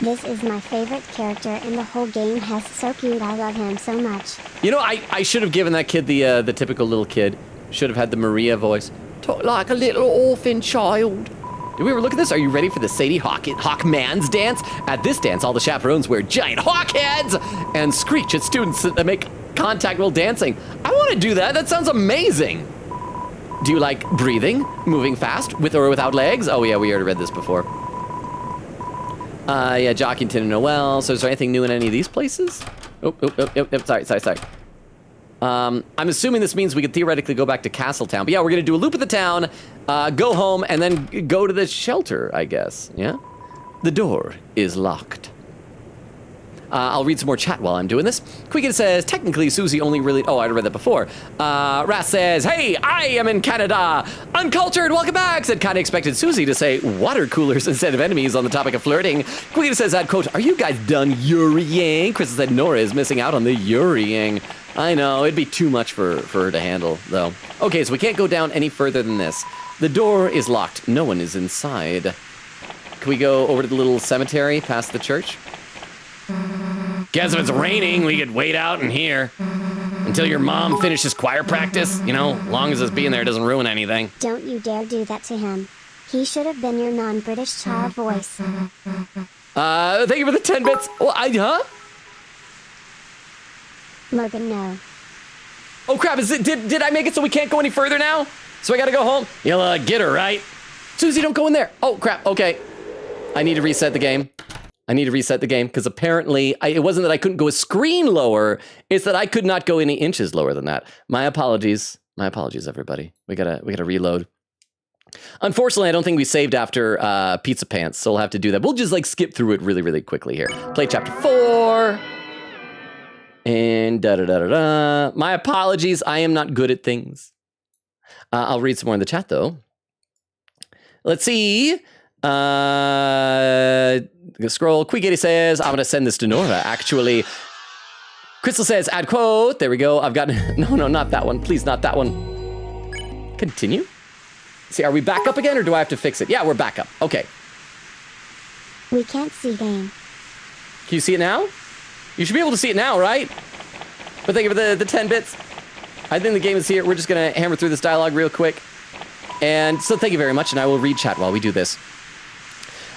This is my favorite character in the whole game. He's so cute. I love him so much. You know, I should have given that kid the typical little kid. Should have had the Maria voice. Talk like a little orphan child. Did we ever look at this? Are you ready for the Sadie Hawkman's dance? At this dance, all the chaperones wear giant hawk heads and screech at students that make contact while dancing. I want to do that. That sounds amazing. Do you like breathing, moving fast, with or without legs? Oh yeah, we already read this before. Yeah, Jockington and Noel. So is there anything new in any of these places? Oh, sorry. I'm assuming this means we could theoretically go back to Castletown. But yeah, we're going to do a loop of the town, go home, and then go to the shelter, I guess. Yeah? The door is locked. I'll read some more chat while I'm doing this. Quicken says, technically, Susie only really... Oh, I read that before. Ras says, hey, I am in Canada. Uncultured, welcome back. Said kind of expected Susie to say water coolers instead of enemies on the topic of flirting. Quicken says, I'd quote, are you guys done yuriing? Chris said, Nora is missing out on the yuriing. I know, it'd be too much for her to handle, though. Okay, so we can't go down any further than this. The door is locked. No one is inside. Can we go over to the little cemetery past the church? Guess if it's raining, we could wait out in here until your mom finishes choir practice. You know, long as us being there doesn't ruin anything. Don't you dare do that to him. He should have been your non-British child voice. Thank you for the 10 bits. Oh, huh? Logan, no. Oh crap, did I make it so we can't go any further now? So I gotta go home? You'll get her, right? Susie, don't go in there. Oh crap, okay. I need to reset the game. Because apparently, it wasn't that I couldn't go a screen lower, it's that I could not go any inches lower than that. My apologies. My apologies, everybody. We gotta reload. Unfortunately, I don't think we saved after Pizza Pants, so we'll have to do that. We'll just skip through it really, really quickly here. Play chapter 4. And da-da-da-da-da. My apologies, I am not good at things. I'll read some more in the chat, though. Let's see. Scroll. Quiggy says, I'm going to send this to Nora, actually. Crystal says, add quote. There we go. I've got... No, not that one. Please, not that one. Continue. See, are we back up again, or do I have to fix it? Yeah, we're back up. Okay. We can't see game. Can you see it now? You should be able to see it now, right? But thank you for the 10 bits. I think the game is here. We're just going to hammer through this dialogue real quick. And so thank you very much, and I will read chat while we do this.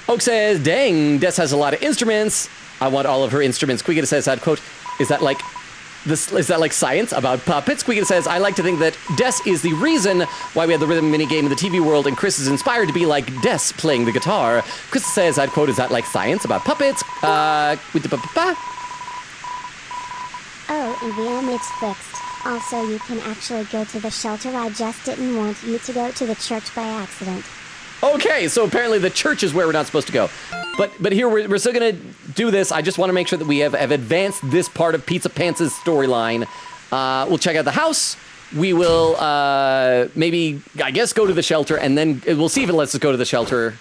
Oak says, dang, Des has a lot of instruments. I want all of her instruments. Quiggin says, I'd quote, is that like science about puppets? Quiggin says, I like to think that Des is the reason why we have the rhythm minigame in the TV world, and Chris is inspired to be like Des playing the guitar. Chris says, I'd quote, is that like science about puppets? Oh, and VM it's fixed. Also, you can actually go to the shelter. I just didn't want you to go to the church by accident. Okay, so apparently the church is where we're not supposed to go. But here, we're still going to do this. I just want to make sure that we have advanced this part of Pizza Pants' storyline. We'll check out the house. We will maybe, I guess, go to the shelter, and then we'll see if it lets us go to the shelter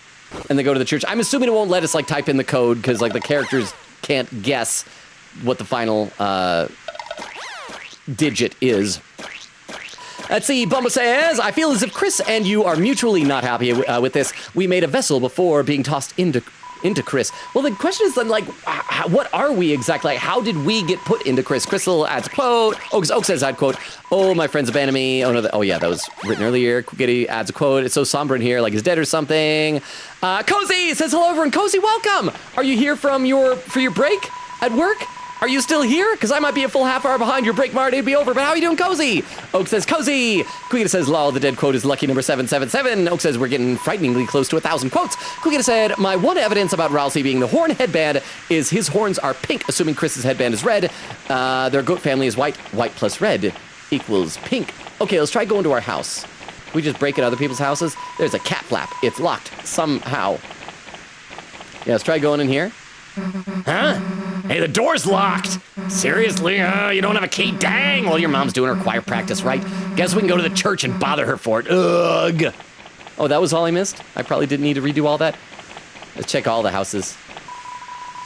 and then go to the church. I'm assuming it won't let us, type in the code, because, the characters can't guess what the final digit is. Let's see, Bumba says, I feel as if Chris and you are mutually not happy with this. We made a vessel before being tossed into Chris. Well, the question is then, what are we exactly? How did we get put into Chris? Crystal adds a quote. Oak says, I'd quote, oh, my friends abandoned me. Oh, no, yeah, that was written earlier. Quiggity adds a quote. It's so somber in here, like he's dead or something. Cozy says, hello, everyone. Cozy, welcome. Are you here for your break at work? Are you still here? Because I might be a full half hour behind. Your break, Marty, to be over. But how are you doing, Cozy? Oak says, Cozy. Quigita says, lol, the dead quote is lucky number 777. Oak says, we're getting frighteningly close to 1,000 quotes. Quigita said, my one evidence about Ralsei being the horn headband is his horns are pink, assuming Chris's headband is red. Their goat family is white. White plus red equals pink. Okay, let's try going to our house. Can we just break in other people's houses? There's a cat flap. It's locked somehow. Yeah, let's try going in here. Huh? Hey, the door's locked. Seriously? You don't have a key? Dang. Well, your mom's doing her choir practice, right? Guess we can go to the church and bother her for it. Ugh. Oh, that was all I missed? I probably didn't need to redo all that. Let's check all the houses.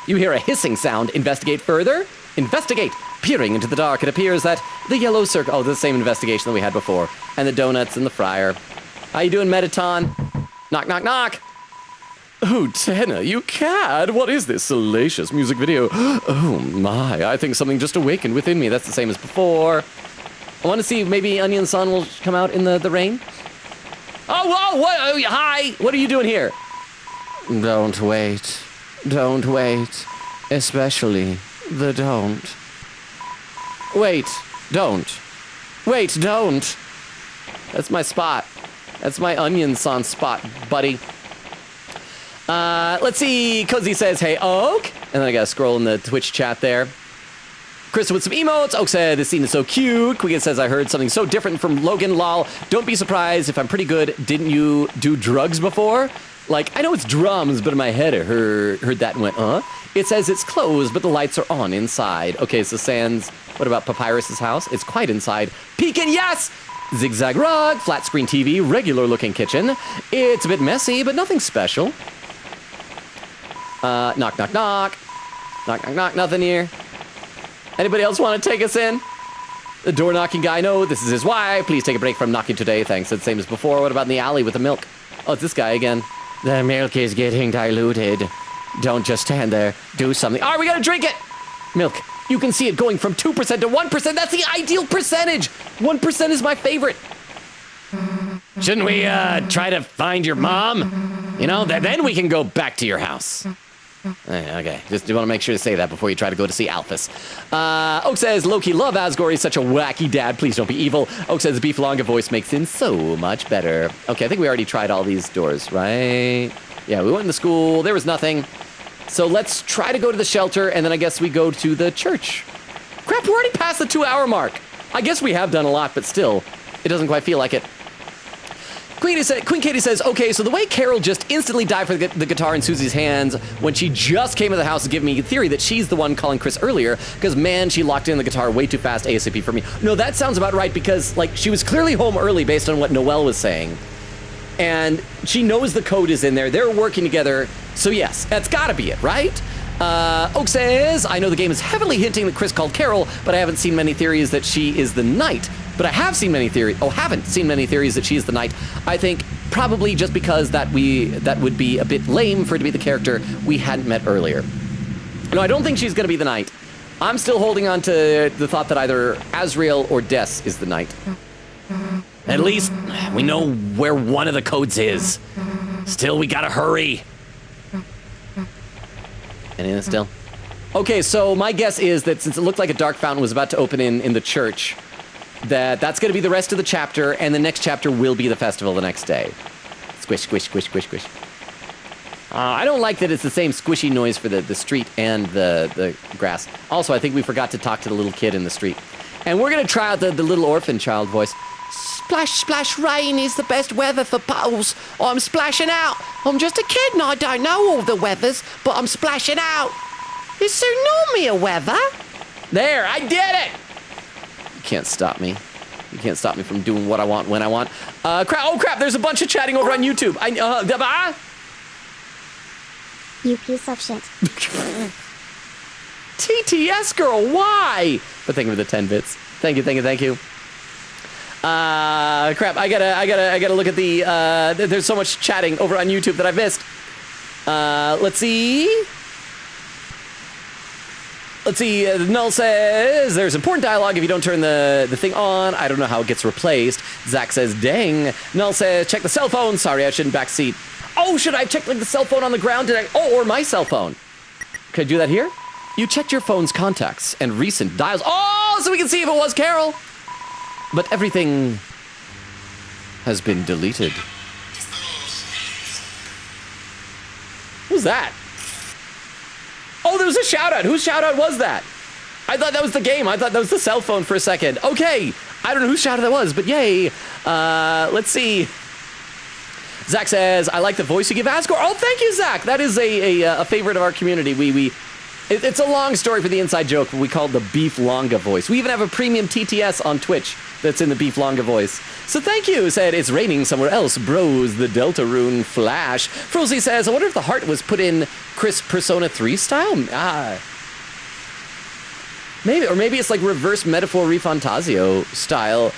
You hear a hissing sound. Investigate further. Investigate. Peering into the dark, it appears that the yellow circle... Oh, the same investigation that we had before. And the donuts and the fryer. How you doing, Metaton? Knock, knock, knock. Oh, Tenna, you cad! What is this salacious music video? Oh my, I think something just awakened within me. That's the same as before. I want to see if maybe Onion Sun will come out in the rain. Oh, whoa, what? Oh, hi! What are you doing here? Don't wait. Don't wait. Especially the don't. Wait, don't. Wait, don't. That's my spot. That's my Onion Sun spot, buddy. Let's see. Cozy says, hey, Oak. And then I gotta scroll in the Twitch chat there. Chris with some emotes. Oak said, this scene is so cute. Quigan says, I heard something so different from Logan, lol. Don't be surprised if I'm pretty good. Didn't you do drugs before? Like, I know it's drums, but in my head I heard that and went, It says it's closed, but the lights are on inside. Okay, so Sans, what about Papyrus's house? It's quite inside. Peekin', yes! Zigzag rug, flat screen TV, regular looking kitchen. It's a bit messy, but nothing special. Knock, knock, knock. Knock, knock, knock, nothing here. Anybody else want to take us in? The door knocking guy, no, this is his wife. Please take a break from knocking today. Thanks, it's the same as before. What about in the alley with the milk? Oh, it's this guy again. The milk is getting diluted. Don't just stand there. Do something. All right, we gotta drink it. Milk. You can see it going from 2% to 1%. That's the ideal percentage. 1% is my favorite. Shouldn't we try to find your mom? You know, then we can go back to your house. Okay, just want to make sure to say that before you try to go to see Alphys. Oak says, Loki love Asgore. He's such a wacky dad. Please don't be evil. Oak says, the Beefalonga voice makes him so much better. Okay, I think we already tried all these doors, right? Yeah, we went in the school. There was nothing. So let's try to go to the shelter, and then I guess we go to the church. Crap, we're already past the 2-hour mark. I guess we have done a lot, but still, it doesn't quite feel like it. Queen Katie says, okay, so the way Carol just instantly died for the guitar in Susie's hands when she just came to the house is giving me a theory that she's the one calling Chris earlier, because man, she locked in the guitar way too fast ASAP for me. No, that sounds about right, because like she was clearly home early based on what Noelle was saying. And she knows the code is in there. They're working together. So yes, that's gotta be it, right? Oak says, I know the game is heavily hinting that Chris called Carol, but I haven't seen many theories that she is the knight. But I have seen many theories. Haven't seen many theories that she is the knight. I think probably just because that would be a bit lame for it to be the character we hadn't met earlier. No, I don't think she's gonna be the knight. I'm still holding on to the thought that either Azrael or Des is the knight. At least we know where one of the codes is. Still, we gotta hurry. Anything still? Okay, so my guess is that since it looked like a dark fountain was about to open in the church, that's going to be the rest of the chapter, and the next chapter will be the festival the next day. Squish, squish, squish, squish, squish. I don't like that it's the same squishy noise for the street and the grass. Also, I think we forgot to talk to the little kid in the street. And we're going to try out the little orphan child voice. Splash, splash, rain is the best weather for puddles. I'm splashing out. I'm just a kid and I don't know all the weathers, but I'm splashing out. It's so normal weather. There, I did it. You can't stop me. You can't stop me from doing what I want when I want. Crap, there's a bunch of chatting over on YouTube. You piece of shit. TTS girl, why? But thank you for the 10 bits. Thank you. Crap, I gotta look at the, there's so much chatting over on YouTube that I missed. Let's see. Null says, there's important dialogue if you don't turn the thing on. I don't know how it gets replaced. Zach says, dang. Null says, check the cell phone. Sorry, I shouldn't backseat. Oh, should I have checked like the cell phone on the ground? Or my cell phone? Could I do that here? You checked your phone's contacts and recent dials. Oh, so we can see if it was Carol. But everything has been deleted. Who's that? Oh, there was a shout out. Whose shout out was that? I thought that was the game. I thought that was the cell phone for a second. Okay. I don't know whose shout out that was, but yay. Let's see. Zach says, I like the voice you give Asgore. Oh, thank you, Zach. That is a favorite of our community. It's a long story for the inside joke, but we call it the Beef Longa voice. We even have a premium TTS on Twitch that's in the Beef Longa voice. So thank you. Said, it's raining somewhere else. Bros, the Deltarune Flash. Frozy says, I wonder if the heart was put in Chris Persona 3 style? Maybe, or maybe it's like reverse metaphor Refantasio style.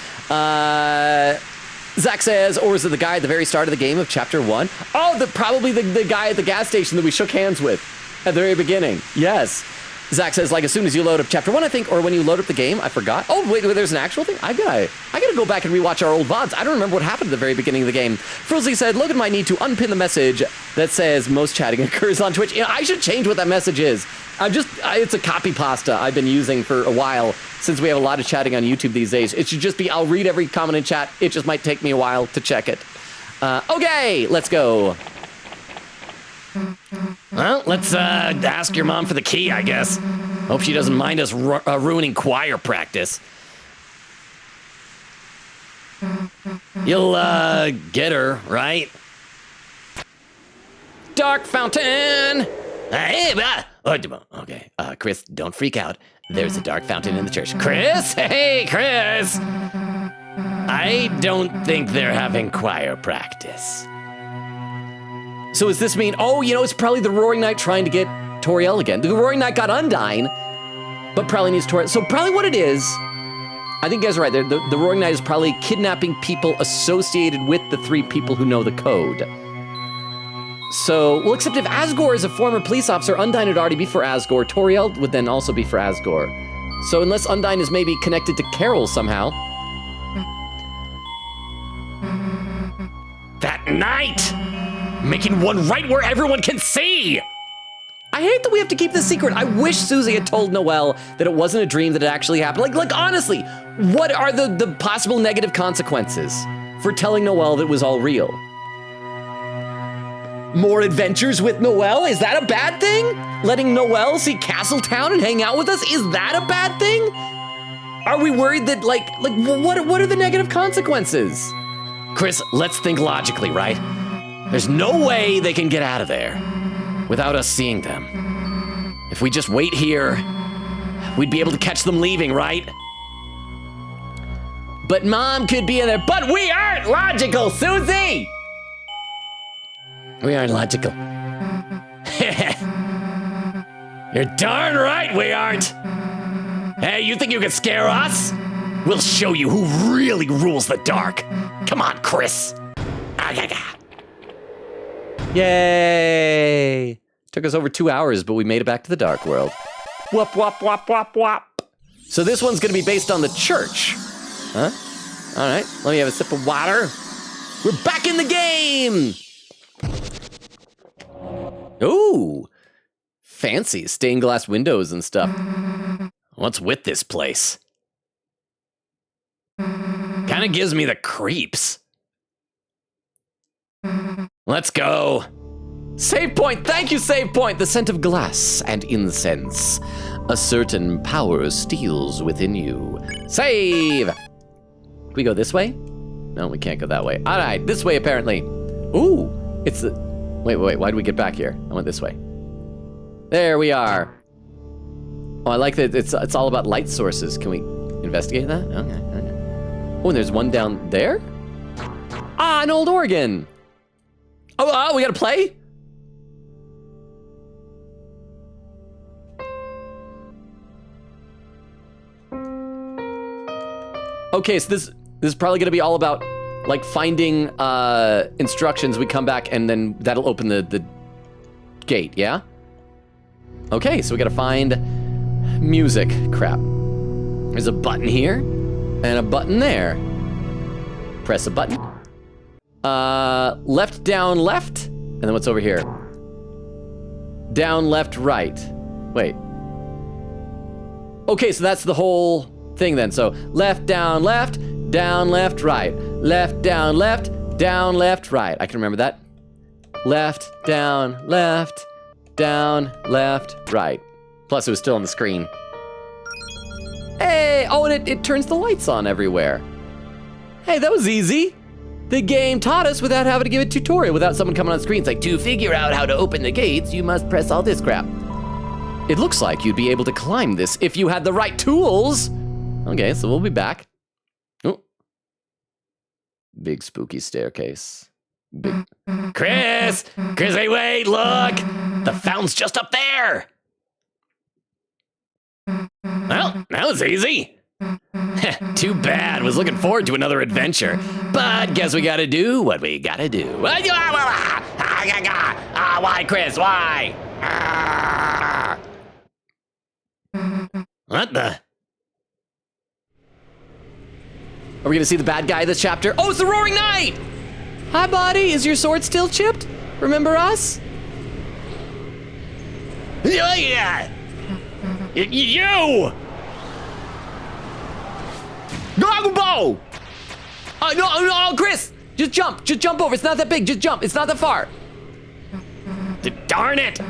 Zach says, or is it the guy at the very start of the game of chapter 1? Oh, probably the guy at the gas station that we shook hands with at the very beginning. Yes. Zach says, like, as soon as you load up chapter 1, I think, or when you load up the game, I forgot. Oh, wait, there's an actual thing? I gotta go back and rewatch our old VODs. I don't remember what happened at the very beginning of the game. Frozy said, Logan might need to unpin the message that says most chatting occurs on Twitch. I should change what that message is. It's a copy pasta I've been using for a while since we have a lot of chatting on YouTube these days. It should just be, I'll read every comment in chat. It just might take me a while to check it. Okay, let's go. Well, let's ask your mom for the key, I guess. Hope she doesn't mind us ruining choir practice. You'll get her, right? Dark fountain. Okay, Chris, don't freak out. There's a dark fountain in the church. Chris? Hey, Chris! I don't think they're having choir practice. So does this mean, it's probably the Roaring Knight trying to get Toriel again. The Roaring Knight got Undyne, but probably needs Toriel. So probably what it is, I think you guys are right. The Roaring Knight is probably kidnapping people associated with the 3 people who know the code. So, well, except if Asgore is a former police officer, Undyne would already be for Asgore. Toriel would then also be for Asgore. So unless Undyne is maybe connected to Carol somehow. That knight! Making one right where everyone can see! I hate that we have to keep this secret. I wish Susie had told Noelle that it wasn't a dream, that it actually happened. Like honestly, what are the possible negative consequences for telling Noelle that it was all real? More adventures with Noelle? Is that a bad thing? Letting Noelle see Castletown and hang out with us? Is that a bad thing? Are we worried that what are the negative consequences? Chris, let's think logically, right? There's no way they can get out of there without us seeing them. If we just wait here, we'd be able to catch them leaving, right? But Mom could be in there. But we aren't logical, Susie! We aren't logical. You're darn right we aren't. Hey, you think you can scare us? We'll show you who really rules the dark. Come on, Chris. Yay! Took us over 2 hours, but we made it back to the dark world. Whoop, whoop, whoop, whoop, whoop. So this one's gonna be based on the church. Huh? All right, let me have a sip of water. We're back in the game! Ooh, fancy stained glass windows and stuff. What's with this place? Kinda gives me the creeps. Let's go. Save point, thank you, save point. The scent of glass and incense. A certain power steals within you. Save! Can we go this way? No, we can't go that way. All right, this way apparently. Ooh, it's the, wait, why did we get back here? I went this way. There we are. Oh, I like that it's all about light sources. Can we investigate that? Okay. Oh, and there's one down there? Ah, an old organ. Oh, we gotta play? Okay, so this is probably gonna be all about like finding instructions. We come back and then that'll open the gate, yeah? Okay, so we gotta find music. Crap. There's a button here and a button there. Press a button. Left, down, left. And then what's over here? Down, left, right. Wait. Okay, so that's the whole thing then. So left, down, left, right. Left, down, left, right. I can remember that. Left, down, left, right. Plus it was still on the screen. Hey, oh, and it turns the lights on everywhere. Hey, that was easy. The game taught us without having to give a tutorial, without someone coming on screen. It's like, to figure out how to open the gates, you must press all this crap. It looks like you'd be able to climb this if you had the right tools. Okay, so we'll be back. Oh. Big spooky staircase. Big. Chris! Chris, hey, wait, look! The fountain's just up there! Well, that was easy. Too bad. Was looking forward to another adventure. But guess we gotta do what we gotta do. Why, Chris? Why? What the? Are we gonna see the bad guy this chapter? Oh, it's the Roaring Knight! Hi, buddy. Is your sword still chipped? Remember us? Yeah! You! Go! No, Chris! Just jump over. It's not that big. Just jump. It's not that far. Darn it!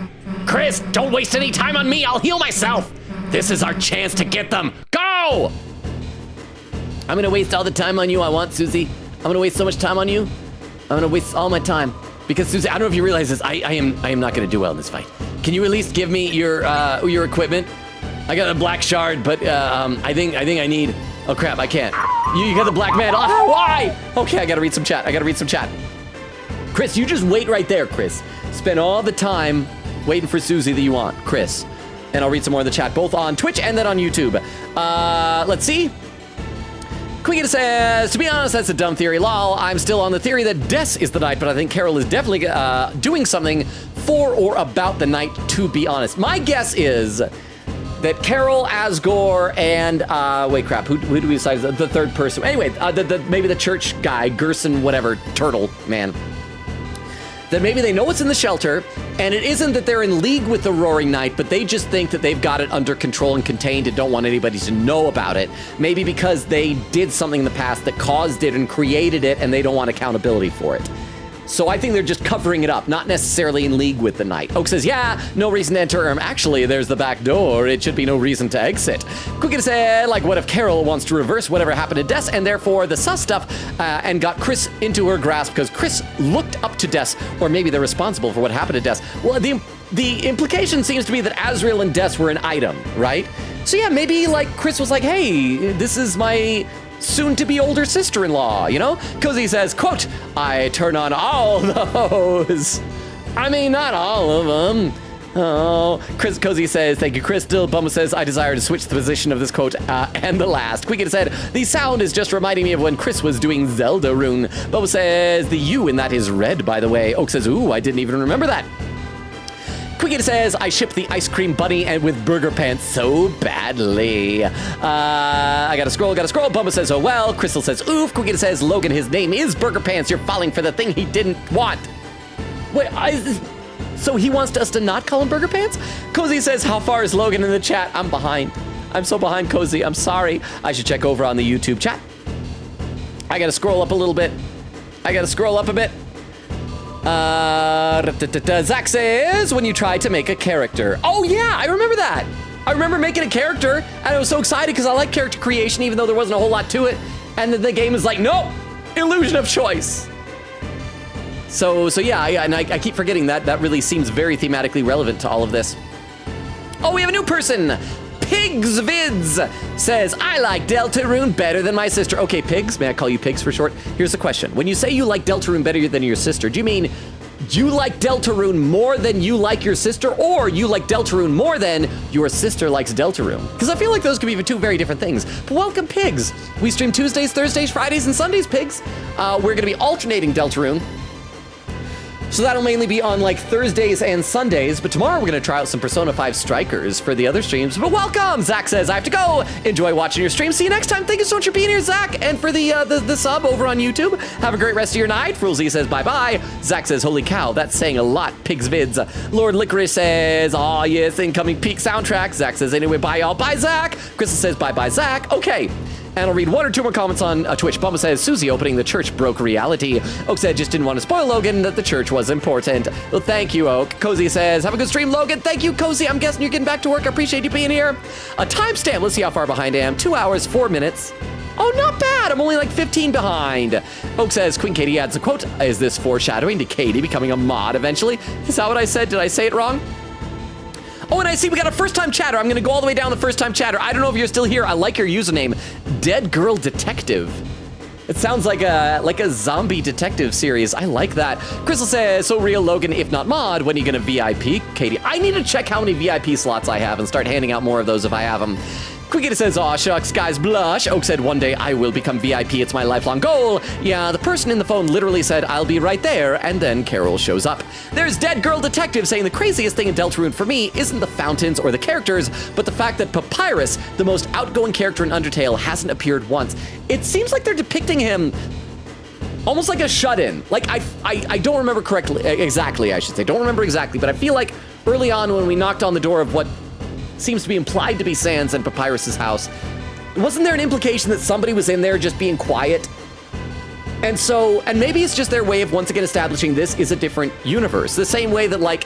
Chris, don't waste any time on me. I'll heal myself. This is our chance to get them. Go! I'm gonna waste all the time on you I want, Susie. I'm gonna waste so much time on you. I'm gonna waste all my time. Because Susie, I don't know if you realize this, I am not gonna do well in this fight. Can you at least give me your equipment? I got a black shard, but I think I need. Oh crap, I can't. You got the black mantle. Oh, why? Okay, I gotta read some chat. Chris, you just wait right there, Chris. Spend all the time waiting for Susie that you want, Chris. And I'll read some more in the chat, both on Twitch and then on YouTube. Let's see. Quiggin says, to be honest, that's a dumb theory. Lol, I'm still on the theory that Des is the knight, but I think Carol is definitely doing something for or about the knight, to be honest. My guess is that Carol, Asgore, and, wait, crap, who do we decide is the third person? Anyway, maybe the church guy, Gerson, whatever, turtle man. That maybe they know what's in the shelter, and it isn't that they're in league with the Roaring Knight, but they just think that they've got it under control and contained and don't want anybody to know about it. Maybe because they did something in the past that caused it and created it, and they don't want accountability for it. So I think they're just covering it up, not necessarily in league with the knight. Oak says, yeah, no reason to enter. Actually, there's the back door. It should be no reason to exit. Quicken said, like, what if Carol wants to reverse whatever happened to Des, and therefore the sus stuff, and got Chris into her grasp because Chris looked up to Des, or maybe they're responsible for what happened to Des. Well, the implication seems to be that Azrael and Des were an item, right? So yeah, maybe like Chris was like, hey, this is my soon-to-be older sister-in-law, you know? Cozy says, quote, I turn on all those. I mean, not all of them. Oh, Cozy says, thank you, Crystal. Bumble says, I desire to switch the position of this quote, and the last. Quicken said, the sound is just reminding me of when Chris was doing Deltarune. Bumble says, the U in that is red, by the way. Oak says, ooh, I didn't even remember that. Quicken says, I ship the ice cream bunny and with burger pants so badly. I gotta scroll. Bumba says, oh well. Crystal says, oof. Quicken says, Logan, his name is Burger Pants. You're falling for the thing he didn't want. Wait, so he wants us to not call him Burger Pants? Cozy says, how far is Logan in the chat? I'm behind. I'm so behind, Cozy. I'm sorry. I should check over on the YouTube chat. I gotta scroll up a little bit. Zach says, when you try to make a character. Oh yeah, I remember that. I remember making a character, and I was so excited because I like character creation, even though there wasn't a whole lot to it. And then the game is like, nope, illusion of choice. So yeah, and I keep forgetting that. That really seems very thematically relevant to all of this. Oh, we have a new person. Pigs Vids says, I like Deltarune better than my sister. Okay, Pigs, may I call you Pigs for short? Here's the question. When you say you like Deltarune better than your sister, do you mean you like Deltarune more than you like your sister, or you like Deltarune more than your sister likes Deltarune? Because I feel like those could be two very different things. But welcome, Pigs. We stream Tuesdays, Thursdays, Fridays, and Sundays, Pigs. We're going to be alternating Deltarune. So that'll mainly be on like Thursdays and Sundays, but tomorrow we're gonna try out some Persona 5 Strikers for the other streams. But welcome! Zach says, I have to go. Enjoy watching your stream. See you next time. Thank you so much for being here, Zach. And for the sub over on YouTube. Have a great rest of your night. Frulzy says, bye-bye. Zach says, holy cow, that's saying a lot. Pigs vids. Lord Licorice says, oh yes, incoming peak soundtrack. Zach says, anyway, bye y'all. Bye, Zach. Crystal says, bye-bye, Zach. Okay. And I'll read one or two more comments on Twitch. Bumba says, Susie opening the church broke reality. Oak said, just didn't want to spoil Logan that the church was important. Well, thank you, Oak. Cozy says, have a good stream, Logan. Thank you, Cozy. I'm guessing you're getting back to work. I appreciate you being here. A timestamp. Let's see how far behind I am. 2 hours, 4 minutes. Oh, not bad. I'm only like 15 behind. Oak says, Queen Katie adds a quote. Is this foreshadowing to Katie becoming a mod eventually? Is that what I said? Did I say it wrong? Oh, and I see we got a first-time chatter. I'm gonna go all the way down the first-time chatter. I don't know if you're still here. I like your username, Dead Girl Detective. It sounds like a zombie detective series. I like that. Crystal says, so real Logan, if not mod, when are you gonna VIP? Katie, I need to check how many VIP slots I have and start handing out more of those if I have them. Quickita says, aw shucks, guys blush. Oak said, one day I will become VIP, it's my lifelong goal. Yeah, the person in the phone literally said, I'll be right there, and then Carol shows up. There's Dead Girl Detective saying the craziest thing in Deltarune for me isn't the fountains or the characters, but the fact that Papyrus, the most outgoing character in Undertale, hasn't appeared once. It seems like they're depicting him almost like a shut-in. Like, I don't remember exactly, I should say. Don't remember exactly, but I feel like early on when we knocked on the door of what seems to be implied to be Sans and Papyrus's house, wasn't there an implication that somebody was in there just being quiet? And so, and maybe it's just their way of once again establishing this is a different universe. The same way that like,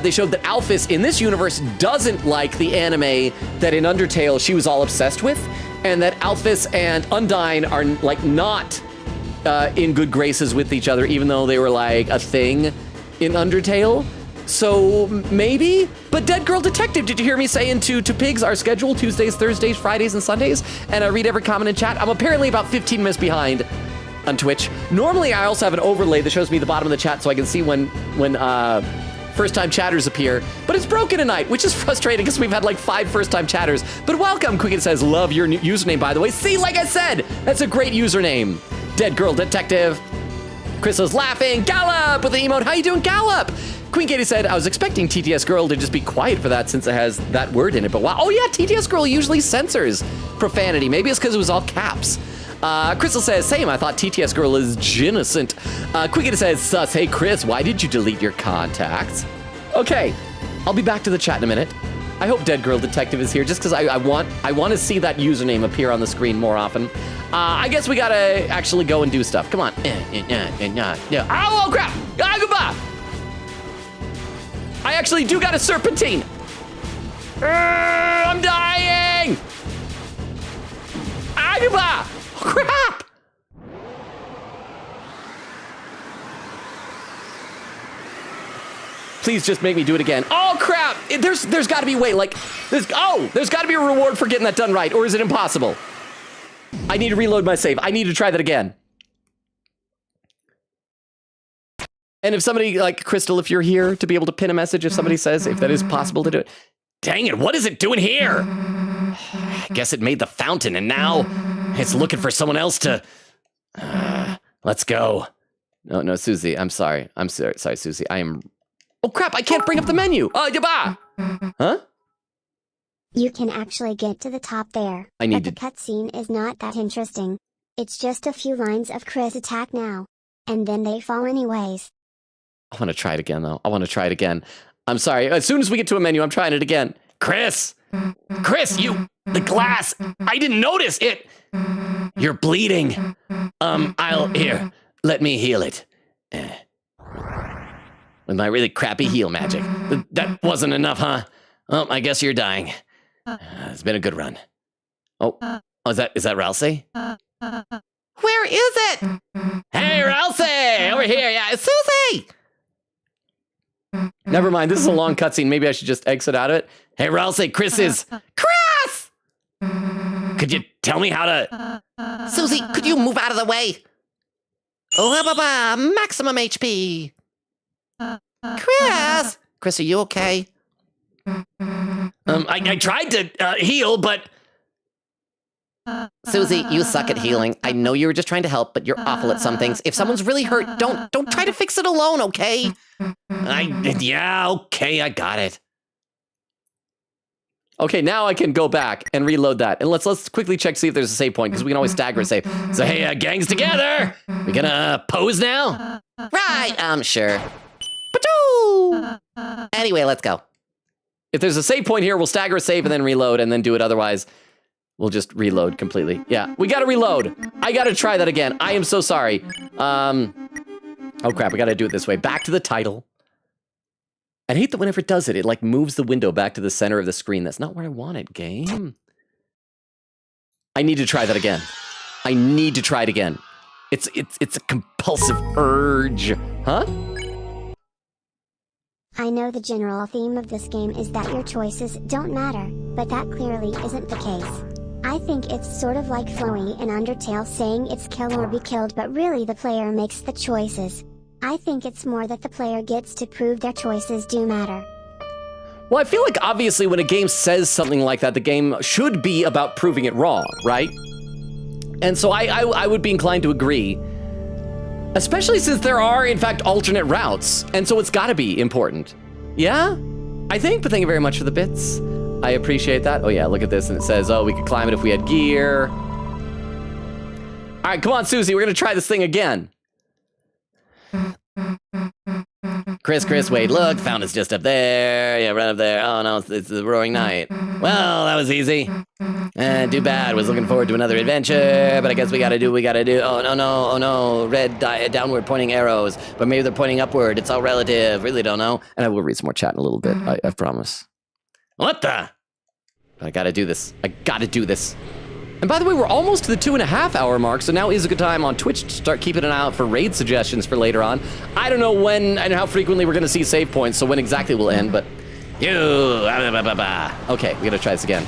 they showed that Alphys in this universe doesn't like the anime that in Undertale she was all obsessed with, and that Alphys and Undyne are like not in good graces with each other, even though they were like a thing in Undertale. So maybe, but Dead Girl Detective, did you hear me saying to pigs our schedule, Tuesdays, Thursdays, Fridays, and Sundays? And I read every comment in chat. I'm apparently about 15 minutes behind on Twitch. Normally, I also have an overlay that shows me the bottom of the chat so I can see when first-time chatters appear, but it's broken tonight, which is frustrating because we've had like 5 first-time chatters. But welcome, Quicken says, love your new username, by the way. See, like I said, that's a great username. Dead Girl Detective. Crystal's laughing. Gallop with the emote. How you doing, Gallop? Queen Katie said, I was expecting TTS Girl to just be quiet for that since it has that word in it, but wow. Oh yeah, TTS Girl usually censors profanity. Maybe it's because it was all caps. Crystal says, same, I thought TTS Girl is innocent. Queen Katie says, sus, hey Chris, why did you delete your contacts? Okay, I'll be back to the chat in a minute. I hope Dead Girl Detective is here just because I want to see that username appear on the screen more often. I guess we gotta actually go and do stuff. Come on. Oh crap! Ah, goodbye! I actually do got a serpentine. I'm dying. Agaba! Crap! Please just make me do it again. Oh crap! There's got to be a way. Like there's got to be a reward for getting that done right, or is it impossible? I need to reload my save. I need to try that again. And if somebody, like Crystal, if you're here to be able to pin a message, if somebody says if that is possible to do it. Dang it, what is it doing here? I guess it made the fountain and now it's looking for someone else to... let's go. No, Susie, I'm sorry. I'm sorry, Susie. I am... Oh crap, I can't bring up the menu. Yaba! Huh? You can actually get to the top there, but the cutscene is not that interesting. It's just a few lines of Chris attack now, and then they fall anyways. I want to try it again, though. I want to try it again. I'm sorry. As soon as we get to a menu, I'm trying it again. Chris! Chris, the glass! I didn't notice it! You're bleeding. Here, let me heal it. With my really crappy heal magic. That wasn't enough, huh? Oh, I guess you're dying. It's been a good run. Oh, is that Ralsei? Where is it? Hey, Ralsei! Over here, yeah, it's Susie! Never mind, this is a long cutscene. Maybe I should just exit out of it. Hey, Ralsei, Chris is... Chris! Could you tell me how to... Susie, could you move out of the way? Oh, maximum HP. Chris! Chris, are you okay? I tried to heal, but Susie, you suck at healing. I know you were just trying to help, but you're awful at some things. If someone's really hurt, don't try to fix it alone, okay? Yeah, okay, I got it. Okay, now I can go back and reload that. And let's quickly check, see if there's a save point, because we can always stagger a save. So hey, gangs together. We gonna pose now? Right, sure. Pachoo! Anyway, let's go. If there's a save point here, we'll stagger a save and then reload and then do it. Otherwise, we'll just reload completely. Yeah, we gotta reload. I gotta try that again. I am so sorry. Oh crap, we gotta do it this way. Back to the title. I hate that whenever it does it, it like moves the window back to the center of the screen. That's not where I want it, game. I need to try that again. I need to try it again. It's a compulsive urge. Huh? I know the general theme of this game is that your choices don't matter, but that clearly isn't the case. I think it's sort of like Flowey in Undertale saying it's kill or be killed, but really the player makes the choices. I think it's more that the player gets to prove their choices do matter. Well, I feel like obviously when a game says something like that, the game should be about proving it wrong, right? And so I would be inclined to agree, especially since there are, in fact, alternate routes. And so it's gotta be important. Yeah? I think, but thank you very much for the bits. I appreciate that. Oh yeah, look at this, and it says, oh, we could climb it if we had gear. All right, come on, Susie, we're gonna try this thing again. Chris, wait, look, fountain's just up there. Yeah, right up there. Oh no, it's the roaring night. Well, that was easy. Too bad. Was looking forward to another adventure, but I guess we gotta do what we gotta do. Oh no. Red downward pointing arrows, but maybe they're pointing upward. It's all relative. Really don't know. And I will read some more chat in a little bit, I promise. What the? But I gotta do this. I gotta do this. And by the way, we're almost to the 2.5 hour mark, so now is a good time on Twitch to start keeping an eye out for raid suggestions for later on. I don't know when and how frequently we're gonna see save points, so when exactly we'll end, but... Okay, we gotta try this again.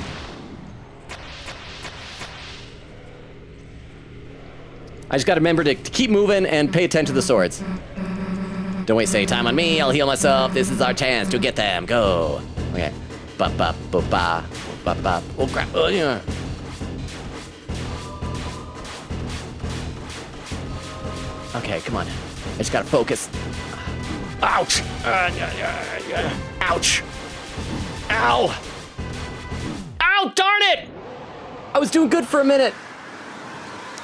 I just gotta remember to keep moving and pay attention to the swords. Don't waste any time on me, I'll heal myself. This is our chance to get them. Go. Okay. Ba-ba-ba-ba. Ba-ba. Oh, crap. Oh, yeah. Okay, come on. I just gotta focus. Ouch! Ouch! Ow! Ow! Darn it! I was doing good for a minute.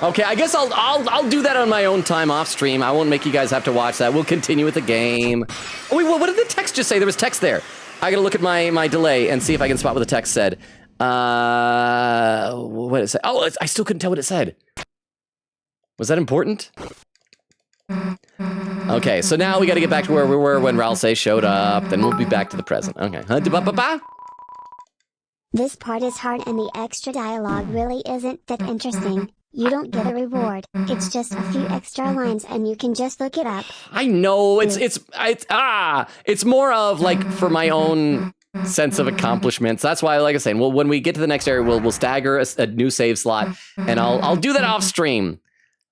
Okay, I guess I'll do that on my own time off stream. I won't make you guys have to watch that. We'll continue with the game. Oh wait, what did the text just say? There was text there. I gotta look at my delay and see if I can spot what the text said. What did it say? Oh, I still couldn't tell what it said. Was that important? Okay, so now we gotta get back to where we were when Ralsei showed up, then we'll be back to the present. Okay. This part is hard and the extra dialogue really isn't that interesting. You don't get a reward. It's just a few extra lines and you can just look it up. I know, it's more of like for my own sense of accomplishments. That's why, like I was saying, well, when we get to the next area, we'll stagger a new save slot, and I'll do that off stream.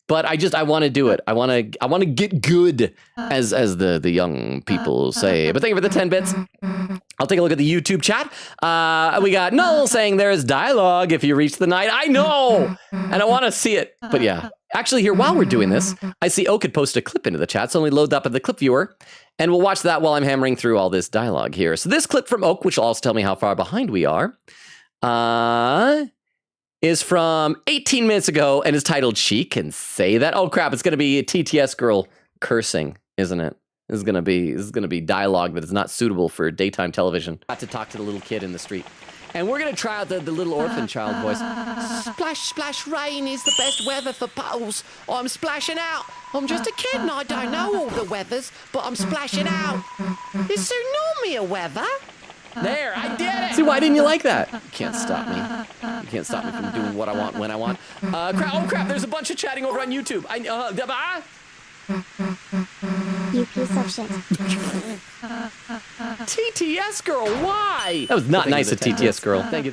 But I want to do it. I want to get good, as the young people say. But thank you for the 10 bits. I'll take a look at the YouTube chat. We got Null saying there is dialogue if you reach the night. I know, and I want to see it. But yeah, actually here, while we're doing this, I see Oak had posted a clip into the chat, so let me load that up at the clip viewer, and we'll watch that while I'm hammering through all this dialogue here. So this clip from Oak, which will also tell me how far behind we are, is from 18 minutes ago and is titled She Can Say That. Oh crap, it's gonna be a TTS girl cursing, isn't it? This is gonna be dialogue that is not suitable for daytime television. Got to talk to the little kid in the street. And we're gonna try out the little orphan child voice. Splash, splash, rain is the best weather for puddles. I'm splashing out. I'm just a kid and I don't know all the weathers, but I'm splashing out. Is there normal weather? There, I did it! See, why didn't you like that? You can't stop me. You can't stop me from doing what I want when I want. Oh crap, there's a bunch of chatting over on YouTube. You piece of shit. TTS girl, why? That was not nice of TTS girl. Thank you.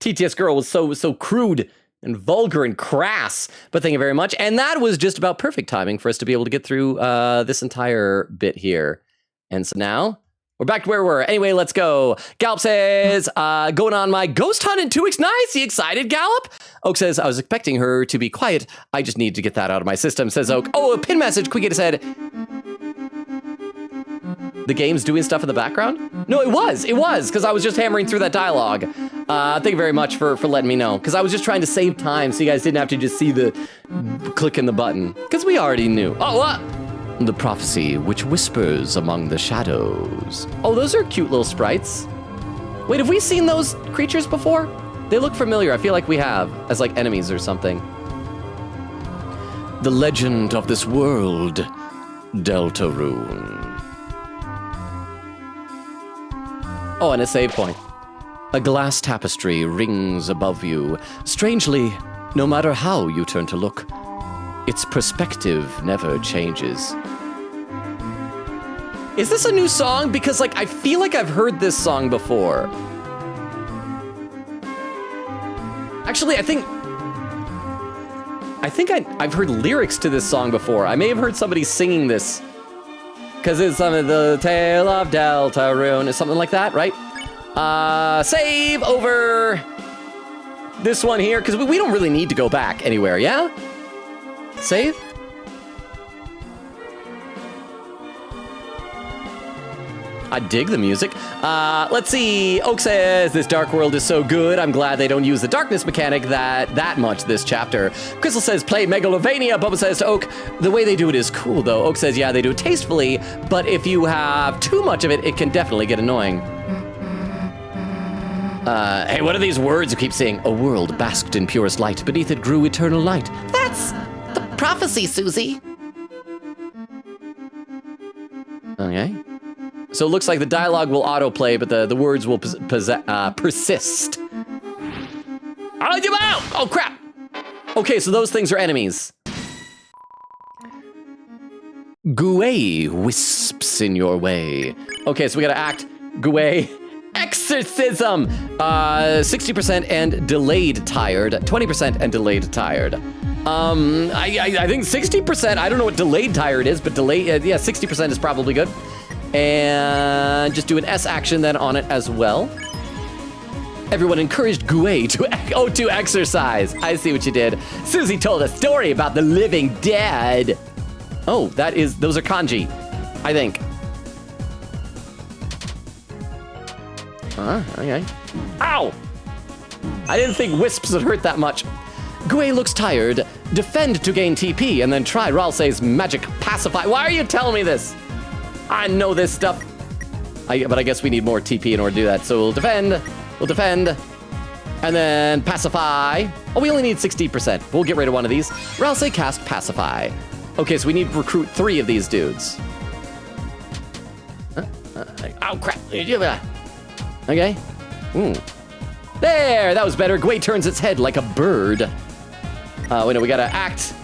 TTS girl was so crude and vulgar and crass, but thank you very much. And that was just about perfect timing for us to be able to get through this entire bit here. And so now, We're back to where we were. Anyway, let's go. Gallop says, going on my ghost hunt in 2 weeks. Nice. You excited, Gallop? Oak says, I was expecting her to be quiet. I just need to get that out of my system, says Oak. Oh, a pin message. Quick said, the game's doing stuff in the background? No, it was, because I was just hammering through that dialogue. Thank you very much for letting me know, because I was just trying to save time so you guys didn't have to just see the clicking the button, because we already knew. Oh, what? The prophecy which whispers among the shadows. Oh, those are cute little sprites. Wait, have we seen those creatures before? They look familiar. I feel like we have, as like enemies or something. The legend of this world, Deltarune. Oh, and a save point. A glass tapestry rings above you. Strangely, no matter how you turn to look, its perspective never changes. Is this a new song? Because, like, I feel like I've heard this song before. Actually, I think I've heard lyrics to this song before. I may have heard somebody singing this. Because it's some of the tale of Deltarune. It's something like that, right? Save over this one here, because we don't really need to go back anywhere, yeah? Save? I dig the music. Let's see. Oak says, this dark world is so good. I'm glad they don't use the darkness mechanic that much this chapter. Crystal says, play Megalovania. Bubba says to Oak, the way they do it is cool, though. Oak says, yeah, they do it tastefully, but if you have too much of it, it can definitely get annoying. Hey, what are these words you keep saying? A world basked in purest light. Beneath it grew eternal light. That's the prophecy, Susie. Okay. So it looks like the dialogue will autoplay, but the words will persist. Oh, crap! Okay, so those things are enemies. Gouet wisps in your way. Okay, so we gotta act Gouet. Exorcism! 60% and delayed tired. 20% and delayed tired. I think 60%, I don't know what delayed tired is, but delayed, yeah, 60% is probably good. And just do an S action then on it as well. Everyone encouraged Gouet to exercise. I see what you did. Susie told a story about the living dead. Oh, those are kanji, I think. Okay. Ow! I didn't think wisps would hurt that much. Gouet looks tired. Defend to gain TP, and then try Ralsei's magic pacify. Why are you telling me this? I know this stuff. But I guess we need more TP in order to do that. So we'll defend, and then pacify. Oh, we only need 60%. We'll get rid of one of these. Ralsei cast pacify. Okay, so we need to recruit 3 of these dudes. Oh, crap. Okay. There, that was better. Gouet turns its head like a bird. Wait, no, we gotta act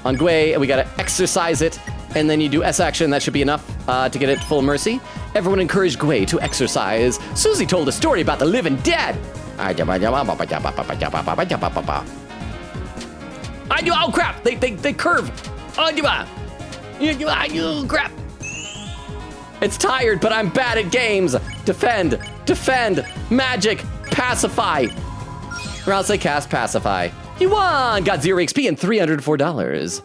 on Gouet, and we gotta exercise it, and then you do S action. That should be enough to get it full mercy. Everyone encouraged Gouet to exercise. Susie told a story about the living dead. Oh, crap! They curve. Oh, crap! It's tired, but I'm bad at games. Defend, magic, pacify. Ralsei cast pacify. You won! Got 0 XP and $304.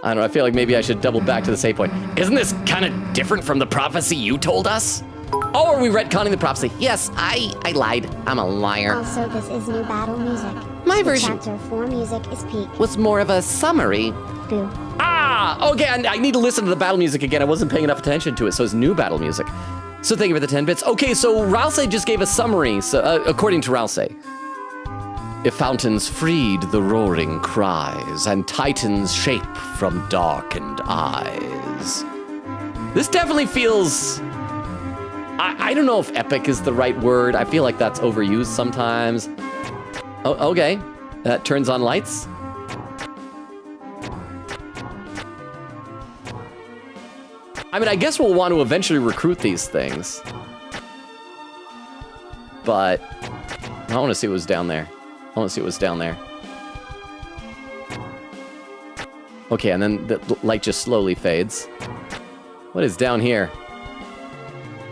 I don't know, I feel like maybe I should double back to the save point. Isn't this kind of different from the prophecy you told us? Oh, are we retconning the prophecy? Yes, I lied. I'm a liar. Also, this is new battle music. My version Chapter 4 music is peak. was more of a summary. Boo. Okay, I need to listen to the battle music again. I wasn't paying enough attention to it, so it's new battle music. So thank you for the 10 bits. Okay, so Ralsei just gave a summary, so, according to Ralsei. If fountains freed the roaring cries, and titans shape from darkened eyes. This definitely feels... I don't know if epic is the right word. I feel like that's overused sometimes. Oh, okay. That turns on lights. I mean, I guess we'll want to eventually recruit these things. But I want to see what was down there. Okay, and then the light just slowly fades. What is down here?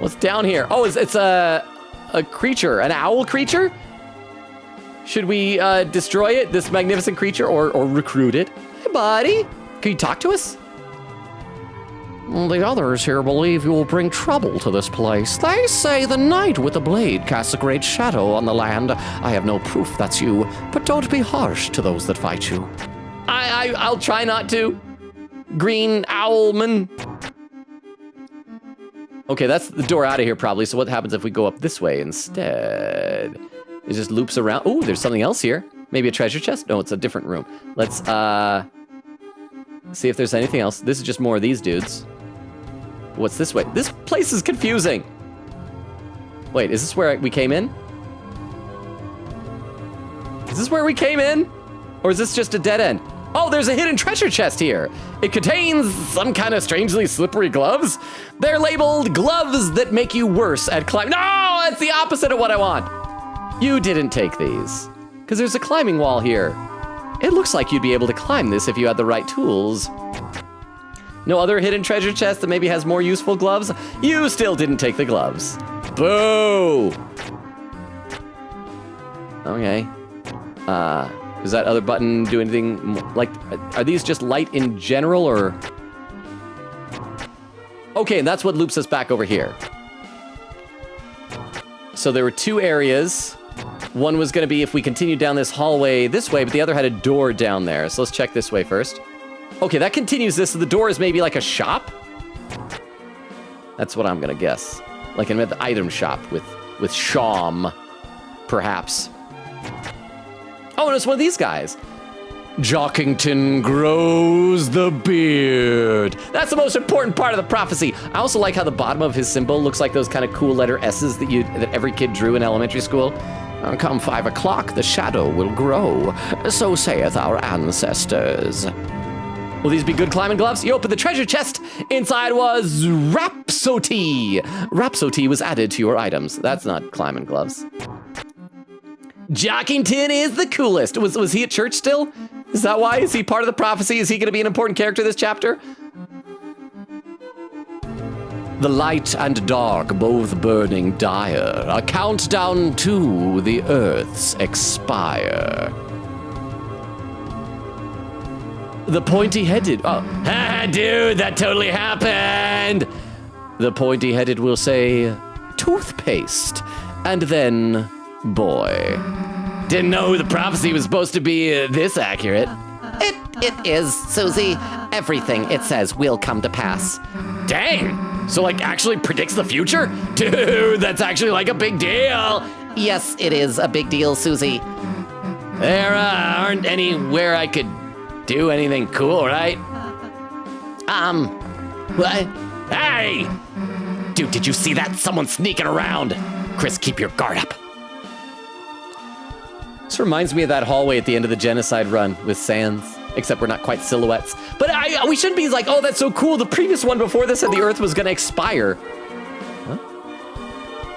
What's down here? Oh, it's a creature, an owl creature? Should we destroy it, this magnificent creature, or recruit it? Hey, buddy. Can you talk to us? The others here believe you will bring trouble to this place. They say the knight with the blade casts a great shadow on the land. I have no proof that's you, but don't be harsh to those that fight you. I'll try not to. Green Owlman. Okay, that's the door out of here probably, so what happens if we go up this way instead? It just loops around. Oh, there's something else here. Maybe a treasure chest? No, it's a different room. Let's see if there's anything else. This is just more of these dudes. What's this way? This place is confusing. Wait, is this where we came in? Is this where we came in? Or is this just a dead end? Oh, there's a hidden treasure chest here. It contains some kind of strangely slippery gloves. They're labeled gloves that make you worse at climbing. No, it's the opposite of what I want. You didn't take these, because there's a climbing wall here. It looks like you'd be able to climb this if you had the right tools. No other hidden treasure chest that maybe has more useful gloves? You still didn't take the gloves. Boo! Okay. Does that other button do anything, like, are these just light in general, or? Okay, and that's what loops us back over here. So there were two areas. One was gonna be if we continue down this hallway this way, but the other had a door down there. So let's check this way first. Okay, that continues this, so the door is maybe like a shop? That's what I'm gonna guess. Like an item shop with Sham, perhaps. Oh, and it's one of these guys. Jockington grows the beard. That's the most important part of the prophecy. I also like how the bottom of his symbol looks like those kind of cool letter S's that every kid drew in elementary school. Come 5 o'clock, the shadow will grow. So saith our ancestors. Will these be good climbing gloves? You open the treasure chest. Inside was Rhapsody. Rhapsody was added to your items. That's not climbing gloves. Jockington is the coolest. Was he at church still? Is that why? Is he part of the prophecy? Is he going to be an important character this chapter? The light and dark both burning dire. A countdown to the earth's expire. The pointy-headed. Oh, dude, that totally happened. The pointy-headed will say, toothpaste, and then, boy. Didn't know the prophecy was supposed to be this accurate. It is, Susie. Everything it says will come to pass. Dang! So, like, actually predicts the future? Dude, that's actually like a big deal. Yes, it is a big deal, Susie. There aren't anywhere I could do anything cool, right? What? Hey! Dude, did you see that? Someone's sneaking around. Chris, keep your guard up. This reminds me of that hallway at the end of the genocide run with Sans, except we're not quite silhouettes. But we shouldn't be like, oh, that's so cool. The previous one before this said the Earth was gonna expire.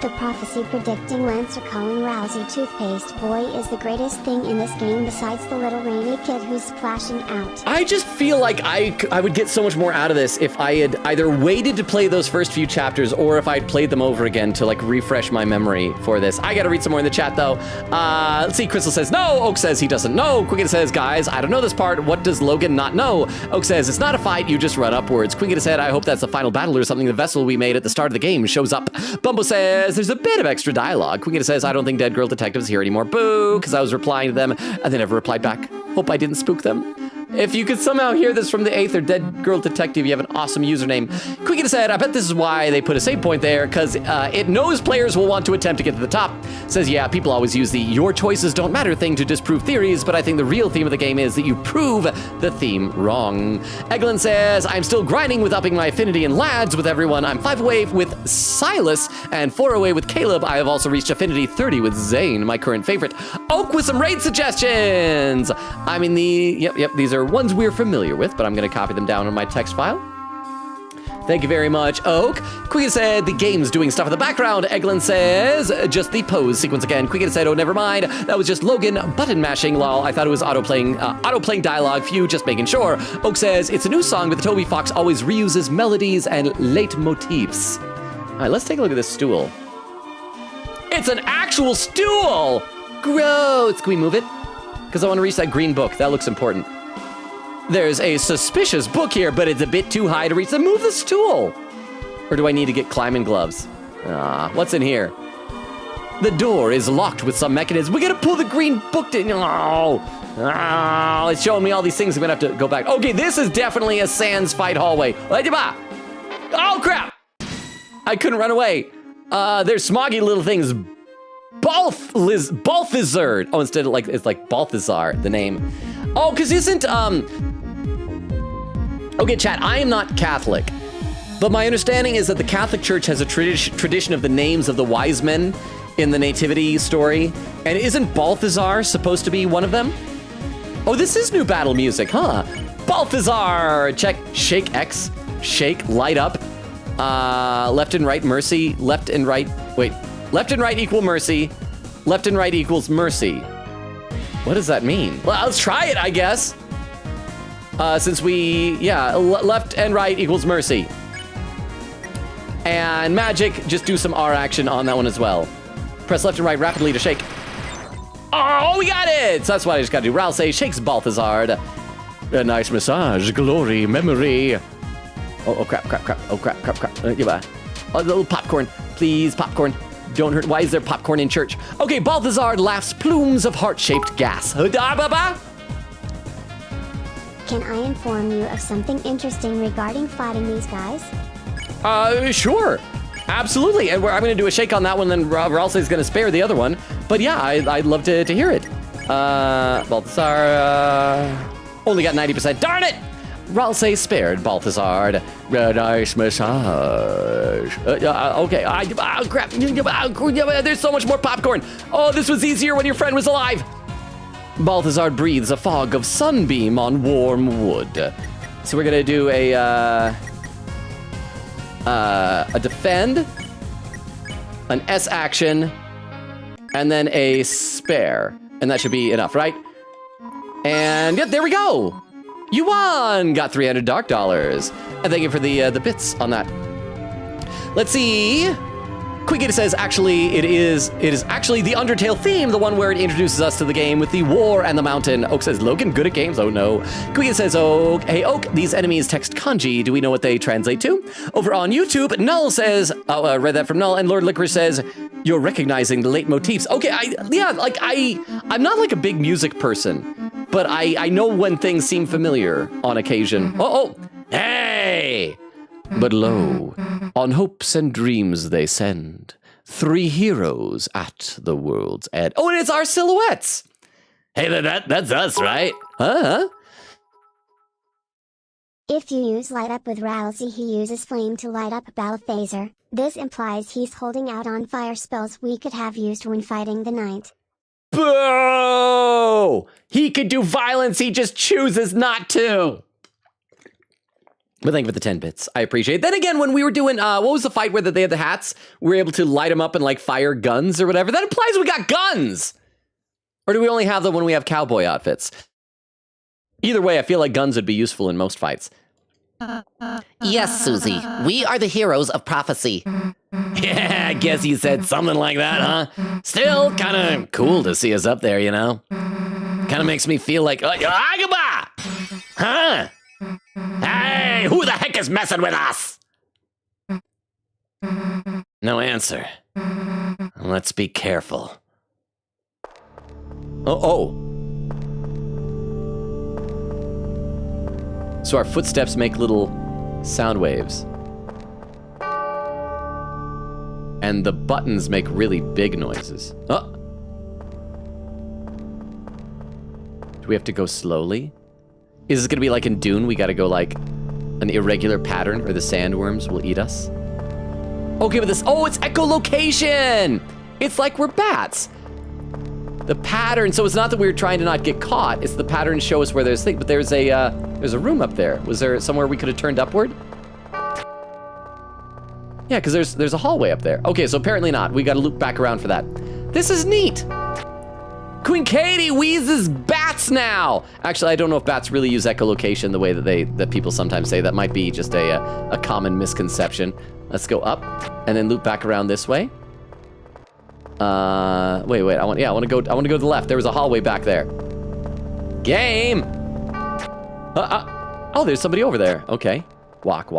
The prophecy predicting Lancer calling Rousey toothpaste boy is the greatest thing in this game besides the little rainy kid who's splashing out. I just feel like I would get so much more out of this if I had either waited to play those first few chapters or if I'd played them over again to like refresh my memory for this. I gotta read some more in the chat though. Let's see, Crystal says no, Oak says he doesn't know. Quiggin says, guys, I don't know this part. What does Logan not know? Oak says, it's not a fight, you just run upwards. Quiggin said, I hope that's the final battle or something. The vessel we made at the start of the game shows up. Bumbo says, there's a bit of extra dialogue. Quiggin says, I don't think Dead Girl Detective's here anymore. Boo, because I was replying to them and they never replied back. Hope I didn't spook them. If you could somehow hear this from the 8th or Dead Girl Detective, you have an awesome username. Quiggin said, I bet this is why they put a save point there, because it knows players will want to attempt to get to the top. Says, yeah, people always use the your choices don't matter thing to disprove theories, but I think the real theme of the game is that you prove the theme wrong. Eglin says, I'm still grinding with upping my affinity in lads with everyone. I'm 5 away with Silas and 4 away with Caleb. I have also reached affinity 30 with Zane, my current favorite. Oak with some raid suggestions. I'm in the, yep, these are ones we're familiar with, but I'm gonna copy them down on my text file. Thank you very much, Oak. Quiggin said, the game's doing stuff in the background. Eglin says, just the pose sequence again. Quiggin said, oh, never mind. That was just Logan button mashing, lol. I thought it was auto-playing dialogue. Phew, just making sure. Oak says, it's a new song, but the Toby Fox always reuses melodies and leitmotifs. All right, let's take a look at this stool. It's an actual stool! Gross! Can we move it? Because I want to reach that green book. That looks important. There's a suspicious book here, but it's a bit too high to reach. So move the stool! Or do I need to get climbing gloves? What's in here? The door is locked with some mechanism. We gotta pull the green book to... Oh, it's showing me all these things. I'm gonna have to go back. Okay, this is definitely a sans fight hallway. Oh, crap! I couldn't run away. There's smoggy little things. Balthazar. Oh, instead of it's like Balthazar, the name. Oh, because isn't, Okay, chat, I am not Catholic. But my understanding is that the Catholic Church has a tradition of the names of the wise men in the nativity story. And isn't Balthazar supposed to be one of them? Oh, this is new battle music, huh? Balthazar! Check. Shake X. Shake. Light up. Left and right, mercy. Left and right. Wait. Left and right equal mercy. Left and right equals mercy. What does that mean? Well, let's try it, I guess. Since left and right equals mercy. And magic, just do some R action on that one as well. Press left and right rapidly to shake. Oh, we got it! So that's what I just gotta do. Ral say, shakes Balthazar. A nice massage, glory, memory. Oh, crap. Oh, crap. A little popcorn. Please, popcorn. Don't hurt. Why is there popcorn in church? Okay, Balthazar laughs plumes of heart-shaped gas. Can I inform you of something interesting regarding fighting these guys? Sure. Absolutely. And I'm going to do a shake on that one, then Ralsei is going to spare the other one. But yeah, I'd love to hear it. Balthazar only got 90%. Darn it! Ralsei spared Balthazar. Nice massage. Okay. Crap. There's so much more popcorn. Oh, this was easier when your friend was alive. Balthazar breathes a fog of sunbeam on warm wood. So we're going to do a defend, an S action, and then a spare. And that should be enough, right? And yep, there we go. You won! Got 300 dark dollars. And thank you for the bits on that. Let's see. Quiggity says, actually, it is actually the Undertale theme, the one where it introduces us to the game with the war and the mountain. Oak says, Logan, good at games? Oh, no. Quiggity says, Oak, hey, Oak, these enemies text kanji. Do we know what they translate to? Over on YouTube, Null says, read that from Null, and Lord Licorice says, you're recognizing the leitmotifs. Okay, I'm not like a big music person, but I know when things seem familiar on occasion. Hey! But lo, on hopes and dreams they send, 3 heroes at the world's end. Oh, and it's our silhouettes. Hey, that's us, right? Huh? If you use light up with Ralsei, he uses flame to light up Balthazar. This implies he's holding out on fire spells we could have used when fighting the knight. Boo! He could do violence, he just chooses not to. But thank you for the 10 bits. I appreciate it. Then again, when we were doing, what was the fight where they had the hats? We were able to light them up and like fire guns or whatever. That implies we got guns! Or do we only have them when we have cowboy outfits? Either way, I feel like guns would be useful in most fights. Yes, Susie. We are the heroes of prophecy. Yeah, I guess you said something like that, huh? Still kind of cool to see us up there, you know? Kind of makes me feel like, Agaba! Huh? Hey, who the heck is messing with us? No answer. Let's be careful. Oh. So our footsteps make little sound waves. And the buttons make really big noises. Oh. Do we have to go slowly? Is this gonna be like in Dune? We gotta go like an irregular pattern or the sandworms will eat us? Okay, but this, it's echolocation! It's like we're bats. The pattern, so it's not that we're trying to not get caught, it's the pattern show us where there's things, but there's a room up there. Was there somewhere we could have turned upward? Yeah, because there's a hallway up there. Okay, so apparently not. We gotta loop back around for that. This is neat! Queen Katie Wheezes Bat bats now. Actually, I don't know if bats really use echolocation the way that people sometimes say. That might be just a common misconception. Let's go up and then loop back around this way. Wait. I want to go to the left. There was a hallway back there. Game. Oh, there's somebody over there. Okay. Walk.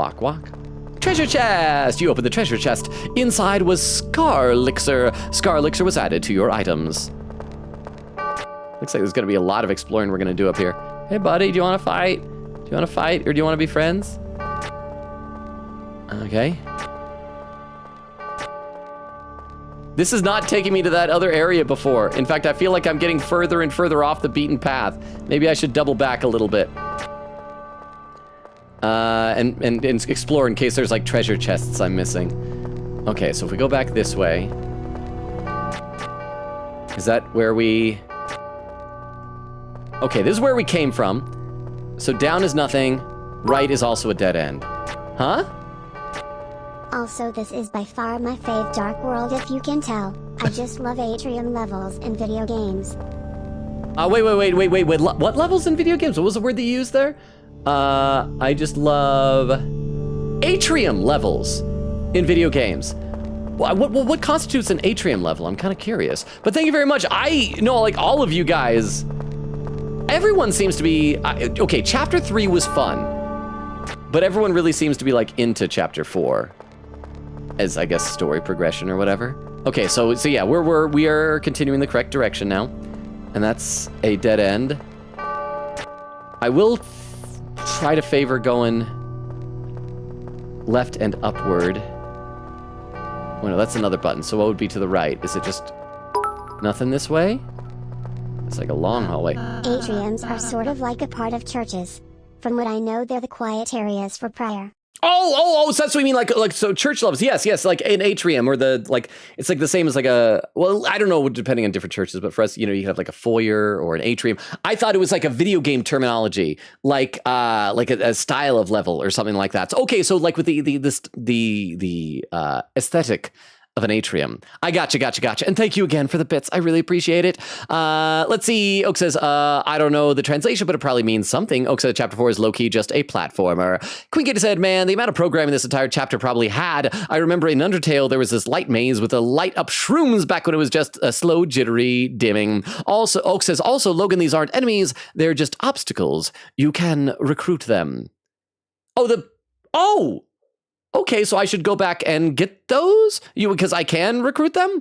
Treasure chest! You open the treasure chest. Inside was Scar Elixir. Scar Elixir was added to your items. Looks like there's gonna be a lot of exploring we're gonna do up here. Hey buddy, do you wanna fight? Do you wanna fight or do you wanna be friends? Okay. This is not taking me to that other area before. In fact, I feel like I'm getting further and further off the beaten path. Maybe I should double back a little bit. And explore in case there's like treasure chests I'm missing. Okay, so if we go back this way. Is that where we... Okay, this is where we came from. So down is nothing. Right is also a dead end. Huh? Also, this is by far my fave dark world if you can tell. I just love atrium levels in video games. Wait. What levels in video games? What was the word that you used there? I just love atrium levels in video games. What constitutes an atrium level? I'm kind of curious. But thank you very much. I know, like, all of you guys, everyone seems to be, okay, Chapter 3 was fun, but everyone really seems to be, like, into Chapter 4 as, I guess, story progression or whatever. Okay, so yeah, we are continuing the correct direction now, and that's a dead end. I will try to favor going left and upward. Oh no, that's another button. So what would be to the right? Is it just nothing this way? It's like a long hallway. Atriums are sort of like a part of churches. From what I know, they're the quiet areas for prayer. Oh, so that's what you mean, like so church levels. Yes, like an atrium or it's like the same as like well, I don't know, depending on different churches, but for us, you have like a foyer or an atrium. I thought it was like a video game terminology, like a style of level or something like that. So, okay, so like with the aesthetic of an atrium. I gotcha. And thank you again for the bits. I really appreciate it. Let's see. Oak says, I don't know the translation, but it probably means something. Oak said Chapter 4 is low-key just a platformer. Queen Kitty said, man, the amount of programming this entire chapter probably had. I remember in Undertale, there was this light maze with the light-up shrooms back when it was just a slow, jittery dimming. Also, Oak says, also, Logan, these aren't enemies. They're just obstacles. You can recruit them. Okay, so I should go back and get those? Because I can recruit them?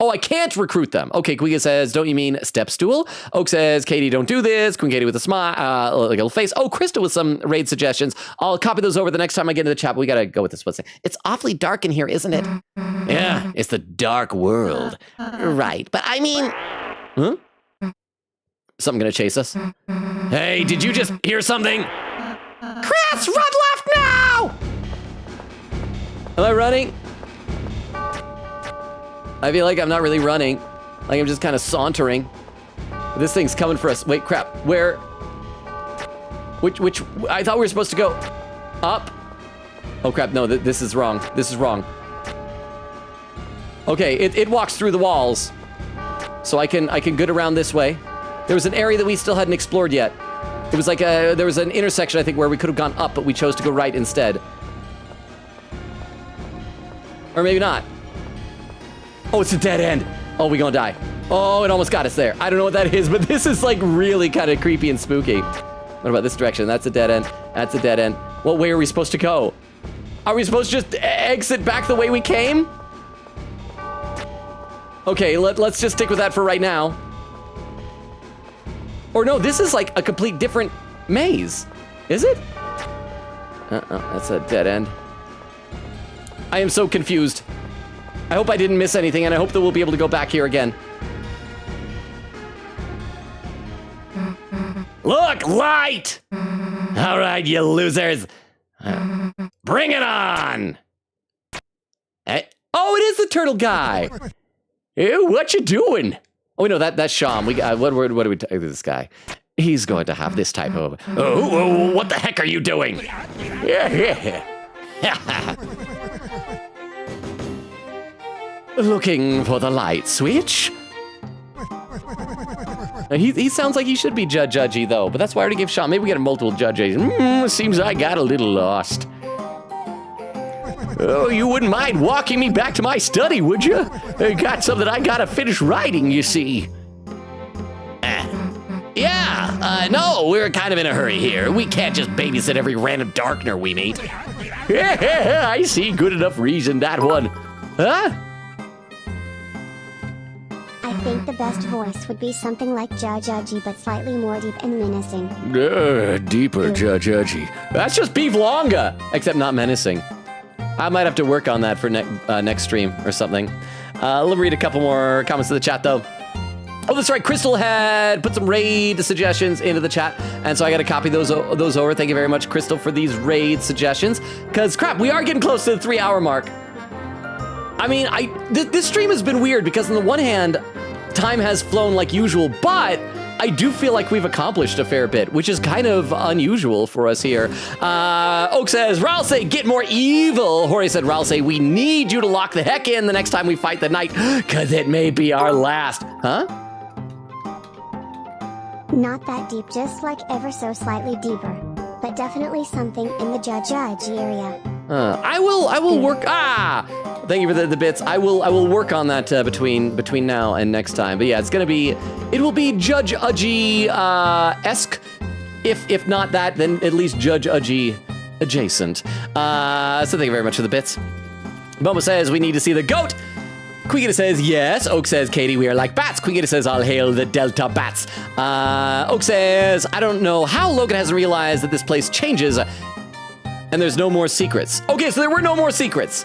Oh, I can't recruit them. Okay, Queen says, don't you mean step stool? Oak says, Katie, don't do this. Queen Katie with a smile, like a little face. Oh, Krista with some raid suggestions. I'll copy those over the next time I get into the chat, but we gotta go with this. What's it? It's awfully dark in here, isn't it? Yeah, it's the dark world. Right, but I mean... Huh? Something gonna chase us? Hey, did you just hear something? Chris, run left now! Am I running? I feel like I'm not really running. Like I'm just kind of sauntering. This thing's coming for us. Wait, crap. Where? Which? I thought we were supposed to go up. Oh crap! No, this is wrong. This is wrong. Okay, it walks through the walls, so I can get around this way. There was an area that we still hadn't explored yet. It was like there was an intersection I think where we could have gone up, but we chose to go right instead. Or maybe not. Oh, it's a dead end. Oh, we gonna die. Oh, it almost got us there. I don't know what that is, but this is like really kind of creepy and spooky. What about this direction? That's a dead end. That's a dead end. What way are we supposed to go? Are we supposed to just exit back the way we came? Okay, let's just stick with that for right now. Or no, this is like a complete different maze. Is it? That's a dead end. I am so confused. I hope I didn't miss anything, and I hope that we'll be able to go back here again. Look, light! All right, you losers. Bring it on! Hey. Oh, it is the turtle guy. Ew, what you doing? Oh, no, that's Sham. We got, what do we do this guy? He's going to have this type of... Oh, what the heck are you doing? Yeah. Looking for the light switch? He sounds like he should be judgy though, but that's why I already gave Sean. Maybe we get a multiple judges. Seems I got a little lost. Oh, you wouldn't mind walking me back to my study, would you? I got something I gotta finish writing, you see. No, we're kind of in a hurry here. We can't just babysit every random Darkner we meet. Yeah, I see. Good enough reason, that one. Huh? I think the best voice would be something like Judgy, but slightly more deep and menacing. Deeper, Judgy. That's just Beef Longa, except not menacing. I might have to work on that for next stream or something. Let me read a couple more comments in the chat though. Oh, that's right. Crystal had put some raid suggestions into the chat, and so I got to copy those over. Thank you very much, Crystal, for these raid suggestions. Because crap, we are getting close to the 3-hour mark. I mean, this stream has been weird because on the one hand, time has flown like usual, but I do feel like we've accomplished a fair bit, which is kind of unusual for us here. Oak says, Ralsei, get more evil. Hori said, Ralsei, we need you to lock the heck in the next time we fight the knight, because it may be our last. Huh? Not that deep, just like ever so slightly deeper. But definitely something in the Judgy area. I will work. Thank you for the bits. I will work on that between now and next time. But yeah, it will be Judge Udgy esque. If not that, then at least Judge Udgy adjacent. So thank you very much for the bits. Momo says we need to see the goat. Quigita says yes. Oak says, Katie, we are like bats. Quigita says, I'll hail the Delta bats. Oak says, I don't know how Logan hasn't realized that this place changes and there's no more secrets. Okay, so there were no more secrets.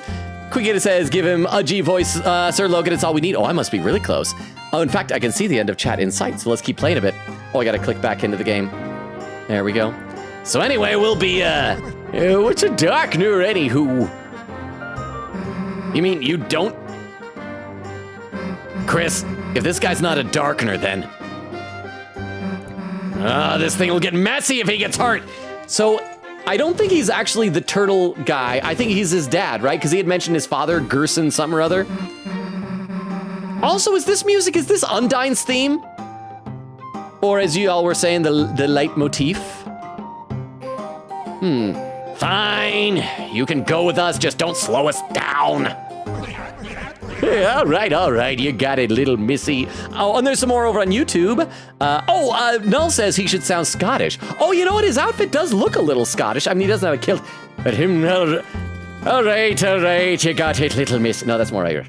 Quigita says, give him a G voice, Sir Logan, it's all we need. Oh, I must be really close. Oh, in fact, I can see the end of chat in sight, so let's keep playing a bit. Oh, I gotta click back into the game. There we go. So anyway, we'll be, what's a Darkner, anywho? You mean you don't? Chris, if this guy's not a Darkner, then... this thing will get messy if he gets hurt. So, I don't think he's actually the turtle guy. I think he's his dad, right? Because he had mentioned his father, Gerson something or other. Also, is this Undyne's theme? Or as you all were saying, the leitmotif? Fine, you can go with us, just don't slow us down. Hey, all right, you got it, little missy. Oh, and there's some more over on YouTube. Null says he should sound Scottish. Oh, you know what? His outfit does look a little Scottish. I mean, he doesn't have a kilt. But him, all right, you got it, little miss. No, that's more Irish.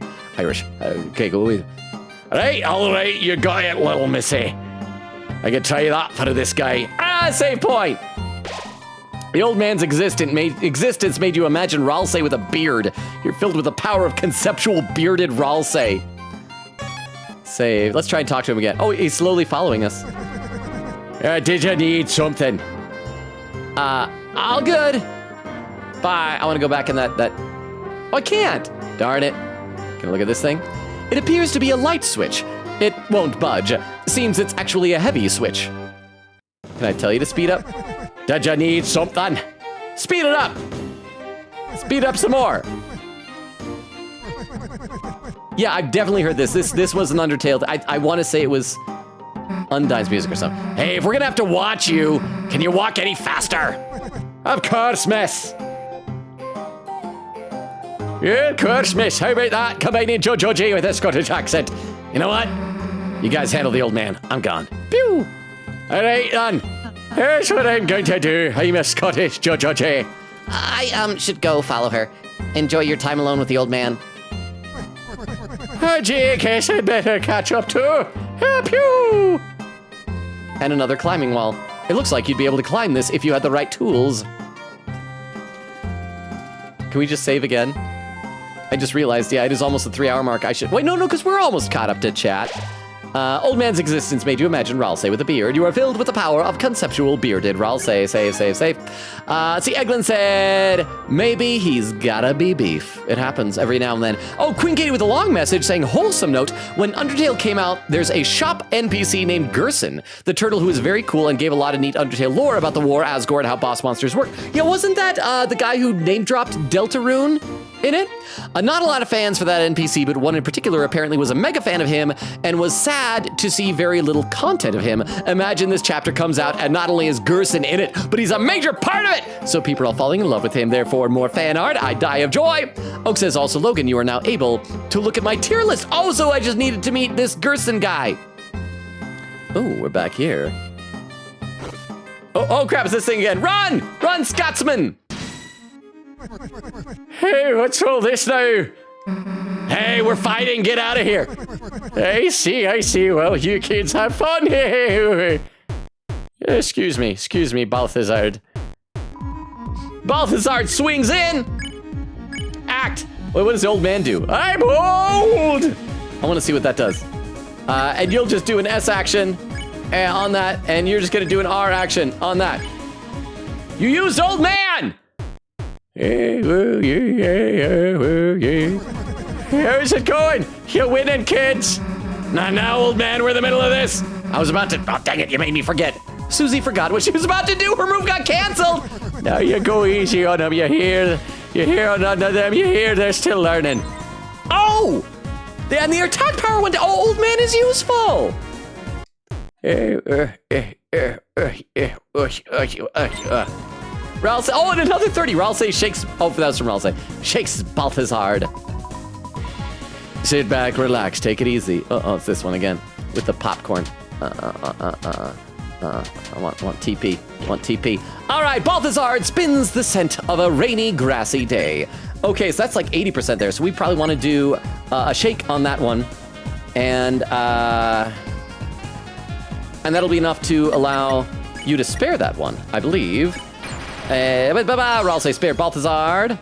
Okay, go with. All right, you got it, little missy. I can tell you that for this guy. Save point. The old man's existence made you imagine Ralsei with a beard. You're filled with the power of conceptual bearded Ralsei. Save. Let's try and talk to him again. Oh, he's slowly following us. Did you need something? All good. Bye. I want to go back in that. Oh, I can't. Darn it. Can I look at this thing? It appears to be a light switch. It won't budge. Seems it's actually a heavy switch. Can I tell you to speed up? Did you need something? Speed it up! Speed up some more! Yeah, I've definitely heard this. This was an Undertale. I want to say it was Undyne's music or something. Hey, if we're gonna have to watch you, can you walk any faster? Of course, miss. Yeah, of course, miss. How about that? Combining Jojo with a Scottish accent. You know what? You guys handle the old man. I'm gone. Pew! All right, then. Here's what I'm going to do. I'm a Scottish Jojo. I should go follow her. Enjoy your time alone with the old man. Oh, gee, guess I'd better catch up too. Pew! And another climbing wall. It looks like you'd be able to climb this if you had the right tools. Can we just save again? I just realized, yeah, it is almost the 3-hour mark. I should... Wait, no, because we're almost caught up to chat. Old man's existence made you imagine Ralsei with a beard. You are filled with the power of conceptual bearded Ralsei. Save. See, Eglin said, maybe he's gotta be beef. It happens every now and then. Oh, Queen Katie with a long message saying, wholesome note, when Undertale came out, there's a shop NPC named Gerson, the turtle who is very cool and gave a lot of neat Undertale lore about the war, Asgore, and how boss monsters work. Yeah, wasn't that the guy who name-dropped Deltarune in it? Not a lot of fans for that NPC, but one in particular apparently was a mega fan of him and was sad sad to see very little content of him. Imagine this chapter comes out and not only is Gerson in it, but he's a major part of it. So people are falling in love with him. Therefore, more fan art. I die of joy. Oak says also, Logan, you are now able to look at my tier list. Oh, so I just needed to meet this Gerson guy. Oh, we're back here. Oh crap, it's this thing again. Run! Run, Scotsman! Hey, what's all this now? Hey, we're fighting. Get out of here. I see. Well, you kids have fun. Excuse me, Balthazar. Balthazar swings in! Act! Wait, what does the old man do? I'm old! I want to see what that does. And you'll just do an S action on that, and you're just gonna do an R action on that. You used old man! How's it going? You winning, kids? Not now, old man, we're in the middle of this. I was about to, oh dang it, you made me forget. Susie forgot what she was about to do. Her move got canceled. Now you go easy on them. You hear on none of them. You hear they're still learning. Oh! And the attack power went to, oh, old man is useful. Ralsei, oh, and another 30. Ralsei shakes, oh, that was from Ralsei. Shakes Balthazar. Sit back, relax, take it easy. It's this one again with the popcorn. I want TP. Want TP. All right, Balthazar spins the scent of a rainy, grassy day. Okay, so that's like 80% there. So we probably want to do a shake on that one, and that'll be enough to allow you to spare that one, I believe. Ralsei spare Balthazar.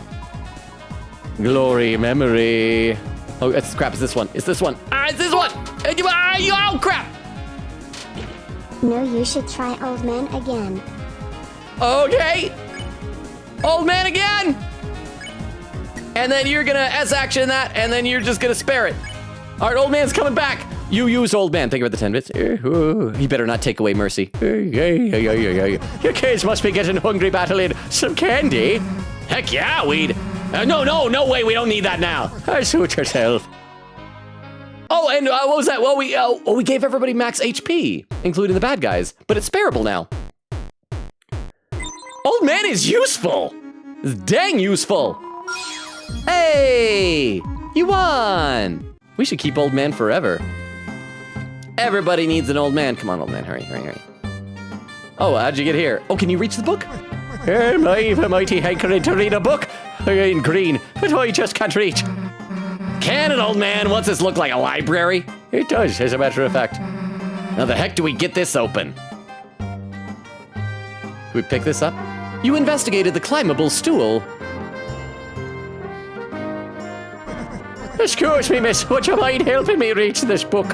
Glory memory. Oh, it's crap. It's this one. It's this one. It's this one. Oh, crap. No, you should try Old Man again. Okay. Old man again. And then you're going to S action that, and then you're just going to spare it. All right, old man's coming back. You use old man. Think about the 10 bits. He better not take away mercy. Your kids must be getting hungry battling some candy. Heck yeah, we'd. No way. We don't need that now. Suit yourself. Oh, and what was that? Well, we gave everybody max HP, including the bad guys, but it's spareable now. Old man is useful. It's dang useful. Hey, you won. We should keep old man forever. Everybody needs an old man. Come on, old man, hurry. Oh, how'd you get here? Oh, can you reach the book? I've a mighty hankering to read a book. In green, but I just can't reach. Can it, old man? What's this look like, a library? It does, as a matter of fact. How the heck do we get this open? Can we pick this up? You investigated the climbable stool. Excuse me, miss, would you mind helping me reach this book?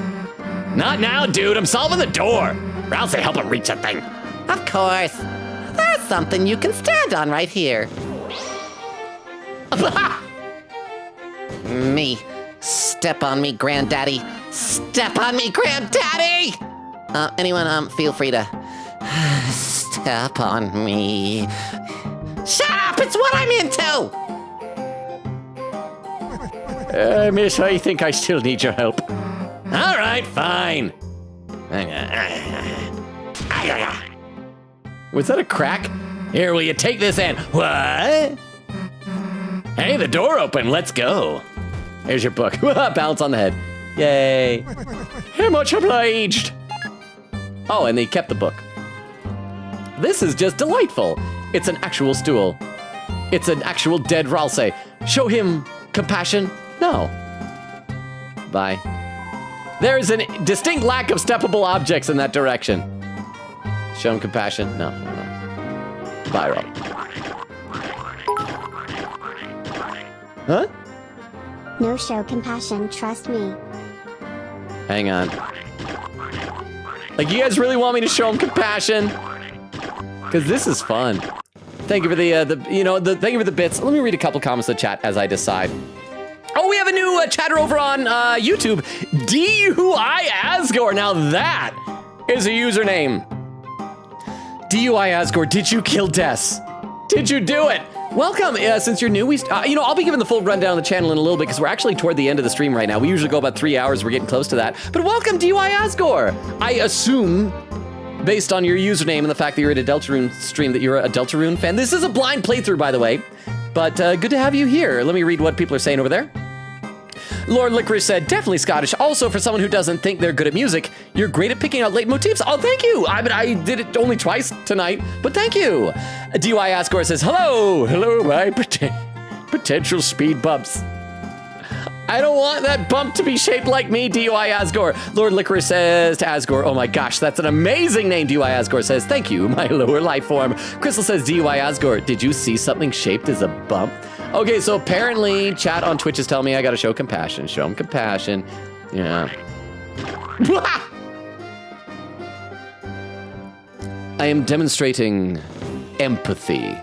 Not now, dude, I'm solving the door. Ralsei, help him reach that thing. Of course. There's something you can stand on right here. Me. Step on me, granddaddy. Step on me, granddaddy! Anyone, feel free to step on me. Shut up, it's what I'm into! Miss, I think I still need your help. All right, fine. Was that a crack? Here, will you take this in? What? Hey, the door open. Let's go. Here's your book. Bounce on the head. Yay. How much obliged? Oh, and they kept the book. This is just delightful. It's an actual stool. It's an actual dead Ralsei. Show him compassion? No. Bye. There is a distinct lack of steppable objects in that direction. Show him compassion? No. Bye, Rob. Huh? No, show compassion, trust me. Hang on. Like, you guys really want me to show him compassion? Because this is fun. Thank you for thank you for the bits. Let me read a couple comments in the chat as I decide. Oh, we have a new chatter over on YouTube. DUI Asgore. Now that is a username. DUI Asgore, did you kill Des? Did you do it? Welcome. Since you're new, I'll be giving the full rundown of the channel in a little bit because we're actually toward the end of the stream right now. We usually go about 3 hours. We're getting close to that. But welcome, DUI Asgore. I assume, based on your username and the fact that you're at a Deltarune stream, that you're a Deltarune fan. This is a blind playthrough, by the way. But good to have you here. Let me read what people are saying over there. Lord Licorice said, definitely Scottish. Also, for someone who doesn't think they're good at music, you're great at picking out leitmotifs. Oh, thank you. I did it only twice tonight, but thank you. DUI Asgore says, hello. Hello, my potential speed bumps. I don't want that bump to be shaped like me, DUI Asgore. Lord Licorice says to Asgore, oh my gosh, that's an amazing name, DUI Asgore says, thank you, my lower life form. Crystal says, DUI Asgore, did you see something shaped as a bump? Okay, so apparently chat on Twitch is telling me I gotta show compassion. Show him compassion. Yeah. I am demonstrating empathy.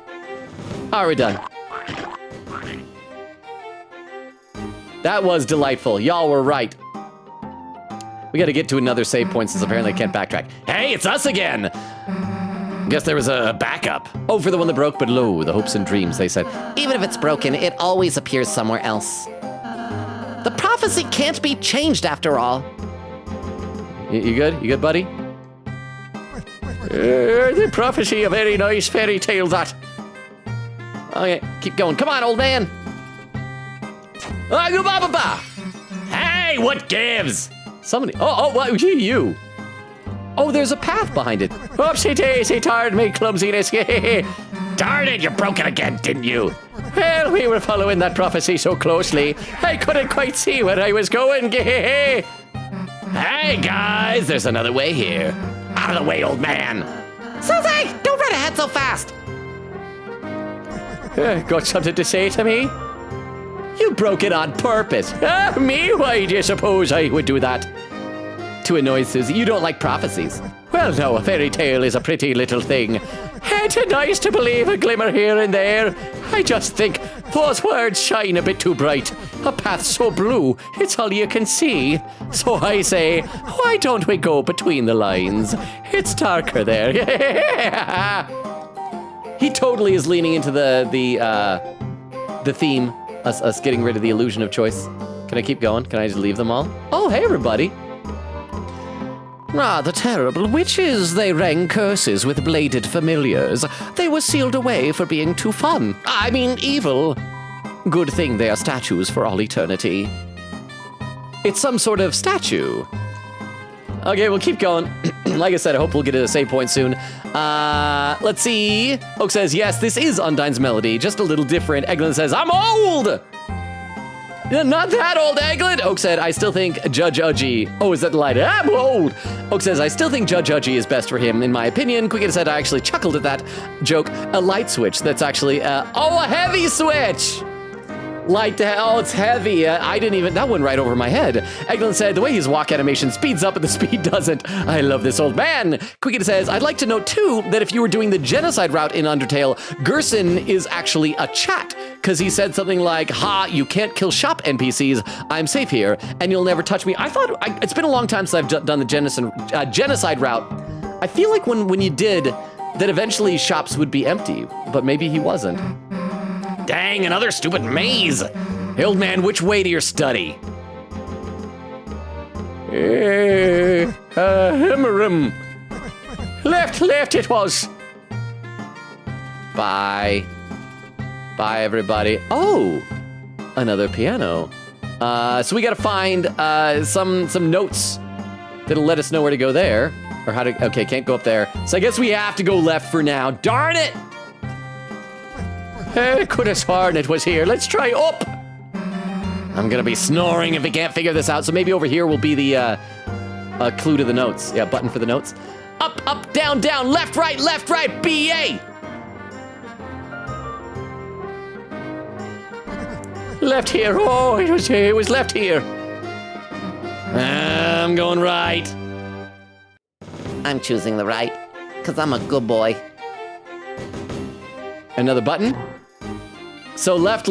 All right, we're done. That was delightful. Y'all were right. We gotta get to another save point since apparently I can't backtrack. Hey, it's us again! Guess there was a backup. Oh, for the one that broke, but lo, the hopes and dreams, they said. Even if it's broken, it always appears somewhere else. The prophecy can't be changed after all. You good? You good, buddy? The prophecy, a very nice fairy tale, that. Okay, keep going. Come on, old man. Hey, what gives? Somebody. Oh, what? You. Oh, there's a path behind it. Oopsie daisy, tired me clumsiness. Darn it, you broke it again, didn't you? Well, we were following that prophecy so closely, I couldn't quite see where I was going. Hey, guys, there's another way here. Out of the way, old man. Susie, don't run ahead so fast. Got something to say to me? You broke it on purpose. Me? Why do you suppose I would do that? To annoy Susie. You don't like prophecies. Well, no, a fairy tale is a pretty little thing. It's nice to believe a glimmer here and there. I just think those words shine a bit too bright. A path so blue, it's all you can see. So I say, why don't we go between the lines? It's darker there. He totally is leaning into the theme, us getting rid of the illusion of choice. Can I keep going? Can I just leave them all? Oh, hey, everybody. Ah, the terrible witches. They rang curses with bladed familiars. They were sealed away for being too fun. I mean, evil. Good thing they are statues for all eternity. It's some sort of statue. Okay, we'll keep going. Like I said, I hope we'll get to a save point soon. Let's see. Oak says, yes, this is Undyne's melody, just a little different. Eglin says, I'm old! Not that old, Eglin! Oak said, I still think Judge Udgy. Oh, is that the light? I'm old! Oak says, I still think Judge Udgy is best for him, in my opinion. Quicken said, I actually chuckled at that joke. A light switch that's actually, a heavy switch! Light to, oh, it's heavy. I didn't even, that went right over my head. Eglin said, the way his walk animation speeds up and the speed doesn't. I love this old man. Quicken says, I'd like to note too that if you were doing the genocide route in Undertale, Gerson is actually a chat. Because he said something like, ha, you can't kill shop NPCs. I'm safe here and you'll never touch me. I thought, it's been a long time since I've done the genocide route. I feel like when you did, that eventually shops would be empty, but maybe he wasn't. Dang, another stupid maze. Hey, old man, which way to your study? Himmerum. Left it was. Bye. Bye, everybody. Oh, another piano. So we gotta find some notes that'll let us know where to go there. Or how to, okay, can't go up there. So I guess we have to go left for now. Darn it! Could have sworn it was here. Let's try up. I'm gonna be snoring if we can't figure this out. So maybe over here will be the clue to the notes. Yeah, button for the notes. Up, up, down, down, left, right, BA. Left here. Oh, it was left here. I'm going right. I'm choosing the right, because I'm a good boy. Another button. So left,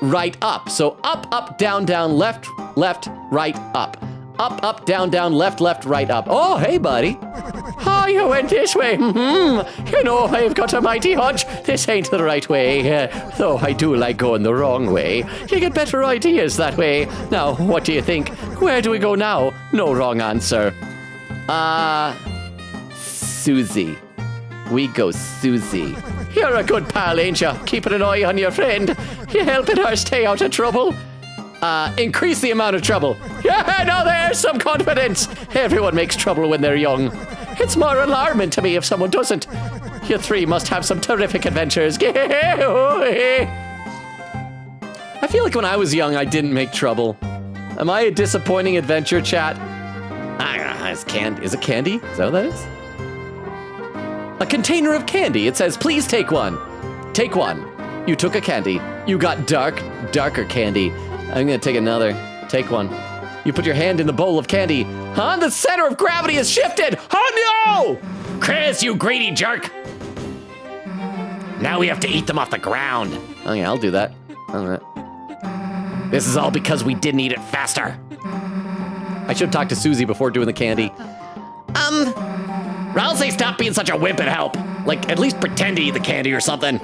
right, up. So up, up, down, down, left, right, up. Up, up, down, down, left, right, up. Oh, hey, buddy. Oh, you went this way. You know, I've got a mighty hunch this ain't the right way. Though I do like going the wrong way. You get better ideas that way. Now, what do you think? Where do we go now? No wrong answer. Susie. We go Susie. You're a good pal, ain't you? Keeping an eye on your friend. You helping her stay out of trouble? Increase the amount of trouble. Yeah, now there's some confidence. Everyone makes trouble when they're young. It's more alarming to me if someone doesn't. You three must have some terrific adventures. I feel like when I was young, I didn't make trouble. Am I a disappointing adventure, chat? I don't know. Is it candy? Is that what that is? A container of candy. It says, please take one. Take one. You took a candy. You got darker candy. I'm gonna take another. Take one. You put your hand in the bowl of candy. Huh? The center of gravity has shifted. Oh no! Chris, you greedy jerk! Now we have to eat them off the ground. Oh yeah, I'll do that. All right. This is all because we didn't eat it faster. I should have talked to Susie before doing the candy. Ralsei, stop being such a wimp and help. Like, at least pretend to eat the candy or something.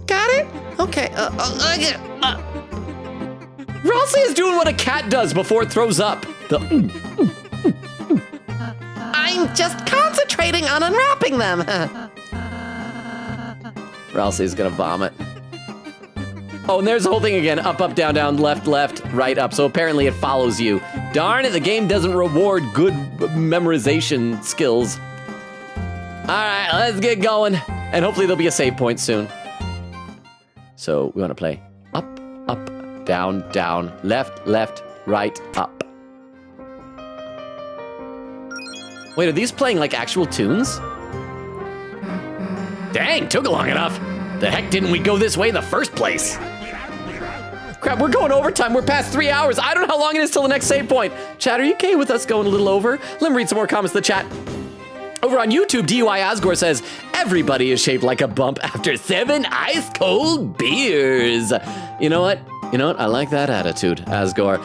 Got it? Okay. Ralsei is doing what a cat does before it throws up. I'm just concentrating on unwrapping them. Ralsei's gonna vomit. Oh, and there's the whole thing again. Up, up, down, down, left, left, right, up. So apparently it follows you. Darn it, the game doesn't reward good memorization skills. All right, let's get going. And hopefully there'll be a save point soon. So we want to play up, up, down, down, left, left, right, up. Wait, are these playing like actual tunes? Dang, took long enough. The heck didn't we go this way in the first place? Crap, we're going overtime. We're past 3 hours. I don't know how long it is till the next save point. Chat, are you okay with us going a little over? Let me read some more comments in the chat. Over on YouTube, DUI Asgore says, everybody is shaped like a bump after 7 ice-cold beers. You know what? I like that attitude, Asgore.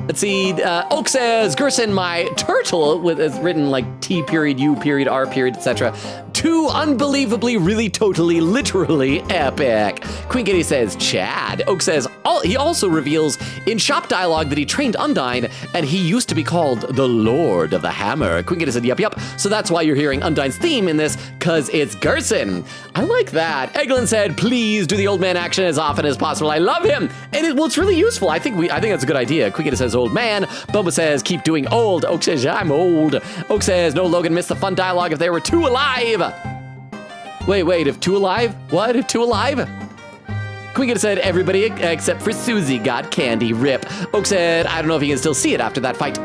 Let's see. Oak says, Gerson, my turtle, with it's written like T period, U period, R period, etc. Too unbelievably, really, totally, literally epic. Queen Kitty says, Chad. Oak says, he also reveals in shop dialogue that he trained Undyne, and he used to be called the Lord of the Hammer. Queen Kitty said, yep. So that's why you're hearing Undyne's theme in this, because it's Gerson. I like that. Eglin said, please do the old man action as often as possible. I love him. And it's really useful. I think that's a good idea. Queen Kitty says, old man. Bubba says, keep doing old. Oak says, I'm old. Oak says, no, Logan missed the fun dialogue if there were 2 alive. Wait, if 2 alive? What? If 2 alive? Queen said, everybody except for Susie got candy. Rip. Oak said, I don't know if you can still see it after that fight.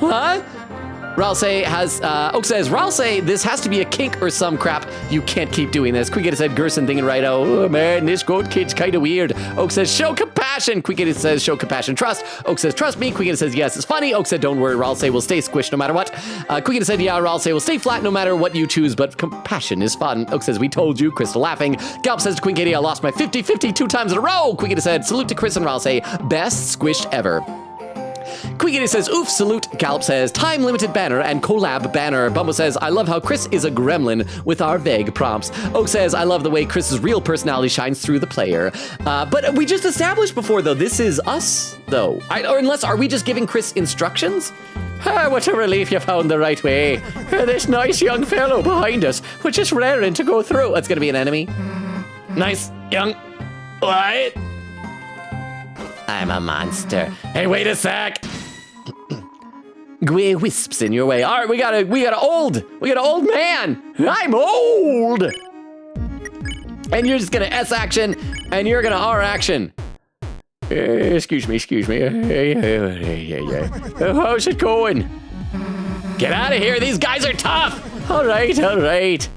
What? Ralsei has, Oak says, Ralsei, this has to be a kink or some crap. You can't keep doing this. Quickity said, Gerson thinking right, oh man, this goat kid's kind of weird. Oak says, show compassion. Quickity says, show compassion, trust. Oak says, trust me. Quickity says, yes, it's funny. Oak said, don't worry, Ralsei will stay squished no matter what. Quickity said, yeah, Ralsei will stay flat no matter what you choose, but compassion is fun. Oak says, we told you. Crystal laughing. Galp says to Queen Kitty, I lost my 50-50 2 times in a row. Quickity said, salute to Chris and Ralsei, best squished ever. Quiggity says, oof, salute. Gallop says, time limited banner and collab banner. Bumble says, I love how Chris is a gremlin with our vague prompts. Oak says, I love the way Chris's real personality shines through the player. But we just established before, though, this is us, though. Are we just giving Chris instructions? What a relief you found the right way. This nice young fellow behind us, which is raring to go through. That's going to be an enemy. Nice young... What? I'm a monster. Hey, wait a sec. Gway wisps in your way. All right, we got an old man. I'm old. And you're just gonna S action, and you're gonna R action. Excuse me. How's it going? Get out of here. These guys are tough. All right. Oops,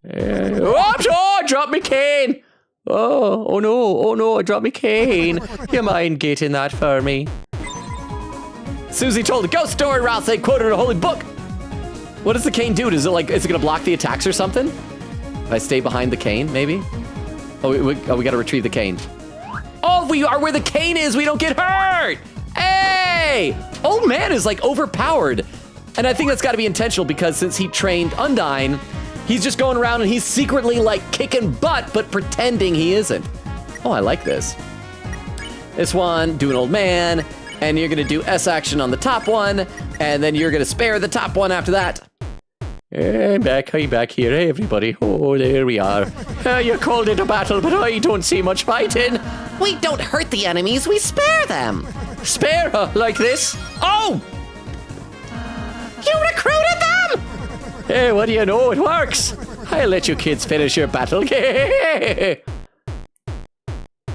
I dropped my cane. Oh no, I dropped my cane. You mind getting that for me? Susie told a ghost story, Ralsei quoted a holy book. What does the cane do? Is it gonna block the attacks or something? If I stay behind the cane, maybe? We gotta retrieve the cane. Oh, we are where the cane is, we don't get hurt! Hey! way! Old man is like overpowered. And I think that's gotta be intentional because since he trained Undyne, he's just going around and he's secretly like kicking butt, but pretending he isn't. Oh, I like this. This one, do an old man, and you're gonna do S action on the top one, and then you're gonna spare the top one after that. I'm back here, hey everybody. Oh, there we are. You called it a battle, but I don't see much fighting. We don't hurt the enemies, we spare them. Spare like this? Oh! You recruited them! Hey, what do you know? It works. I'll let you kids finish your battle.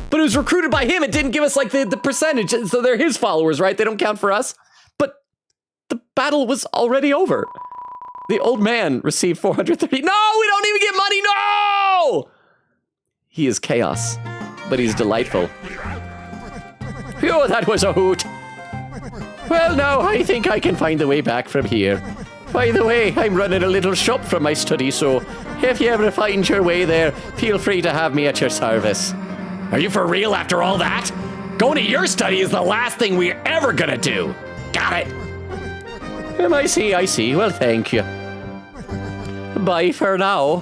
But it was recruited by him. It didn't give us like the percentage. So they're his followers, right? They don't count for us. But the battle was already over. The old man received 430. No, we don't even get money. No! He is chaos, but he's delightful. Phew, that was a hoot. Well, now I think I can find the way back from here. By the way, I'm running a little shop from my study, so if you ever find your way there, feel free to have me at your service. Are you for real after all that? Going to your study is the last thing we're ever gonna do. Got it? I see. Well, thank you. Bye for now.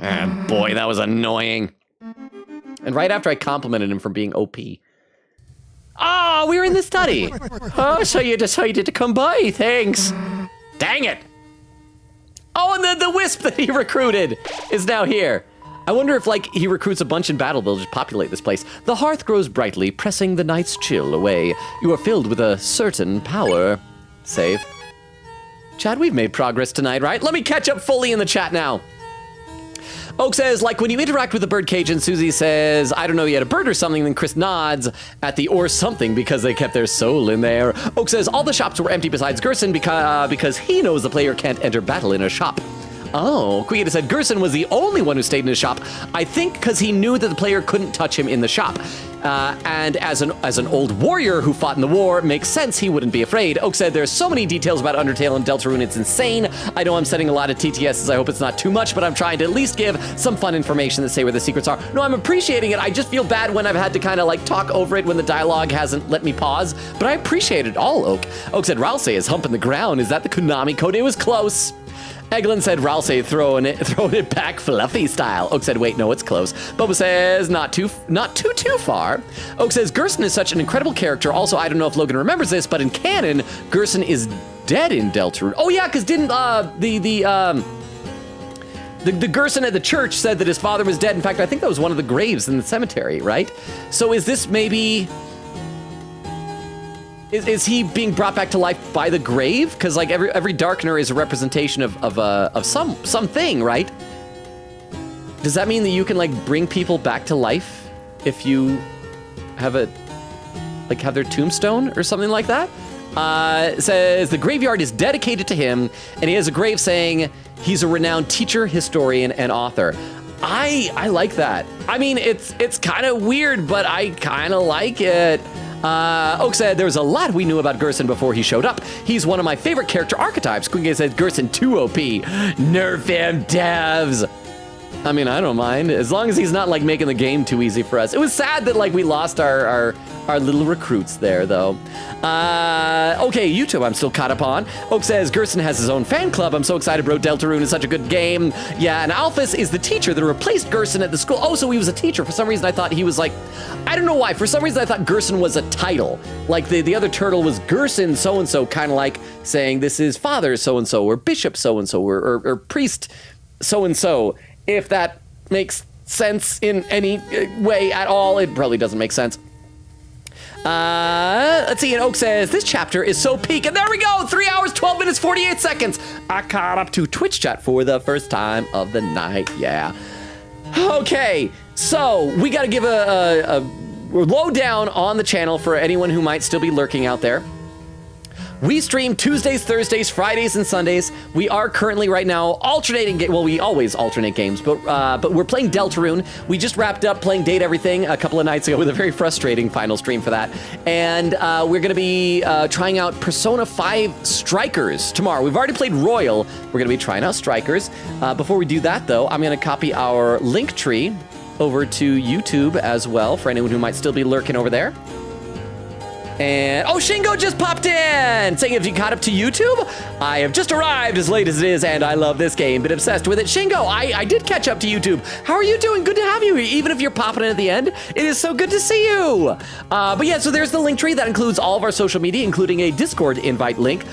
Ah, boy, that was annoying. And right after I complimented him for being OP. Oh, we were in the study. Oh, so you decided to come by. Thanks. Dang it! Oh, and the wisp that he recruited is now here. I wonder if, like, he recruits a bunch in battle, they'll just populate this place. The hearth grows brightly, pressing the night's chill away. You are filled with a certain power. Save. Chad, we've made progress tonight, right? Let me catch up fully in the chat now. Oak says, like when you interact with the birdcage and Susie says, I don't know, you had a bird or something, then Chris nods at the or something because they kept their soul in there. Oak says, all the shops were empty besides Gerson because he knows the player can't enter battle in a shop. Oh, Quigita said Gerson was the only one who stayed in his shop. I think because he knew that the player couldn't touch him in the shop. And as an old warrior who fought in the war, it makes sense he wouldn't be afraid. Oak said there's so many details about Undertale and Deltarune, it's insane. I know I'm setting a lot of TTSs, I hope it's not too much, but I'm trying to at least give some fun information that say where the secrets are. No, I'm appreciating it. I just feel bad when I've had to kind of like talk over it when the dialogue hasn't let me pause, but I appreciate it all, Oak. Oak said Ralse is humping the ground. Is that the Konami code? It was close. Eglin said Ralse throwing it back fluffy style. Oak said, wait, no, it's close. Boba says, not too far. Oak says, Gerson is such an incredible character. Also, I don't know if Logan remembers this, but in canon, Gerson is dead in Deltarune. Oh yeah, because didn't the Gerson at the church said that his father was dead. In fact, I think that was one of the graves in the cemetery, right? So is this maybe... Is he being brought back to life by the grave? Because like every Darkener is a representation of something, right? Does that mean that you can like bring people back to life if you have have their tombstone or something like that? It says the graveyard is dedicated to him, and he has a grave saying he's a renowned teacher, historian, and author. I like that. I mean, it's kind of weird, but I kind of like it. Oak said there was a lot we knew about Gerson before he showed up. He's one of my favorite character archetypes. Queen said Gerson too OP. Nerf him, devs. I mean, I don't mind as long as he's not like making the game too easy for us. It was sad that like we lost our little recruits there though. Okay, YouTube, I'm still caught up on. Oak says Gerson has his own fan club. I'm so excited, bro. Deltarune is such a good game. Yeah, and Alphys is the teacher that replaced Gerson at the school. Oh, so he was a teacher. For some reason, I thought he was like, I don't know why. For some reason, I thought Gerson was a title. Like the other turtle was Gerson so-and-so, kind of like saying this is father so-and-so or bishop so-and-so or priest so-and-so. If that makes sense in any way at all, it probably doesn't make sense. Let's see, and Oak says, this chapter is so peak, and there we go, 3 hours, 12 minutes, 48 seconds. I caught up to Twitch chat for the first time of the night, yeah. Okay, so we gotta give a lowdown on the channel for anyone who might still be lurking out there. We stream Tuesdays, Thursdays, Fridays, and Sundays. We are currently right now alternating, well, we always alternate games, but we're playing Deltarune. We just wrapped up playing Date Everything a couple of nights ago with a very frustrating final stream for that. And we're gonna be trying out Persona 5 Strikers tomorrow. We've already played Royal. We're gonna be trying out Strikers. Before we do that though, I'm gonna copy our link tree over to YouTube as well for anyone who might still be lurking over there. And, oh, Shingo just popped in, saying if you caught up to YouTube, I have just arrived as late as it is, and I love this game, been obsessed with it. Shingo, I did catch up to YouTube. How are you doing? Good to have you here, even if you're popping in at the end. It is so good to see you. But yeah, so there's the link tree that includes all of our social media, including a Discord invite link.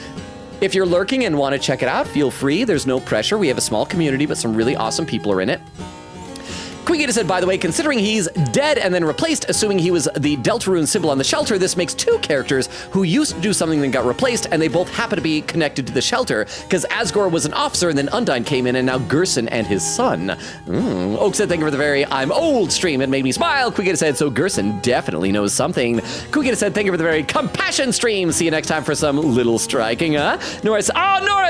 If you're lurking and want to check it out, feel free. There's no pressure. We have a small community, but some really awesome people are in it. Quigita said, by the way, considering he's dead and then replaced, assuming he was the Deltarune symbol on the shelter, this makes two characters who used to do something and got replaced, and they both happen to be connected to the shelter, because Asgore was an officer, and then Undyne came in, and now Gerson and his son. Oak said, thank you for the very I'm old stream. It made me smile. Quigita said, so Gerson definitely knows something. Quigita said, thank you for the very compassion stream. See you next time for some little striking, huh? Nora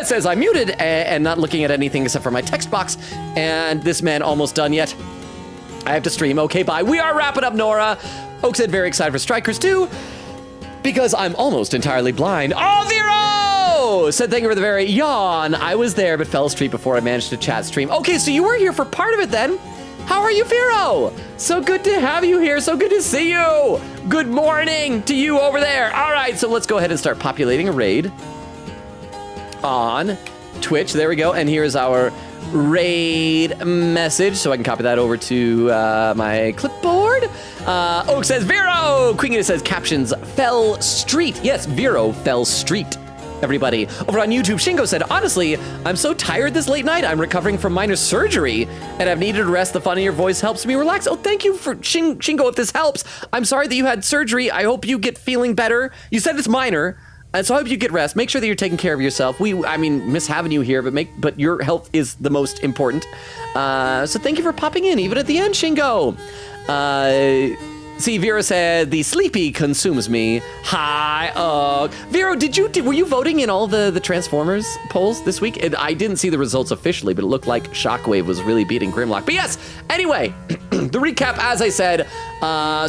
says, I'm muted and not looking at anything except for my text box, and this man almost done yet. I have to stream. Okay, bye. We are wrapping up, Nora. Oak said, very excited for Strikers 2 because I'm almost entirely blind. Oh, Vero! Said, thank you for the very yawn. I was there, but fell asleep before I managed to chat stream. Okay, so you were here for part of it then. How are you, Vero? So good to have you here. So good to see you. Good morning to you over there. All right, so let's go ahead and start populating a raid on Twitch. There we go. And here's our raid message, so I can copy that over to my clipboard. Oak says, Vero! Quingita says, captions, fell street. Yes, Vero fell street. Everybody. Over on YouTube, Shingo said, honestly, I'm so tired this late night. I'm recovering from minor surgery, and I've needed rest. The fun of your voice helps me relax. Oh, thank you for Shingo, if this helps. I'm sorry that you had surgery. I hope you get feeling better. You said it's minor. And so I hope you get rest. Make sure that you're taking care of yourself. I miss having you here, but your health is the most important. So thank you for popping in, even at the end, Shingo. See, Vera said, the sleepy consumes me. Hi, Vera, were you voting in all the Transformers polls this week? I didn't see the results officially, but it looked like Shockwave was really beating Grimlock. But yes, anyway, the recap, as I said,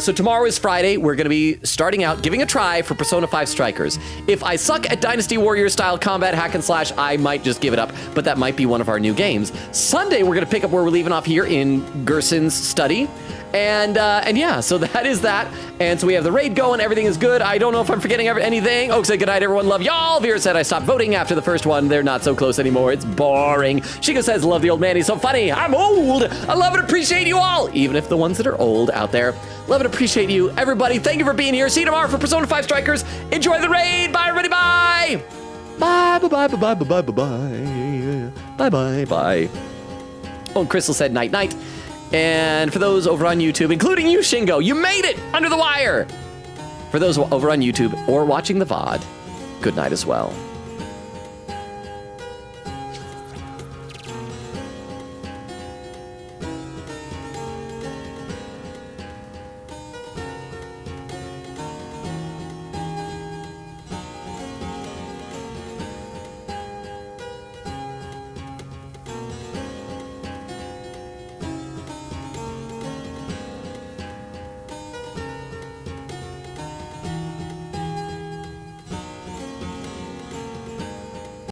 so tomorrow is Friday. We're going to be starting out, giving a try for Persona 5 Strikers. If I suck at Dynasty Warrior style combat hack and slash, I might just give it up, but that might be one of our new games. Sunday, we're going to pick up where we're leaving off here in Gerson's study. And yeah, so that is that. And so we have the raid going. Everything is good. I don't know if I'm forgetting anything. Oak said, good night, everyone. Love y'all. Vera said, I stopped voting after the first one. They're not so close anymore. It's boring. Shiko says, love the old man. He's so funny. I'm old. I love and appreciate you all. Even if the ones that are old out there. Love and appreciate you. Everybody, thank you for being here. See you tomorrow for Persona 5 Strikers. Enjoy the raid. Bye, everybody. Bye. Bye, bye, bye, bye, bye, bye, bye, bye. Bye, bye, bye. Oh, and Crystal said, night, night. And for those over on YouTube, including you, Shingo, you made it under the wire. For those over on YouTube or watching the VOD, good night as well.